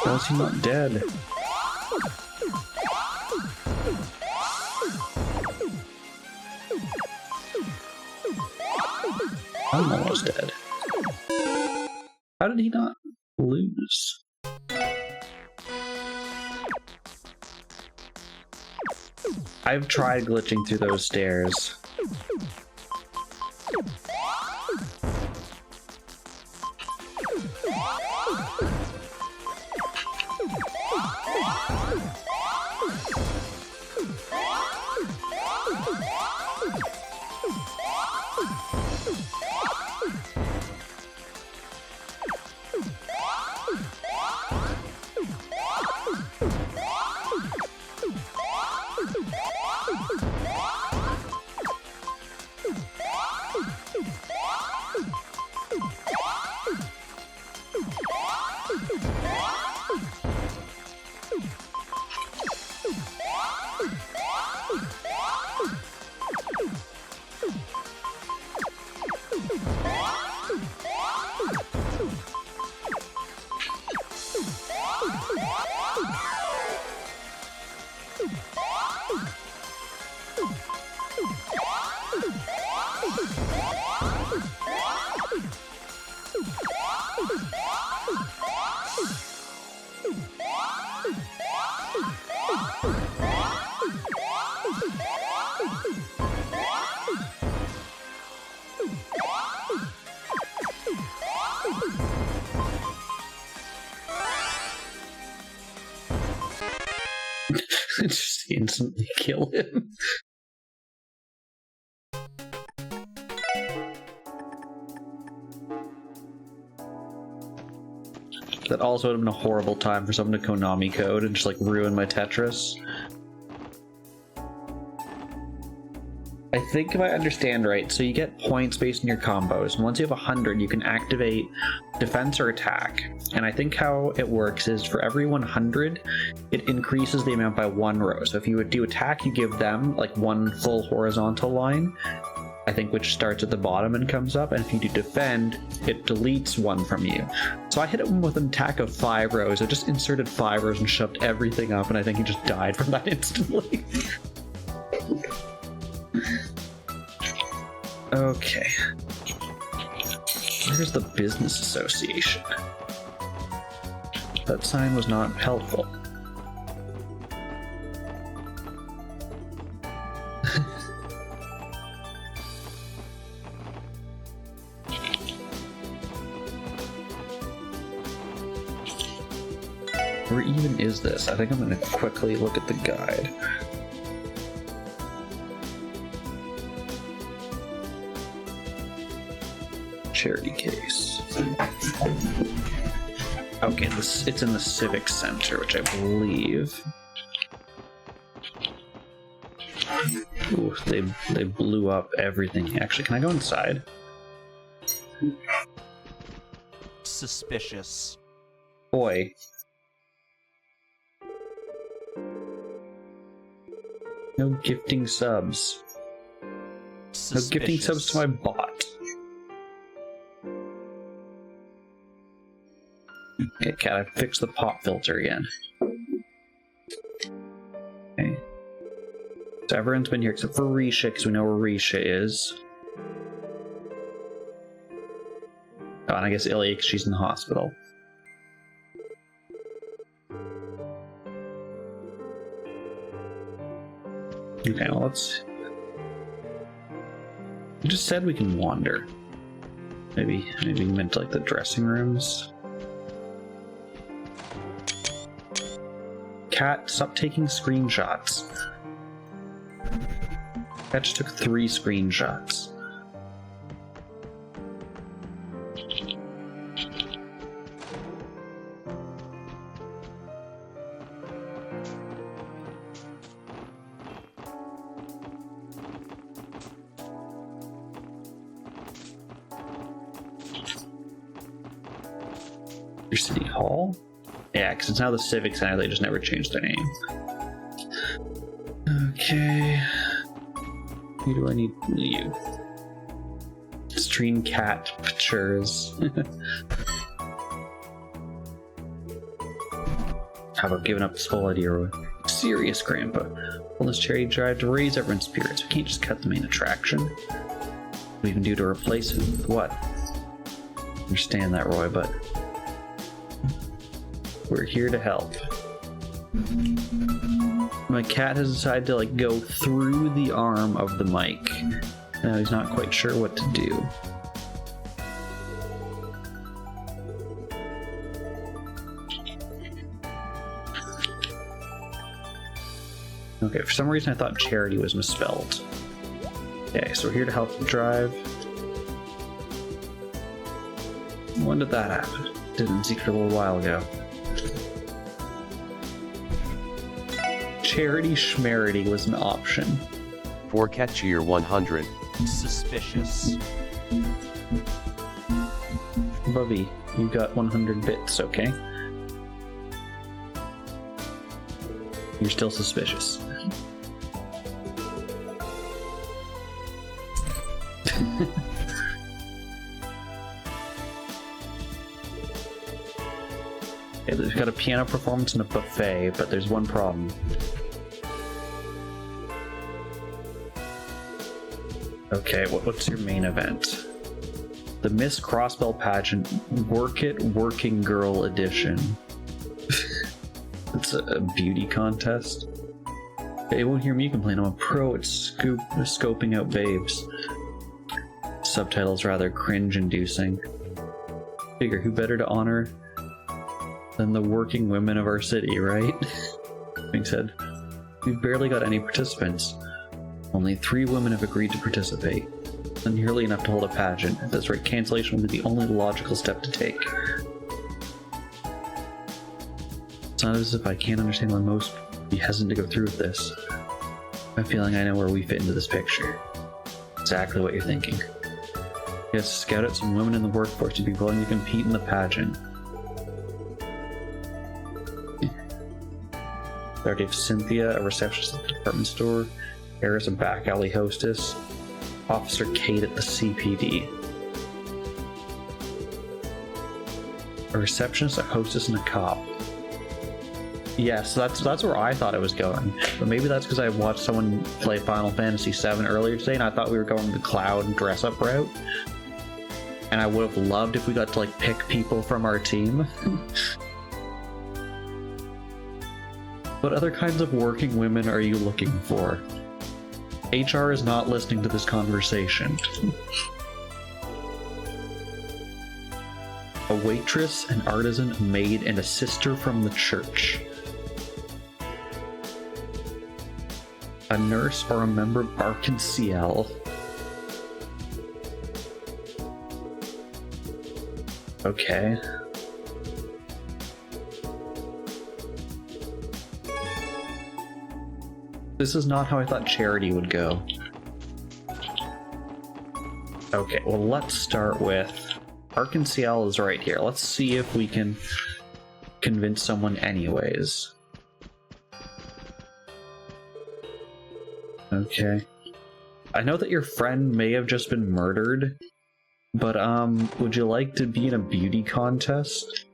How is he not dead? I'm almost dead. How did he not lose? I've tried glitching through those stairs. Just instantly kill him. That also would have been a horrible time for someone to Konami code and just like ruin my Tetris. I think if I understand right, so you get points based on your combos, and once you have 100, you can activate defense or attack. And I think how it works is for every 100, it increases the amount by 1 row. So if you would do attack, you give them like 1 full horizontal line, I think, which starts at the bottom and comes up, and if you do defend, it deletes 1 from you. So I hit him with an attack of 5 rows. I just inserted 5 rows and shoved everything up, and I think he just died from that instantly. Okay. Where's the business association? That sign was not helpful. Where even is this? I think I'm going to quickly look at the guide. Charity case. Okay, it's in the Civic Center, which I believe. Ooh, they blew up everything. Actually, can I go inside? Suspicious. Boy. No gifting subs. No gifting subs to my bot. Okay, cat, I fixed the pop filter again. Okay. So everyone's been here except for Risha, because we know where Risha is. Oh, and I guess Ilya, because she's in the hospital. Okay, well, let's... You just said we can wander. Maybe you meant like the dressing rooms. Cat, stop taking screenshots. Cat just took 3 screenshots. Your city hall? Yeah, because it's now the Civic Center, they just never changed their name. Okay. Who do I need? You. Stream cat pictures. How about giving up this whole idea? Serious, Grandpa. Well, this charity drive to raise everyone's spirits. We can't just cut the main attraction. What we can do to replace it with what? I understand that, Roy, but we're here to help. My cat has decided to go through the arm of the mic. Now he's not quite sure what to do. Okay, for some reason I thought charity was misspelled. Okay, so we're here to help the drive. When did that happen? Didn't see it a little while ago. Charity Schmarity was an option. For Catchier 100. Suspicious. Bubby, you got 100 bits, okay? You're still suspicious. Okay, we've got a piano performance and a buffet, but there's one problem. Okay, what's your main event? The Miss Crossbell pageant, Work It Working Girl edition. It's a beauty contest. They won't hear me complain. I'm a pro at scoping out babes. Subtitles rather cringe-inducing. Figure who better to honor than the working women of our city, right? Being said, we've barely got any participants. Only 3 women have agreed to participate. Not nearly enough to hold a pageant. At this rate, cancellation will be the only logical step to take. It's not as if I can't understand why most would be hesitant to go through with this. I have a feeling I know where we fit into this picture. Exactly what you're thinking. You have to scout out some women in the workforce to be willing to compete in the pageant. We already have Cynthia, a receptionist at the department store, Eris, a back alley hostess, Officer Kate at the CPD. A receptionist, a hostess, and a cop. Yes, that's where I thought it was going. But maybe that's because I watched someone play Final Fantasy VII earlier today, and I thought we were going the Cloud dress-up route. And I would have loved if we got to pick people from our team. What other kinds of working women are you looking for? HR is not listening to this conversation. A waitress, an artisan, a maid, and a sister from the church. A nurse or a member of Arkansas. Okay. This is not how I thought charity would go. Okay, well let's start with... Arkansas is right here. Let's see if we can convince someone anyways. Okay. I know that your friend may have just been murdered, but would you like to be in a beauty contest?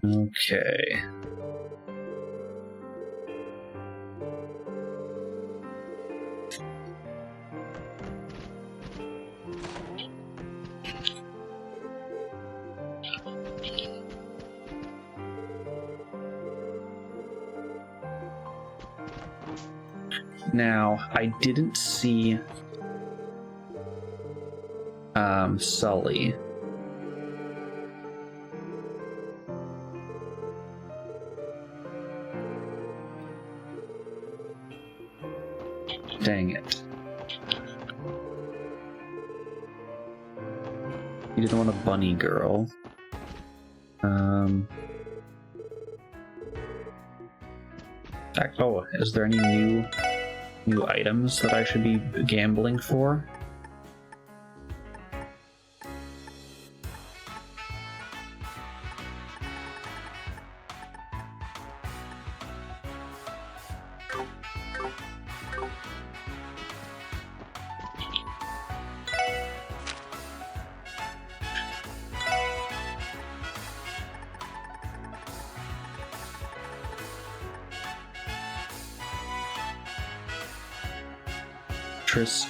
Okay. Now, I didn't see Sully. Dang it. You didn't want a bunny girl. Oh, is there any new new items that I should be gambling for.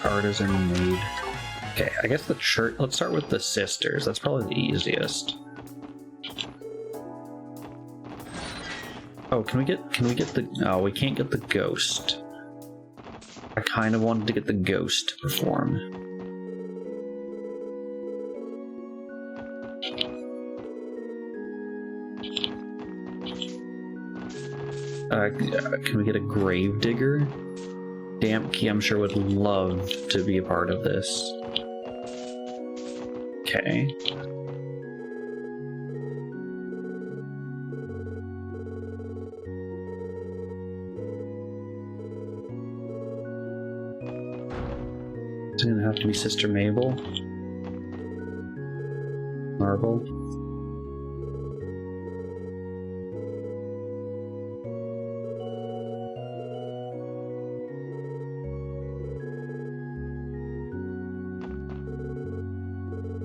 Artisan maid. Okay, I guess the church. Let's start with the sisters. That's probably the easiest. Oh, can we get the? Oh, we can't get the ghost. I kind of wanted to get the ghost to perform. Can we get a grave digger? Dampkey, I'm sure, would love to be a part of this. Okay. It's gonna have to be Sister Mabel. Marble.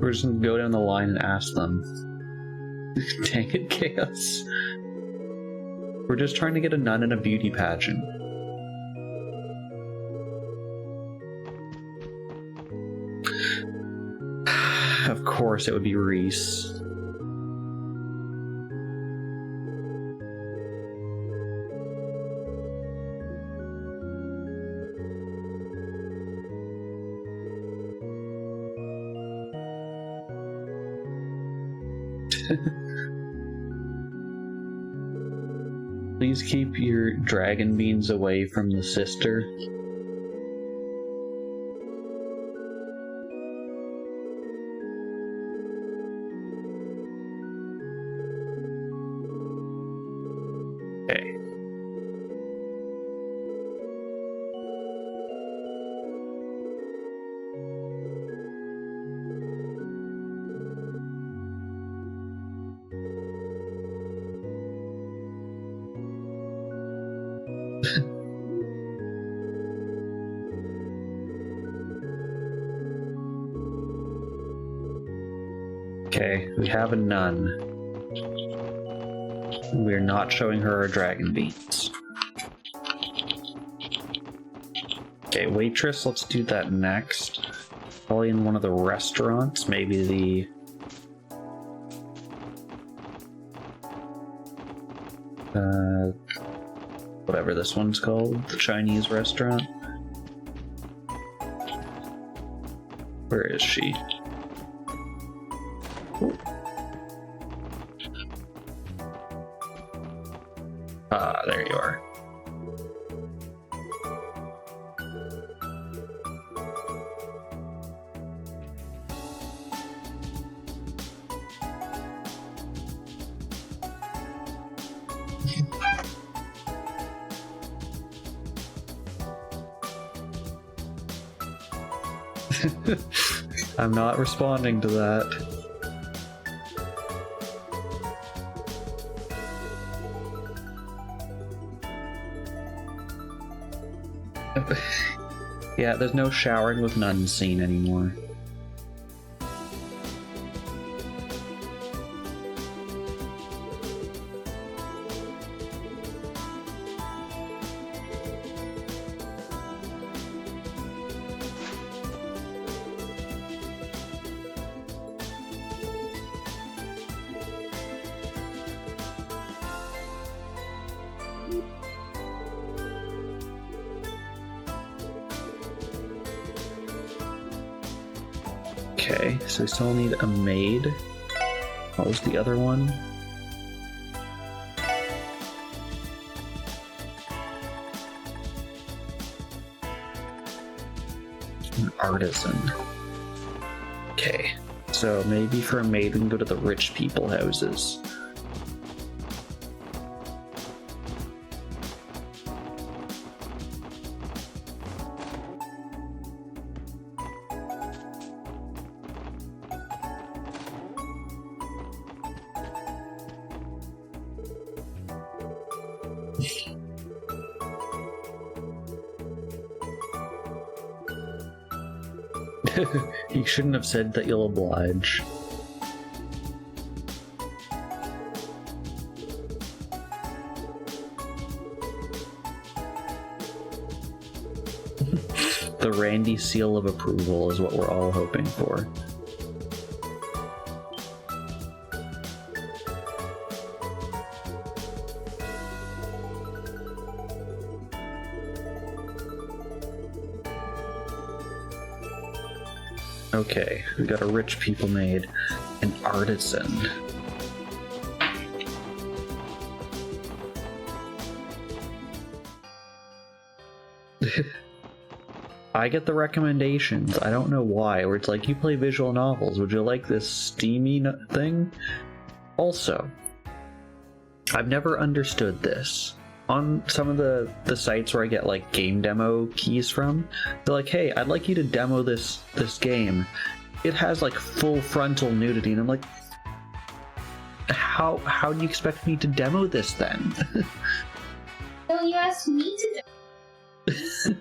We're just gonna go down the line and ask them. Dang it, Chaos. We're just trying to get a nun in a beauty pageant. Of course it would be Reese. Please keep your dragon beans away from the sister. Okay. Okay, we have a nun. We're not showing her our dragon beans. Okay, waitress, let's do that next. Probably in one of the restaurants, maybe the... whatever this one's called, the Chinese restaurant. Where is she? Ah, there you are. I'm not responding to that. Yeah, there's no showering with nuns scene anymore. Okay, so we still need a maid. What was the other one? An artisan. Okay, so maybe for a maid we can go to the rich people houses. You shouldn't have said that you'll oblige. The Randy seal of approval is what we're all hoping for. Okay, we got a rich people maid, an artisan. I get the recommendations. I don't know why. Where it's like, you play visual novels. Would you like this steamy thing? Also, I've never understood this. On some of the sites where I get like game demo keys from, they're like, hey, I'd like you to demo this game. It has like full frontal nudity, and I'm like, how do you expect me to demo this then? So you asked me to do.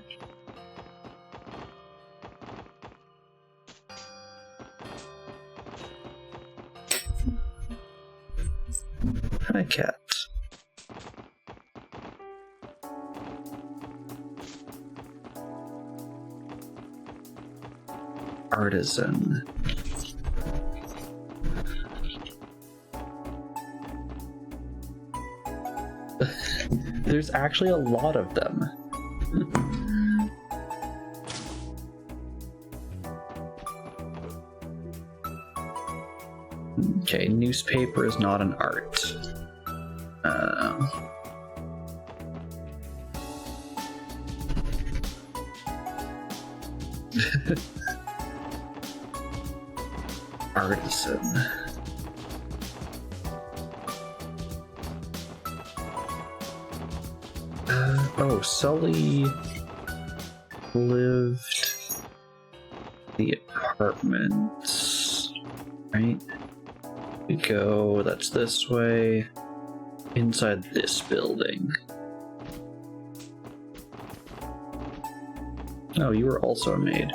Hi, cat. Artisan. There's actually a lot of them. Okay, newspaper is not an art. Artisan. Oh, Sully lived the apartments, right? We go, that's this way, inside this building. Oh, you were also a maid.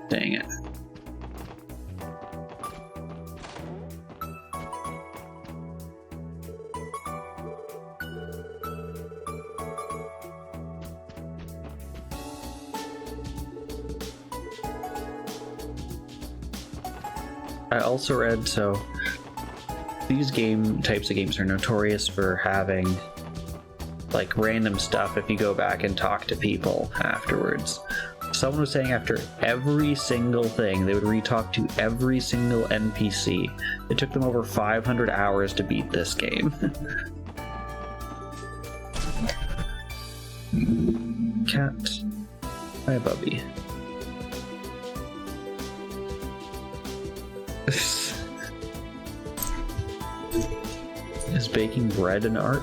Dang it. I also read, so these types of games are notorious for having like random stuff if you go back and talk to people afterwards. Someone was saying after every single thing, they would re-talk to every single NPC. It took them over 500 hours to beat this game. Cat. Hi, Bubby. Is baking bread an art?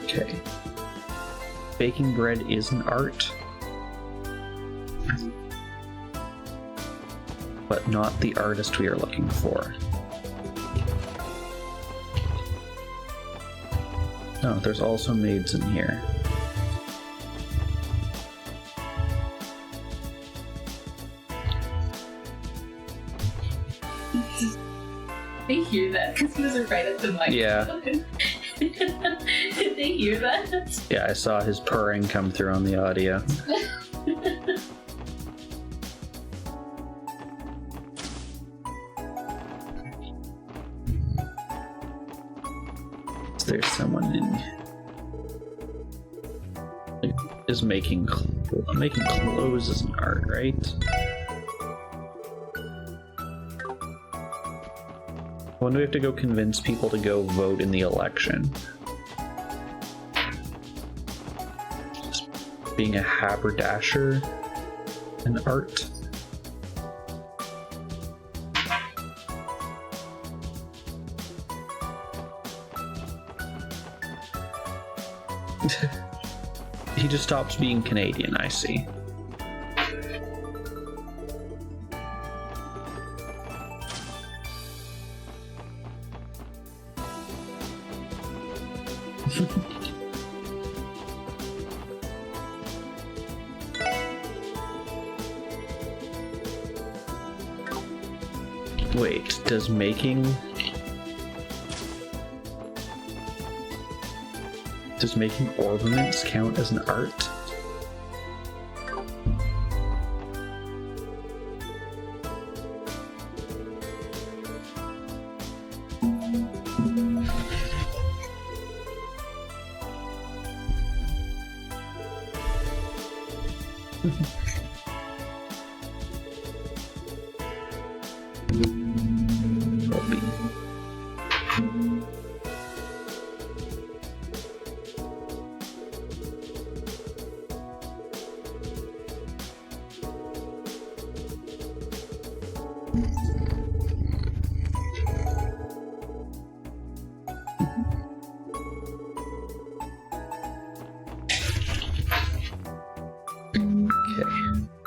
Okay. Baking bread is an art, but not the artist we are looking for. Oh, there's also maids in here. They hear that because he was right at the microphone. Yeah. Did they hear that? Yeah, I saw his purring come through on the audio. There's someone is making clothes as an art, right? When do we have to go convince people to go vote in the election? Just being a haberdasher, an art. He just stops being Canadian, I see. Wait, does making ornaments count as an art?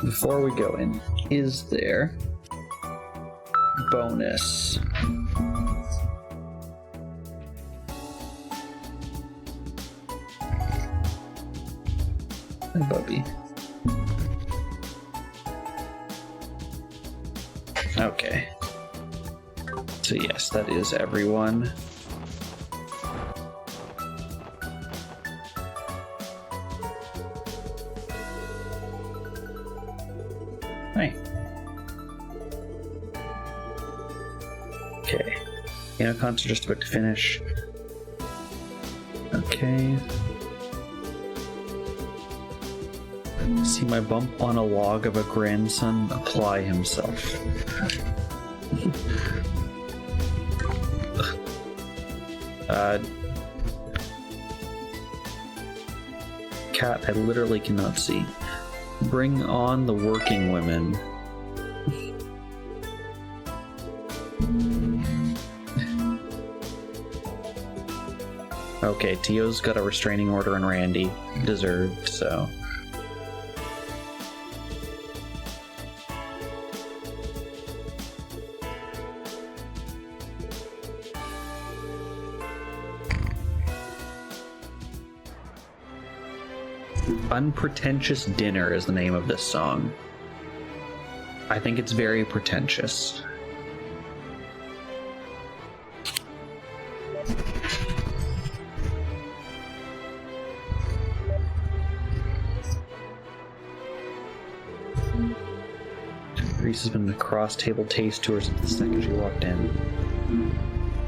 Before we go in, is there bonus? Hi, Bubby. Okay. So yes, that is everyone. Hi. Okay. Cons are just about to finish. Okay. See my bump on a log of a grandson apply himself. Cat, I literally cannot see. Bring on the working women. Okay, Tio's got a restraining order on Randy. Deserved, so. Unpretentious Dinner is the name of this song. I think it's very pretentious. Reese has been across table taste tours the second she walked in.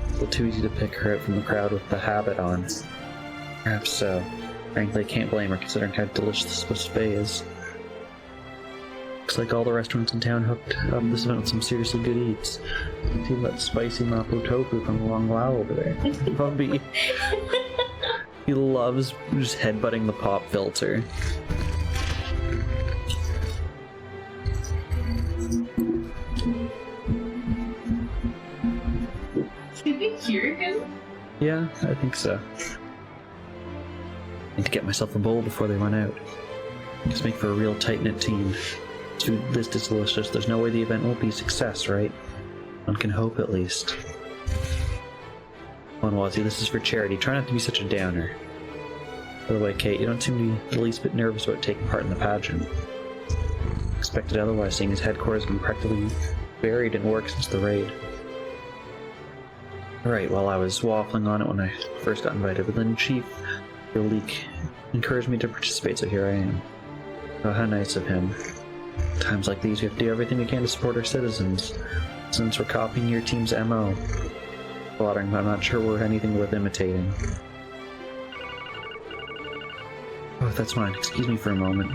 It's a little too easy to pick her out from the crowd with the habit on. Perhaps so. Frankly, I can't blame her considering how delicious this buffet is. Looks like all the restaurants in town hooked up this event with some seriously good eats. See that spicy mapo tofu from the Long Lao over there. Bubby. He loves just headbutting the pop filter. Did we hear him? Yeah, I think so. Need to get myself a bowl before they run out. Just make for a real tight-knit team. This food list is delicious. There's no way the event won't be a success, right? One can hope, at least. Come on, Wazzy, this is for charity. Try not to be such a downer. By the way, Kate, you don't seem to be the least bit nervous about taking part in the pageant. Expected otherwise, seeing his headquarters have been practically buried in work since the raid. Right, well, I was waffling on it when I first got invited, but then Chief Leak encouraged me to participate, so here I am. Oh, how nice of him. Times like these, we have to do everything we can to support our citizens. Since we're copying your team's MO. Slaughtering, but I'm not sure we're anything worth imitating. Oh, that's fine. Excuse me for a moment.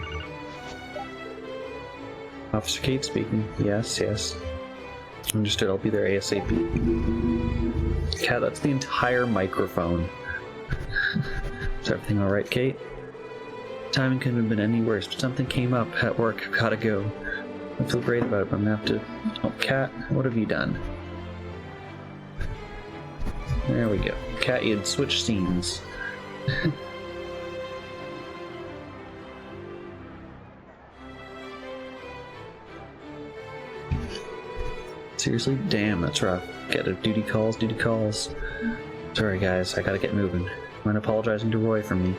Officer Kate speaking. Yes. Understood, I'll be there ASAP. Cat, that's the entire microphone. Is everything alright, Kate? Timing couldn't have been any worse, but something came up at work. Gotta go. I feel great about it, but I'm gonna have to... Oh, Cat, what have you done? There we go. Cat, you'd switch scenes. Seriously? Damn, that's rough. Get it. Duty calls. Sorry, guys, I gotta get moving. Mind apologizing to Roy for me.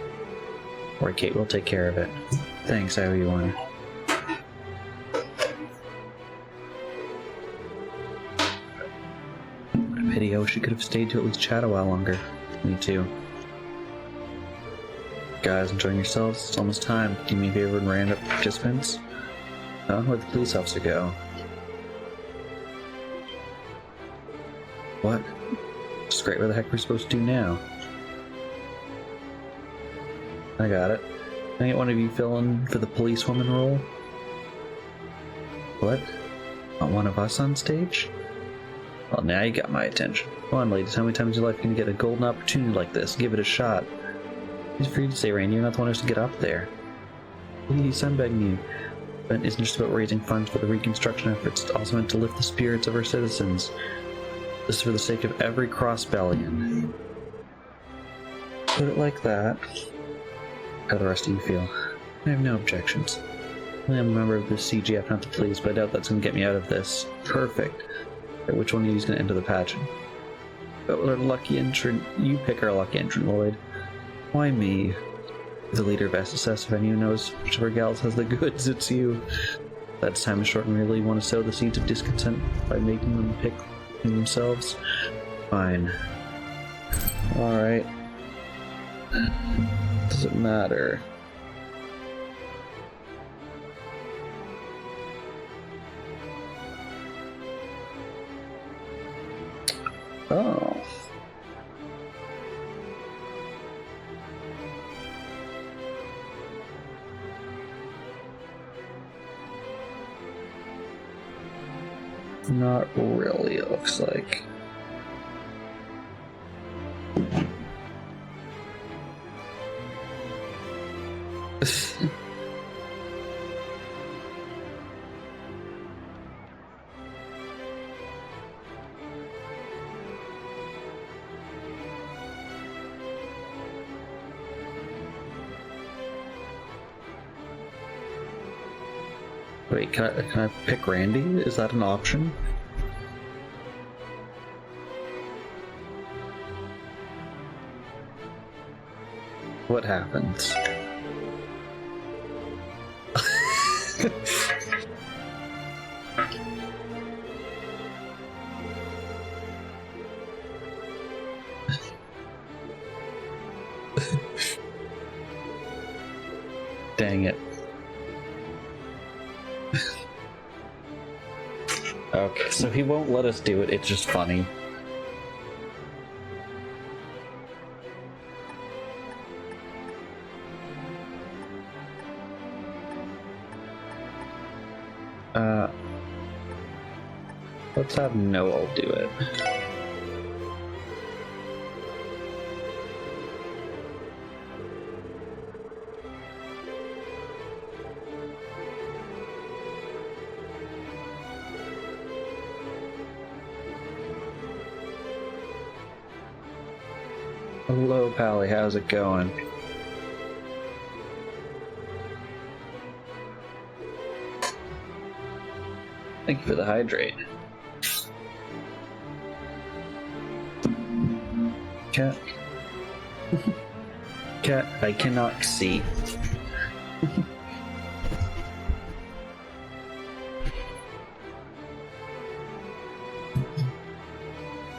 Or Kate will take care of it. Thanks, I owe you one. What a pity. She could have stayed to at least chat a while longer. Me too. Guys, enjoying yourselves? It's almost time. Do me a favor and round up participants? Huh? Where'd the police officer go? What? Just great. What the heck we're supposed to do now? I got it. Can I get one of you fill in for the policewoman role? What? Want one of us on stage? Well, now you got my attention. Come on, ladies. How many times in your life can you get a golden opportunity like this? Give it a shot. It's free to say, Randy. You're not the one who has to get up there. Please, I'm begging you. The event isn't just about raising funds for the reconstruction efforts. It's also meant to lift the spirits of our citizens. This is for the sake of every Crossbellian. Put it like that. How do the rest of you feel? I have no objections. I am a member of the CGF, not the police, but I doubt that's going to get me out of this. Perfect. Right, which one of you is going to enter the pageant? But with our lucky entrant, you pick our lucky entrant, Lloyd. Why me? The leader of SSS, if anyone knows which of our gals has the goods, it's you. That's time is short and really want to sow the seeds of discontent by making them pick themselves? Fine. Alright. Does it matter? Oh. Not really, it looks like. Wait, can I pick Randy? Is that an option? What happens? Dang it. Okay, so he won't let us do it, it's just funny. Let's have Noel do it. Hello, Pally, how's it going? Thank you for the hydrate. Cat. Cat, I cannot see.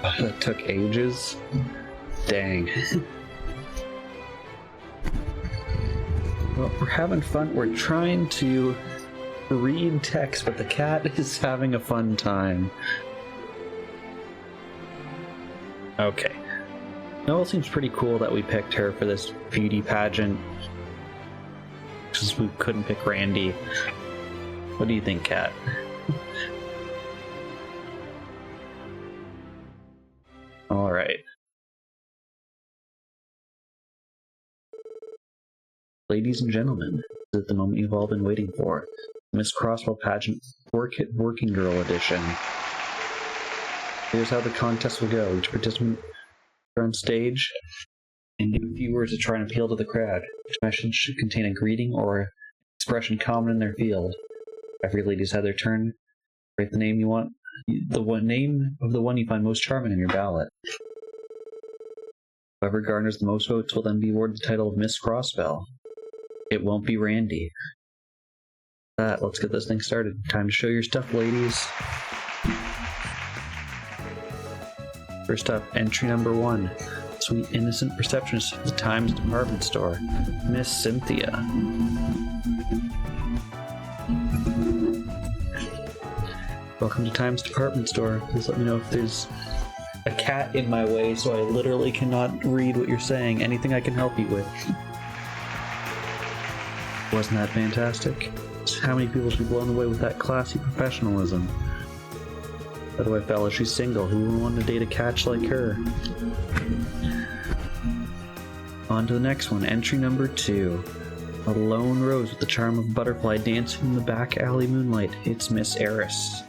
That took ages. Dang. Well, we're having fun. We're trying to read text, but the cat is having a fun time. Okay. Noel seems pretty cool that we picked her for this beauty pageant. Because we couldn't pick Randy. What do you think, Kat? Alright. Ladies and gentlemen, this is the moment you've all been waiting for. Miss Crossbell Pageant Working Girl Edition. Here's how the contest will go. Each participant on stage and give a few words to try and appeal to the crowd. Each message should contain a greeting or an expression common in their field. Every lady's had their turn. Write the name you want, name of the one you find most charming in your ballot. Whoever garners the most votes will then be awarded the title of Miss Crossbell. It won't be Randy. Let's get this thing started. Time to show your stuff, ladies. First up, entry number 1. Sweet innocent receptionist at the Times department store, Miss Cynthia. Welcome to Times department store. Please let me know if there's a cat in my way so I literally cannot read what you're saying. Anything I can help you with. Wasn't that fantastic? How many people should be blown away with that classy professionalism? By the way, fella, she's single. Who would want to date a catch like her? On to the next one. Entry number 2. A lone rose with the charm of a butterfly dancing in the back alley moonlight. It's Miss Eris.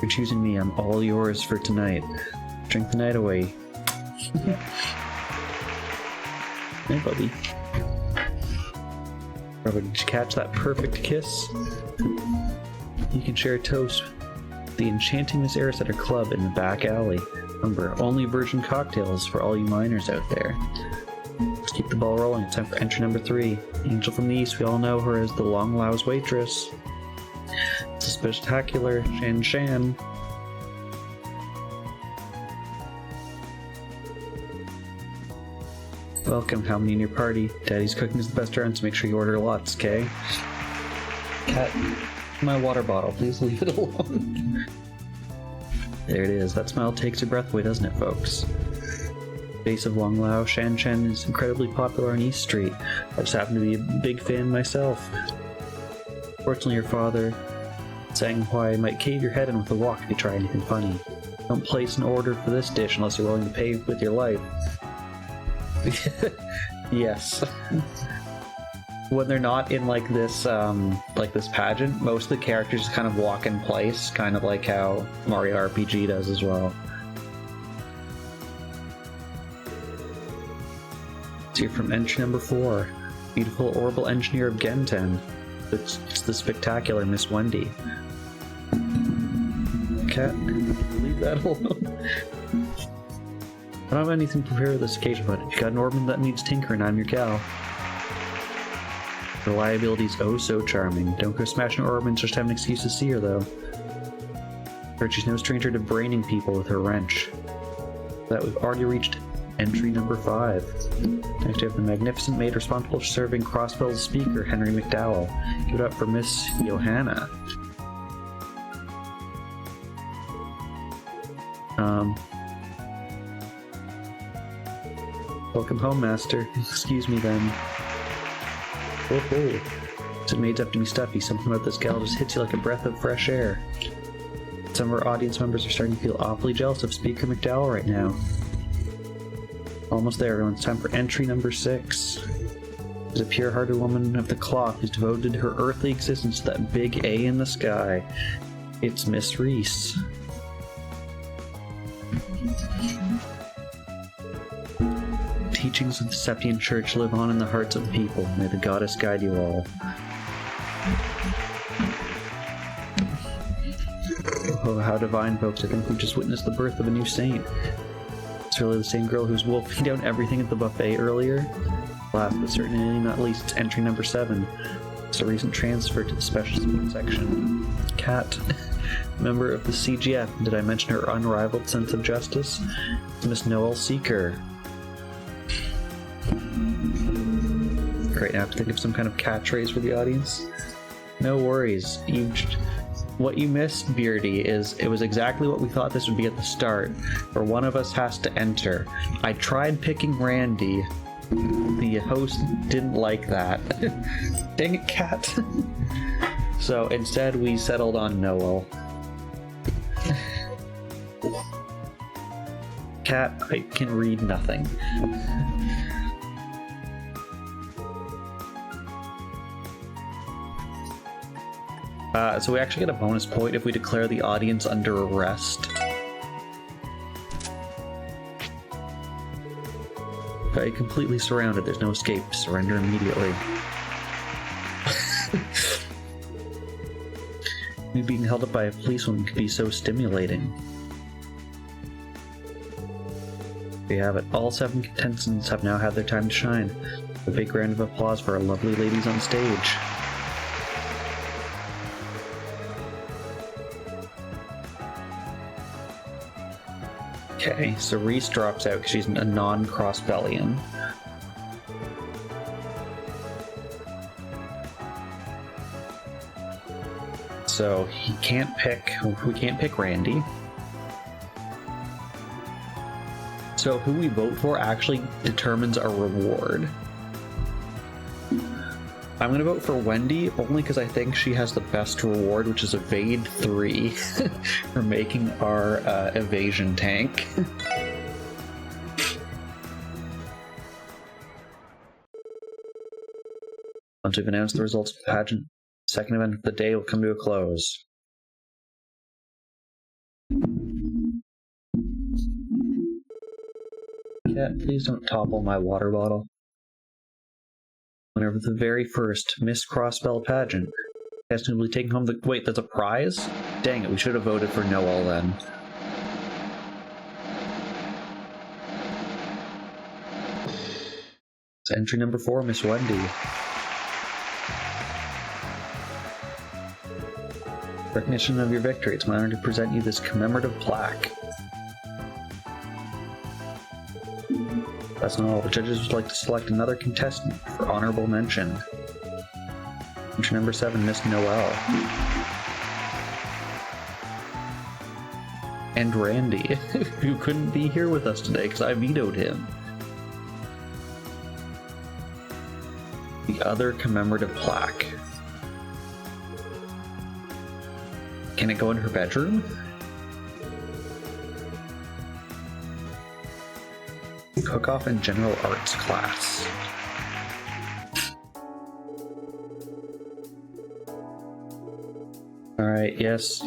You're choosing me. I'm all yours for tonight. Drink the night away. Hey, buddy. Robert, did you catch that perfect kiss? You can share a toast with the enchanting Miss Eris at her club in the back alley. Remember, only virgin cocktails for all you minors out there. Let's keep the ball rolling. It's time for entry number 3. Angel from the East. We all know her as the Long Lau's waitress. It's a spectacular Shan Shan. Welcome, how many in your party? Daddy's cooking is the best around, so make sure you order lots, okay? Cat, my water bottle, please leave it alone. There it is. That smile takes your breath away, doesn't it, folks? Base of Long Lao, Shan Shan is incredibly popular on East Street. I just happen to be a big fan myself. Fortunately, your father saying why I might cave your head in with a walk if you try anything funny. Don't place an order for this dish unless you're willing to pay with your life. Yes. When they're not in like this pageant, most of the characters just kind of walk in place, kind of like how Mario RPG does as well. Let's hear from entry number 4. Beautiful orbital engineer of Genten. It's the spectacular Miss Wendy. Cat, leave that alone. I don't have anything prepared for this occasion, but if you got an ornament that needs tinkering, I'm your gal. Reliability's oh so charming. Don't go smashing ornaments just to have an excuse to see her, though. Heard she's no stranger to braining people with her wrench. That we've already reached entry number 5. Next we have the magnificent maid responsible for serving Crossbell's speaker, Henry McDowell. Give it up for Miss Johanna. Welcome home, master. Excuse me then. Oh. So maids have to be stuffy. Something about this gal just hits you like a breath of fresh air. Some of our audience members are starting to feel awfully jealous of Speaker McDowell right now. Almost there, everyone. It's time for entry number 6. There's a pure-hearted woman of the cloth who's devoted her earthly existence to that big A in the sky. It's Miss Reese. Teachings of the Septian Church live on in the hearts of the people. May the goddess guide you all. Oh, how divine, folks. I think we've just witnessed the birth of a new saint. It's really the same girl who's wolfing down everything at the buffet earlier. Last but certainly not least, it's entry number 7. It's a recent transfer to the special support section. Cat, member of the CGF. Did I mention her unrivaled sense of justice? It's Miss Noel Seeker. Great, now I have to think of some kind of catchphrase for the audience. No worries. What you missed, Beardy, is it was exactly what we thought this would be at the start, where one of us has to enter. I tried picking Randy. The host didn't like that. Dang it, Cat. So instead we settled on Noel. Cat, I can read nothing. So we actually get a bonus point if we declare the audience under arrest. Okay, completely surrounded, there's no escape. Surrender immediately. Maybe being held up by a policewoman could be so stimulating. We have it. All 7 contestants have now had their time to shine. A big round of applause for our lovely ladies on stage. Okay, so Reese drops out because she's a non-Crossbellian. So we can't pick Randy. So who we vote for actually determines our reward. I'm gonna vote for Wendy only because I think she has the best reward, which is evade 3 for making our evasion tank. Once we've announced the results of the pageant, the second event of the day will come to a close. Cat, please don't topple my water bottle. Winner of the very first Miss Crossbell pageant. Contestant will be taking home the... Wait, that's a prize? Dang it, we should have voted for Noel then. It's entry number 4, Miss Wendy. Recognition of your victory. It's my honor to present you this commemorative plaque. That's not all. The judges would like to select another contestant for honorable mention. Entry number 7, Miss Noel. And Randy, who couldn't be here with us today because I vetoed him. The other commemorative plaque. Can it go in her bedroom? Cook-off in general arts class. Alright, yes,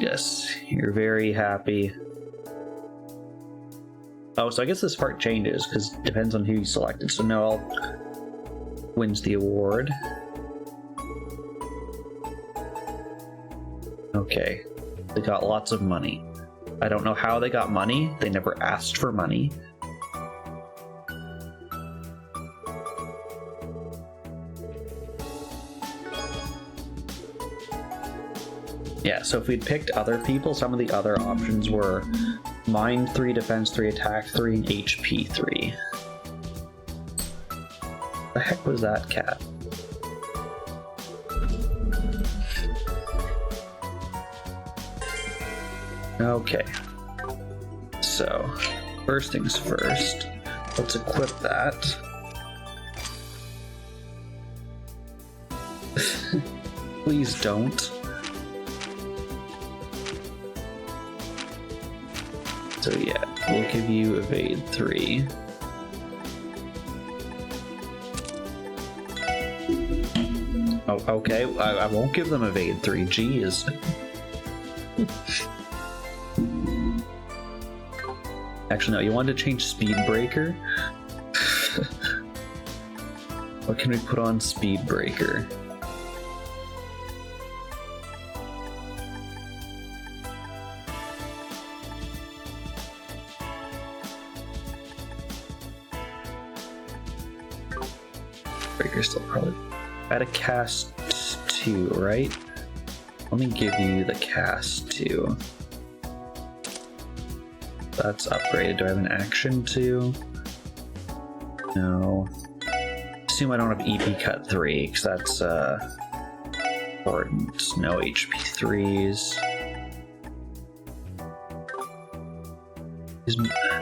you're very happy. Oh, so I guess this part changes, because it depends on who you selected. So Noel wins the award. Okay, they got lots of money. I don't know how they got money. They never asked for money. Yeah, so if we'd picked other people, some of the other options were Mind 3, Defense 3, Attack 3, and HP 3. The heck was that, cat? Okay. So, first things first, let's equip that. Please don't. So yeah, we'll give you evade 3. Oh, okay, I won't give them evade 3, jeez. Actually, no, you wanted to change speed breaker? What can we put on speed breaker? Breaker's still probably... Add a cast 2, right? Let me give you the cast 2. That's upgraded. Do I have an action 2? No. Assume I don't have EP cut 3, because that's important. No HP 3s.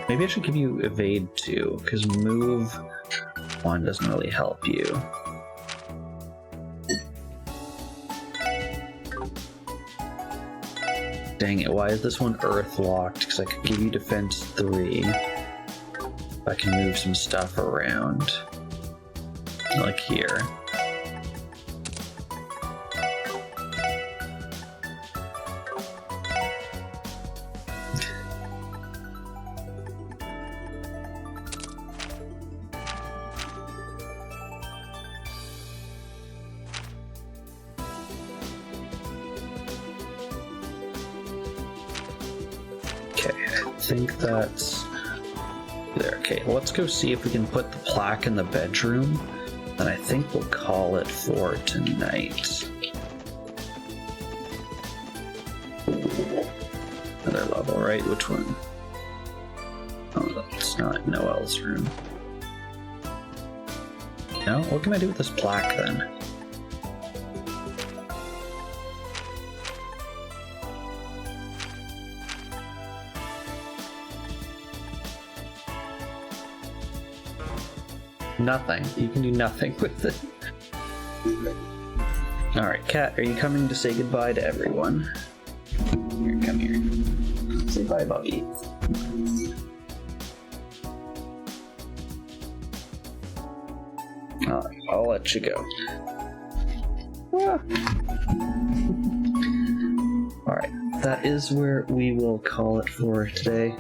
Maybe I should give you evade 2, because move 1 doesn't really help you. Dang it, why is this one earth locked? Because I could give you defense 3. I can move some stuff around. Like here. Okay, I think that's There, okay, let's go see if we can put the plaque in the bedroom, and I think we'll call it for tonight. Another level, right? Which one? Oh, that's not Noel's room. No? What can I do with this plaque then? Nothing. You can do nothing with it. Alright, Kat, are you coming to say goodbye to everyone? Here, come here. Say bye, Bobby. Alright, I'll let you go. Alright, that is where we will call it for today.